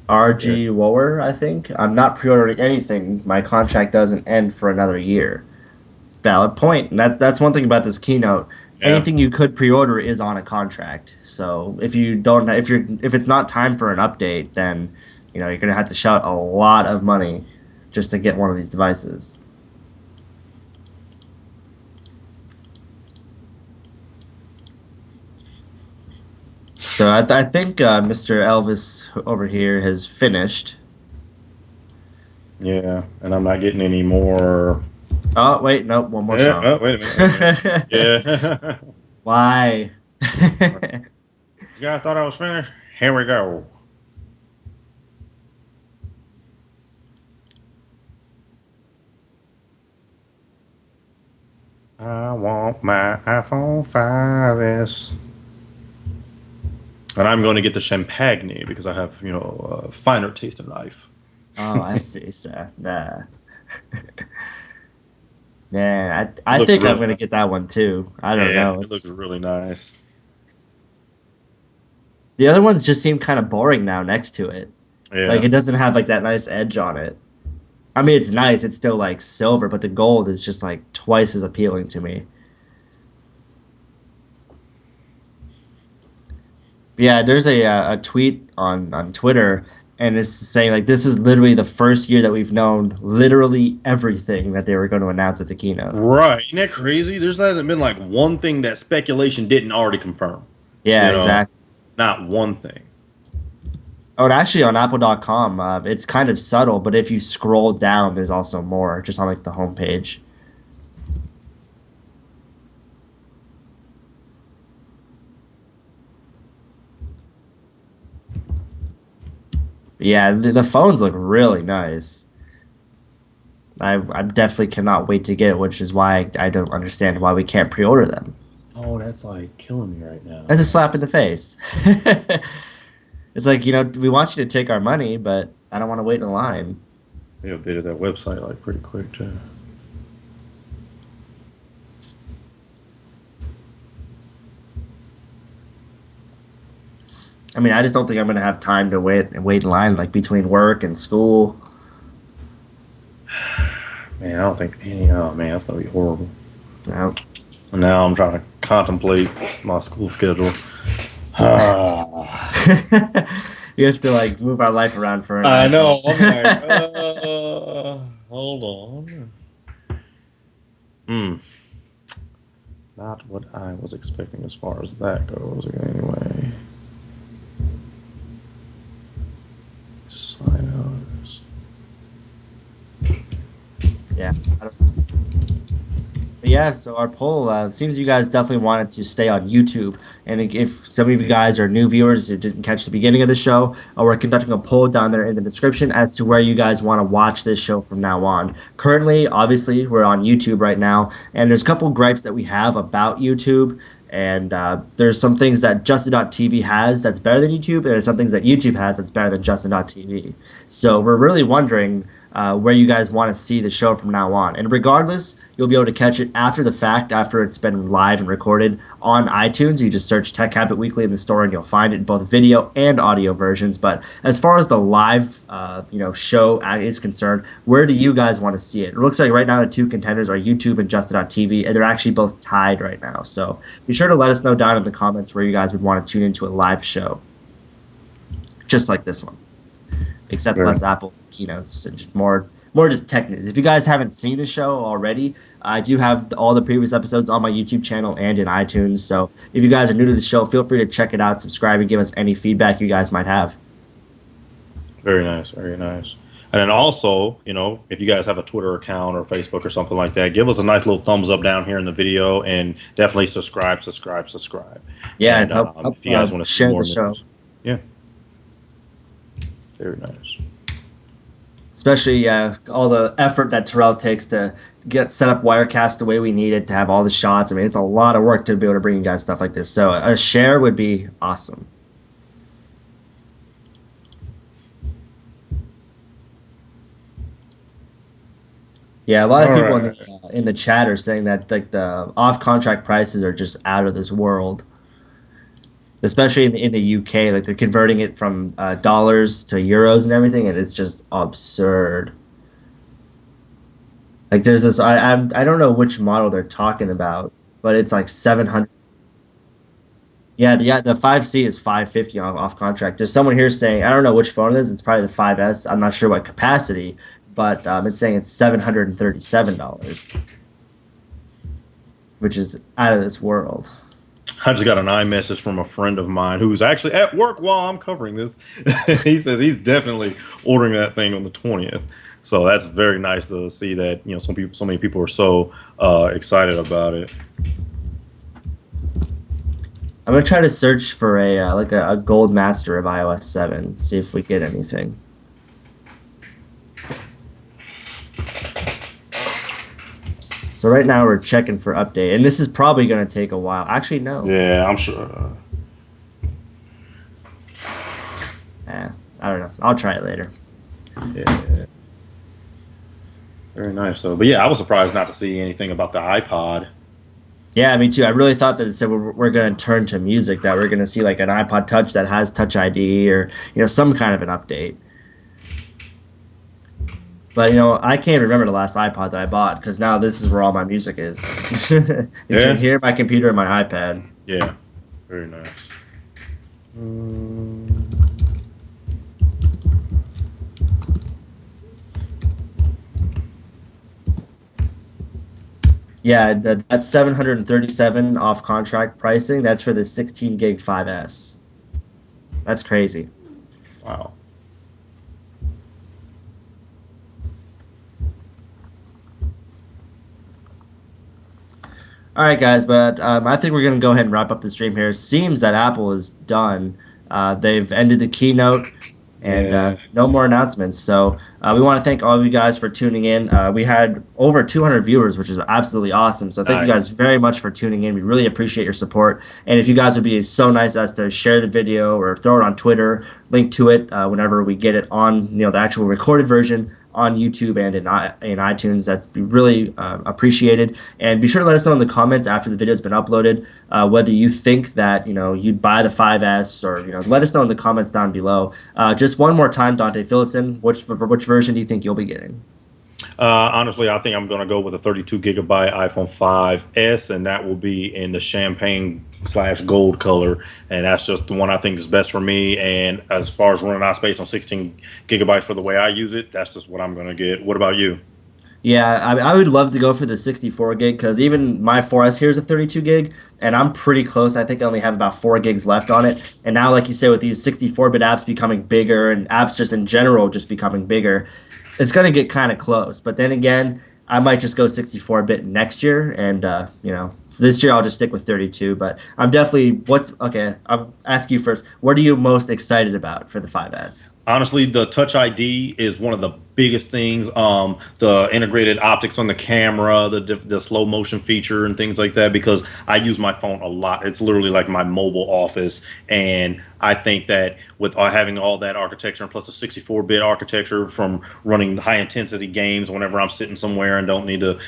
Yeah. RG lower, I think. I'm not pre-ordering anything. My contract doesn't end for another year. Valid point. And that's one thing about this keynote. Yeah. Anything you could pre-order is on a contract. So if you don't, if it's not time for an update, then you're gonna have to shout a lot of money just to get one of these devices. So I think Mr. Elvis over here has finished. Yeah. And I'm not getting any more. Oh wait, no, one more Yeah. song. Oh, wait a minute. Wait a minute. Yeah. Why? You guys thought I was finished? Here we go. I want my iPhone 5S. And I'm going to get the champagne because I have, a finer taste in life. Oh, I see, sir. Nah. Yeah, I Looks think I'm really gonna get that nice. one too. I don't Yeah, know. it looks It's really nice. the other ones just seem kind of boring now next to it. Like Yeah. it doesn't have like that nice edge on it. I mean, it's nice. It's still like silver, but the gold is just like twice as appealing to me. But yeah, there's a tweet on Twitter, and it's saying like this is literally the first year that we've known literally everything that they were going to announce at the keynote. Right. Isn't that crazy? There hasn't been like one thing that speculation didn't already confirm. Yeah, You know, exactly. not one thing. Oh, and actually on Apple.com, it's kind of subtle, but if you scroll down, there's also more just on like the homepage. Yeah, the phones look really nice. I definitely cannot wait to get it, which is why I don't understand why we can't pre-order them. Oh, that's like killing me right now. That's a slap in the face. It's like, we want you to take our money, but I don't want to wait in line. They updated that website like pretty quick too. I mean, I just don't think I'm gonna have time to wait in line like between work and school. Man, I don't think any. Oh man, that's gonna be horrible. No. And now I'm trying to contemplate my school schedule. Ah. We have to like move our life around for an I know. iPhone. I'm like, hold on. Hmm. Not what I was expecting as far as that goes. Anyway. Sign hours. Yeah. But yeah, so our poll it seems you guys definitely wanted to stay on YouTube. And if some of you guys are new viewers who didn't catch the beginning of the show, we're conducting a poll down there in the description as to where you guys want to watch this show from now on. Currently, obviously, we're on YouTube right now, and there's a couple gripes that we have about YouTube. And there's some things that Justin.tv has that's better than YouTube, and there's some things that YouTube has that's better than Justin.tv. So we're really wondering where you guys want to see the show from now on. And regardless, you'll be able to catch it after the fact, after it's been live and recorded on iTunes. You just search Tech Habit Weekly in the store, and you'll find it in both video and audio versions. But as far as the live, show is concerned, where do you guys want to see it? It looks like right now the two contenders are YouTube and Justin.tv, and they're actually both tied right now. So be sure to let us know down in the comments where you guys would want to tune into a live show, just like this one, except less Apple keynotes and just more just tech news. If you guys haven't seen the show already, I do have all the previous episodes on my YouTube channel and in iTunes. So if you guys are new to the show, feel free to check it out, subscribe, and give us any feedback you guys might have. Very nice, very nice. And then also, if you guys have a Twitter account or Facebook or something like that, give us a nice little thumbs up down here in the video, and definitely subscribe. Yeah, and help if you guys want to see share more the show. Yeah. Very nice. Especially all the effort that Terrell takes to get set up Wirecast the way we need it to have all the shots. I mean, it's a lot of work to be able to bring you guys stuff like this. So a share would be awesome. Yeah, a lot of people in the chat are saying that like the off-contract prices are just out of this world. Especially in the UK, like they're converting it from dollars to euros and everything, and it's just absurd. Like there's this, I don't know which model they're talking about, but it's like 700. Yeah, the 5C is 550 off contract. There's someone here saying I don't know which phone it is. It's probably the 5S. I'm not sure what capacity, but it's saying it's $737, which is out of this world. I just got an iMessage from a friend of mine who's actually at work while I'm covering this. He says he's definitely ordering that thing on the 20th. So that's very nice to see that so many people are so excited about it. I'm gonna try to search for a gold master of iOS 7. See if we get anything. So right now we're checking for update, and this is probably going to take a while. Actually, no. Yeah, I'm sure. I don't know. I'll try it later. Yeah. Very nice. So, but yeah, I was surprised not to see anything about the iPod. Yeah, me too. I really thought that it said we're going to turn to music, that we're going to see like an iPod Touch that has Touch ID or some kind of an update. But I can't remember the last iPod that I bought because now this is where all my music is. Between here, my computer, and my iPad. Yeah, very nice. Yeah, that's 737 off contract pricing. That's for the 16 gig 5S. That's crazy. Wow. All right, guys, but I think we're going to go ahead and wrap up the stream here. It seems that Apple is done. They've ended the keynote. and Yeah. no more announcements. So we want to thank all of you guys for tuning in. We had over 200 viewers, which is absolutely awesome. So thank you guys Nice. very much for tuning in. We really appreciate your support. And if you guys would be so nice as to share the video or throw it on Twitter, link to it whenever we get it on, the actual recorded version on YouTube and in iTunes. That's be really appreciated. And be sure to let us know in the comments after the video's been uploaded whether you think that you'd buy the 5S, or let us know in the comments down below. Just one more time, Dontae, fill us in. Which version do you think you'll be getting? Honestly, I think I'm going to go with a 32 gigabyte iPhone 5S, and that will be in the champagne slash gold color. And that's just the one I think is best for me. And as far as running out of space on 16 gigabytes for the way I use it, that's just what I'm going to get. What about you? Yeah, I would love to go for the 64 gig, because even my 4S here is a 32 gig, and I'm pretty close. I think I only have about 4 gigs left on it. And now, like you say, with these 64-bit apps becoming bigger and apps just in general just becoming bigger, it's going to get kind of close. But then again, I might just go 64-bit next year, and so this year I'll just stick with 32. But I'm definitely okay. I'll ask you first. What are you most excited about for the 5S? Honestly, the Touch ID is one of the biggest things. The integrated optics on the camera, the slow motion feature, and things like that. Because I use my phone a lot. It's literally like my mobile office, and I think that with having all that architecture and plus the 64-bit architecture from running high intensity games whenever I'm sitting somewhere and don't need to,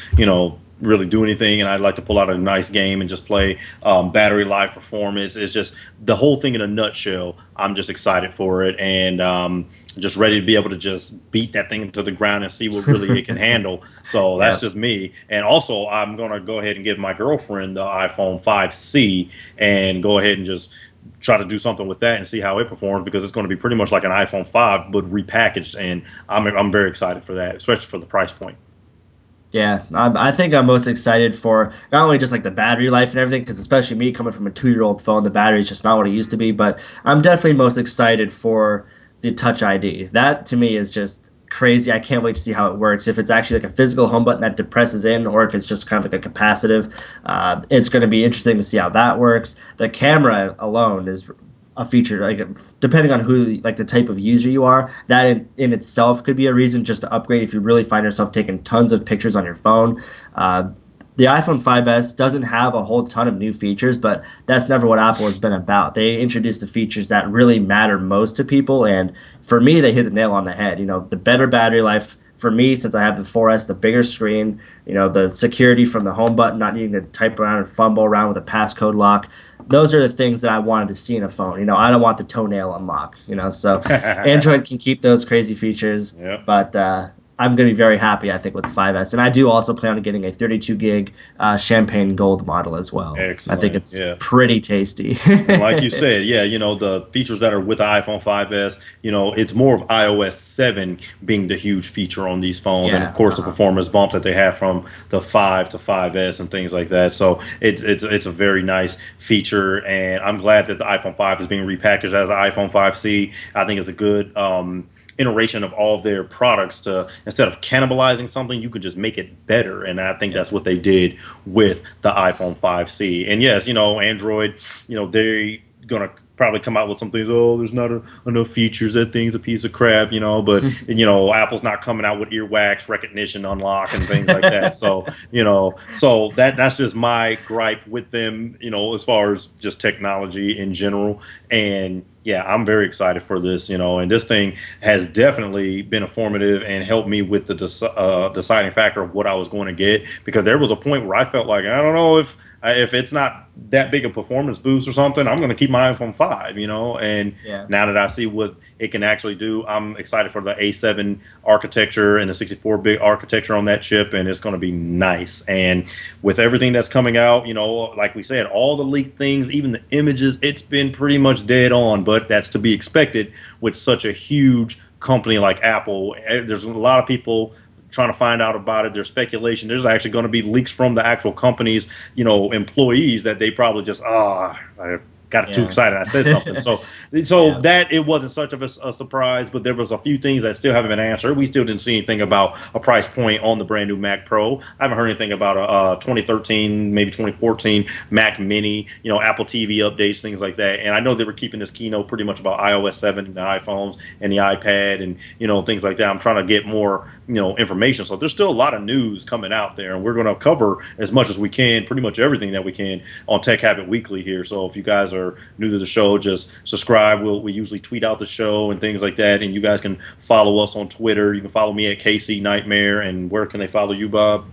really do anything, and I'd like to pull out a nice game and just play battery life performance. It's just the whole thing in a nutshell. I'm just excited for it, and just ready to be able to just beat that thing into the ground and see what really it can handle. So that's just me. And also, I'm going to go ahead and give my girlfriend the iPhone 5C and go ahead and just try to do something with that and see how it performs, because it's going to be pretty much like an iPhone 5 but repackaged, and I'm very excited for that, especially for the price point. Yeah, I think I'm most excited for not only just like the battery life and everything, because especially me coming from a 2-year-old phone, the battery is just not what it used to be. But I'm definitely most excited for the Touch ID. That to me is just crazy. I can't wait to see how it works. If it's actually like a physical home button that depresses in, or if it's just kind of like a capacitive, it's going to be interesting to see how that works. The camera alone is a feature, like depending on who, like the type of user you are, that in itself could be a reason just to upgrade if you really find yourself taking tons of pictures on your phone. The iPhone 5S doesn't have a whole ton of new features, but that's never what Apple has been about. They introduced the features that really matter most to people, and for me, they hit the nail on the head. The better battery life for me, since I have the 4S, the bigger screen, the security from the home button, not needing to type around and fumble around with a passcode lock. Those are the things that I wanted to see in a phone. I don't want the toenail unlock. So Android can keep those crazy features, Yep. but I'm going to be very happy, I think, with the 5S. And I do also plan on getting a 32 gig champagne gold model as well. I think Excellent. it's Yeah. pretty tasty. And like you said, yeah, the features that are with the iPhone 5S, it's more of iOS 7 being the huge feature on these phones. And Yeah. of course, the performance bump that they have from the 5 to 5S and things like that. So it's a very nice feature. And I'm glad that the iPhone 5 is being repackaged as an iPhone 5C. I think it's a good iteration of all of their products. To instead of cannibalizing something, you could just make it better, and I think that's what they did with the iPhone 5C. And yes, Android, they're gonna probably come out with some things. Oh, there's not enough features. That thing's a piece of crap, but Apple's not coming out with earwax recognition unlock and things like that. So so that's just my gripe with them, as far as just technology in general. And yeah, I'm very excited for this, and this thing has definitely been informative and helped me with the deciding factor of what I was going to get, because there was a point where I felt like, I don't know if it's not that big a performance boost or something, I'm going to keep my iPhone 5, and Yeah. now that I see what it can actually do, I'm excited for the A7 architecture and the 64-bit architecture on that chip, and it's going to be nice. And with everything that's coming out, like we said, all the leaked things, even the images, it's been pretty much dead on, but that's to be expected with such a huge company like Apple. There's a lot of people trying to find out about it. There's speculation. There's actually going to be leaks from the actual company's, employees, that they probably just, I got too Yeah. excited. I said something. So Yeah. that it wasn't such of a surprise, but there was a few things that still haven't been answered. We still didn't see anything about a price point on the brand new Mac Pro. I haven't heard anything about a 2013, maybe 2014 Mac Mini, Apple TV updates, things like that. And I know they were keeping this keynote pretty much about iOS 7 and the iPhones and the iPad and, things like that. I'm trying to get more, information. So there's still a lot of news coming out there, and we're going to cover as much as we can, pretty much everything that we can on Tech Habit Weekly here. So if you guys are new to the show, just subscribe. We usually tweet out the show and things like that, and you guys can follow us on Twitter. You can follow me at KC Nightmare, and where can they follow you, Bob?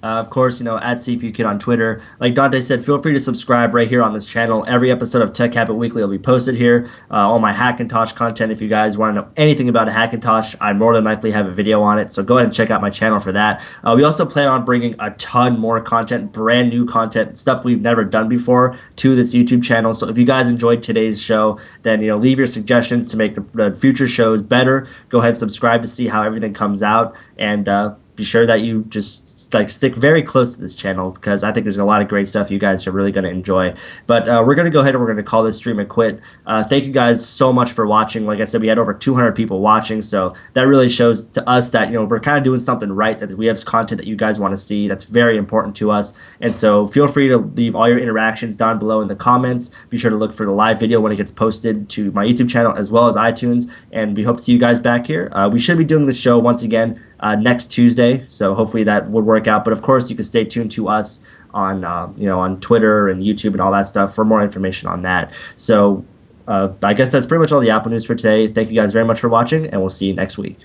Of course, at CPU Kid on Twitter. Like Dontae said, feel free to subscribe right here on this channel. Every episode of Tech Habit Weekly will be posted here. All my Hackintosh content, if you guys want to know anything about a Hackintosh, I more than likely have a video on it. So go ahead and check out my channel for that. We also plan on bringing a ton more content, brand new content, stuff we've never done before to this YouTube channel. So if you guys enjoyed today's show, then leave your suggestions to make the future shows better. Go ahead and subscribe to see how everything comes out, and be sure that you just stick very close to this channel, because I think there's a lot of great stuff you guys are really going to enjoy. But we're going to go ahead and we're going to call this stream a quit. Thank you guys so much for watching. Like I said, we had over 200 people watching, so that really shows to us that we're kind of doing something right, that we have content that you guys want to see. That's very important to us. And so feel free to leave all your interactions down below in the comments. Be sure to look for the live video when it gets posted to my YouTube channel as well as iTunes, and we hope to see you guys back here. We should be doing the show once again next Tuesday, so hopefully that would work out. But of course, you can stay tuned to us on on Twitter and YouTube and all that stuff for more information on that. So I guess that's pretty much all the Apple news for today. Thank you guys very much for watching, and we'll see you next week.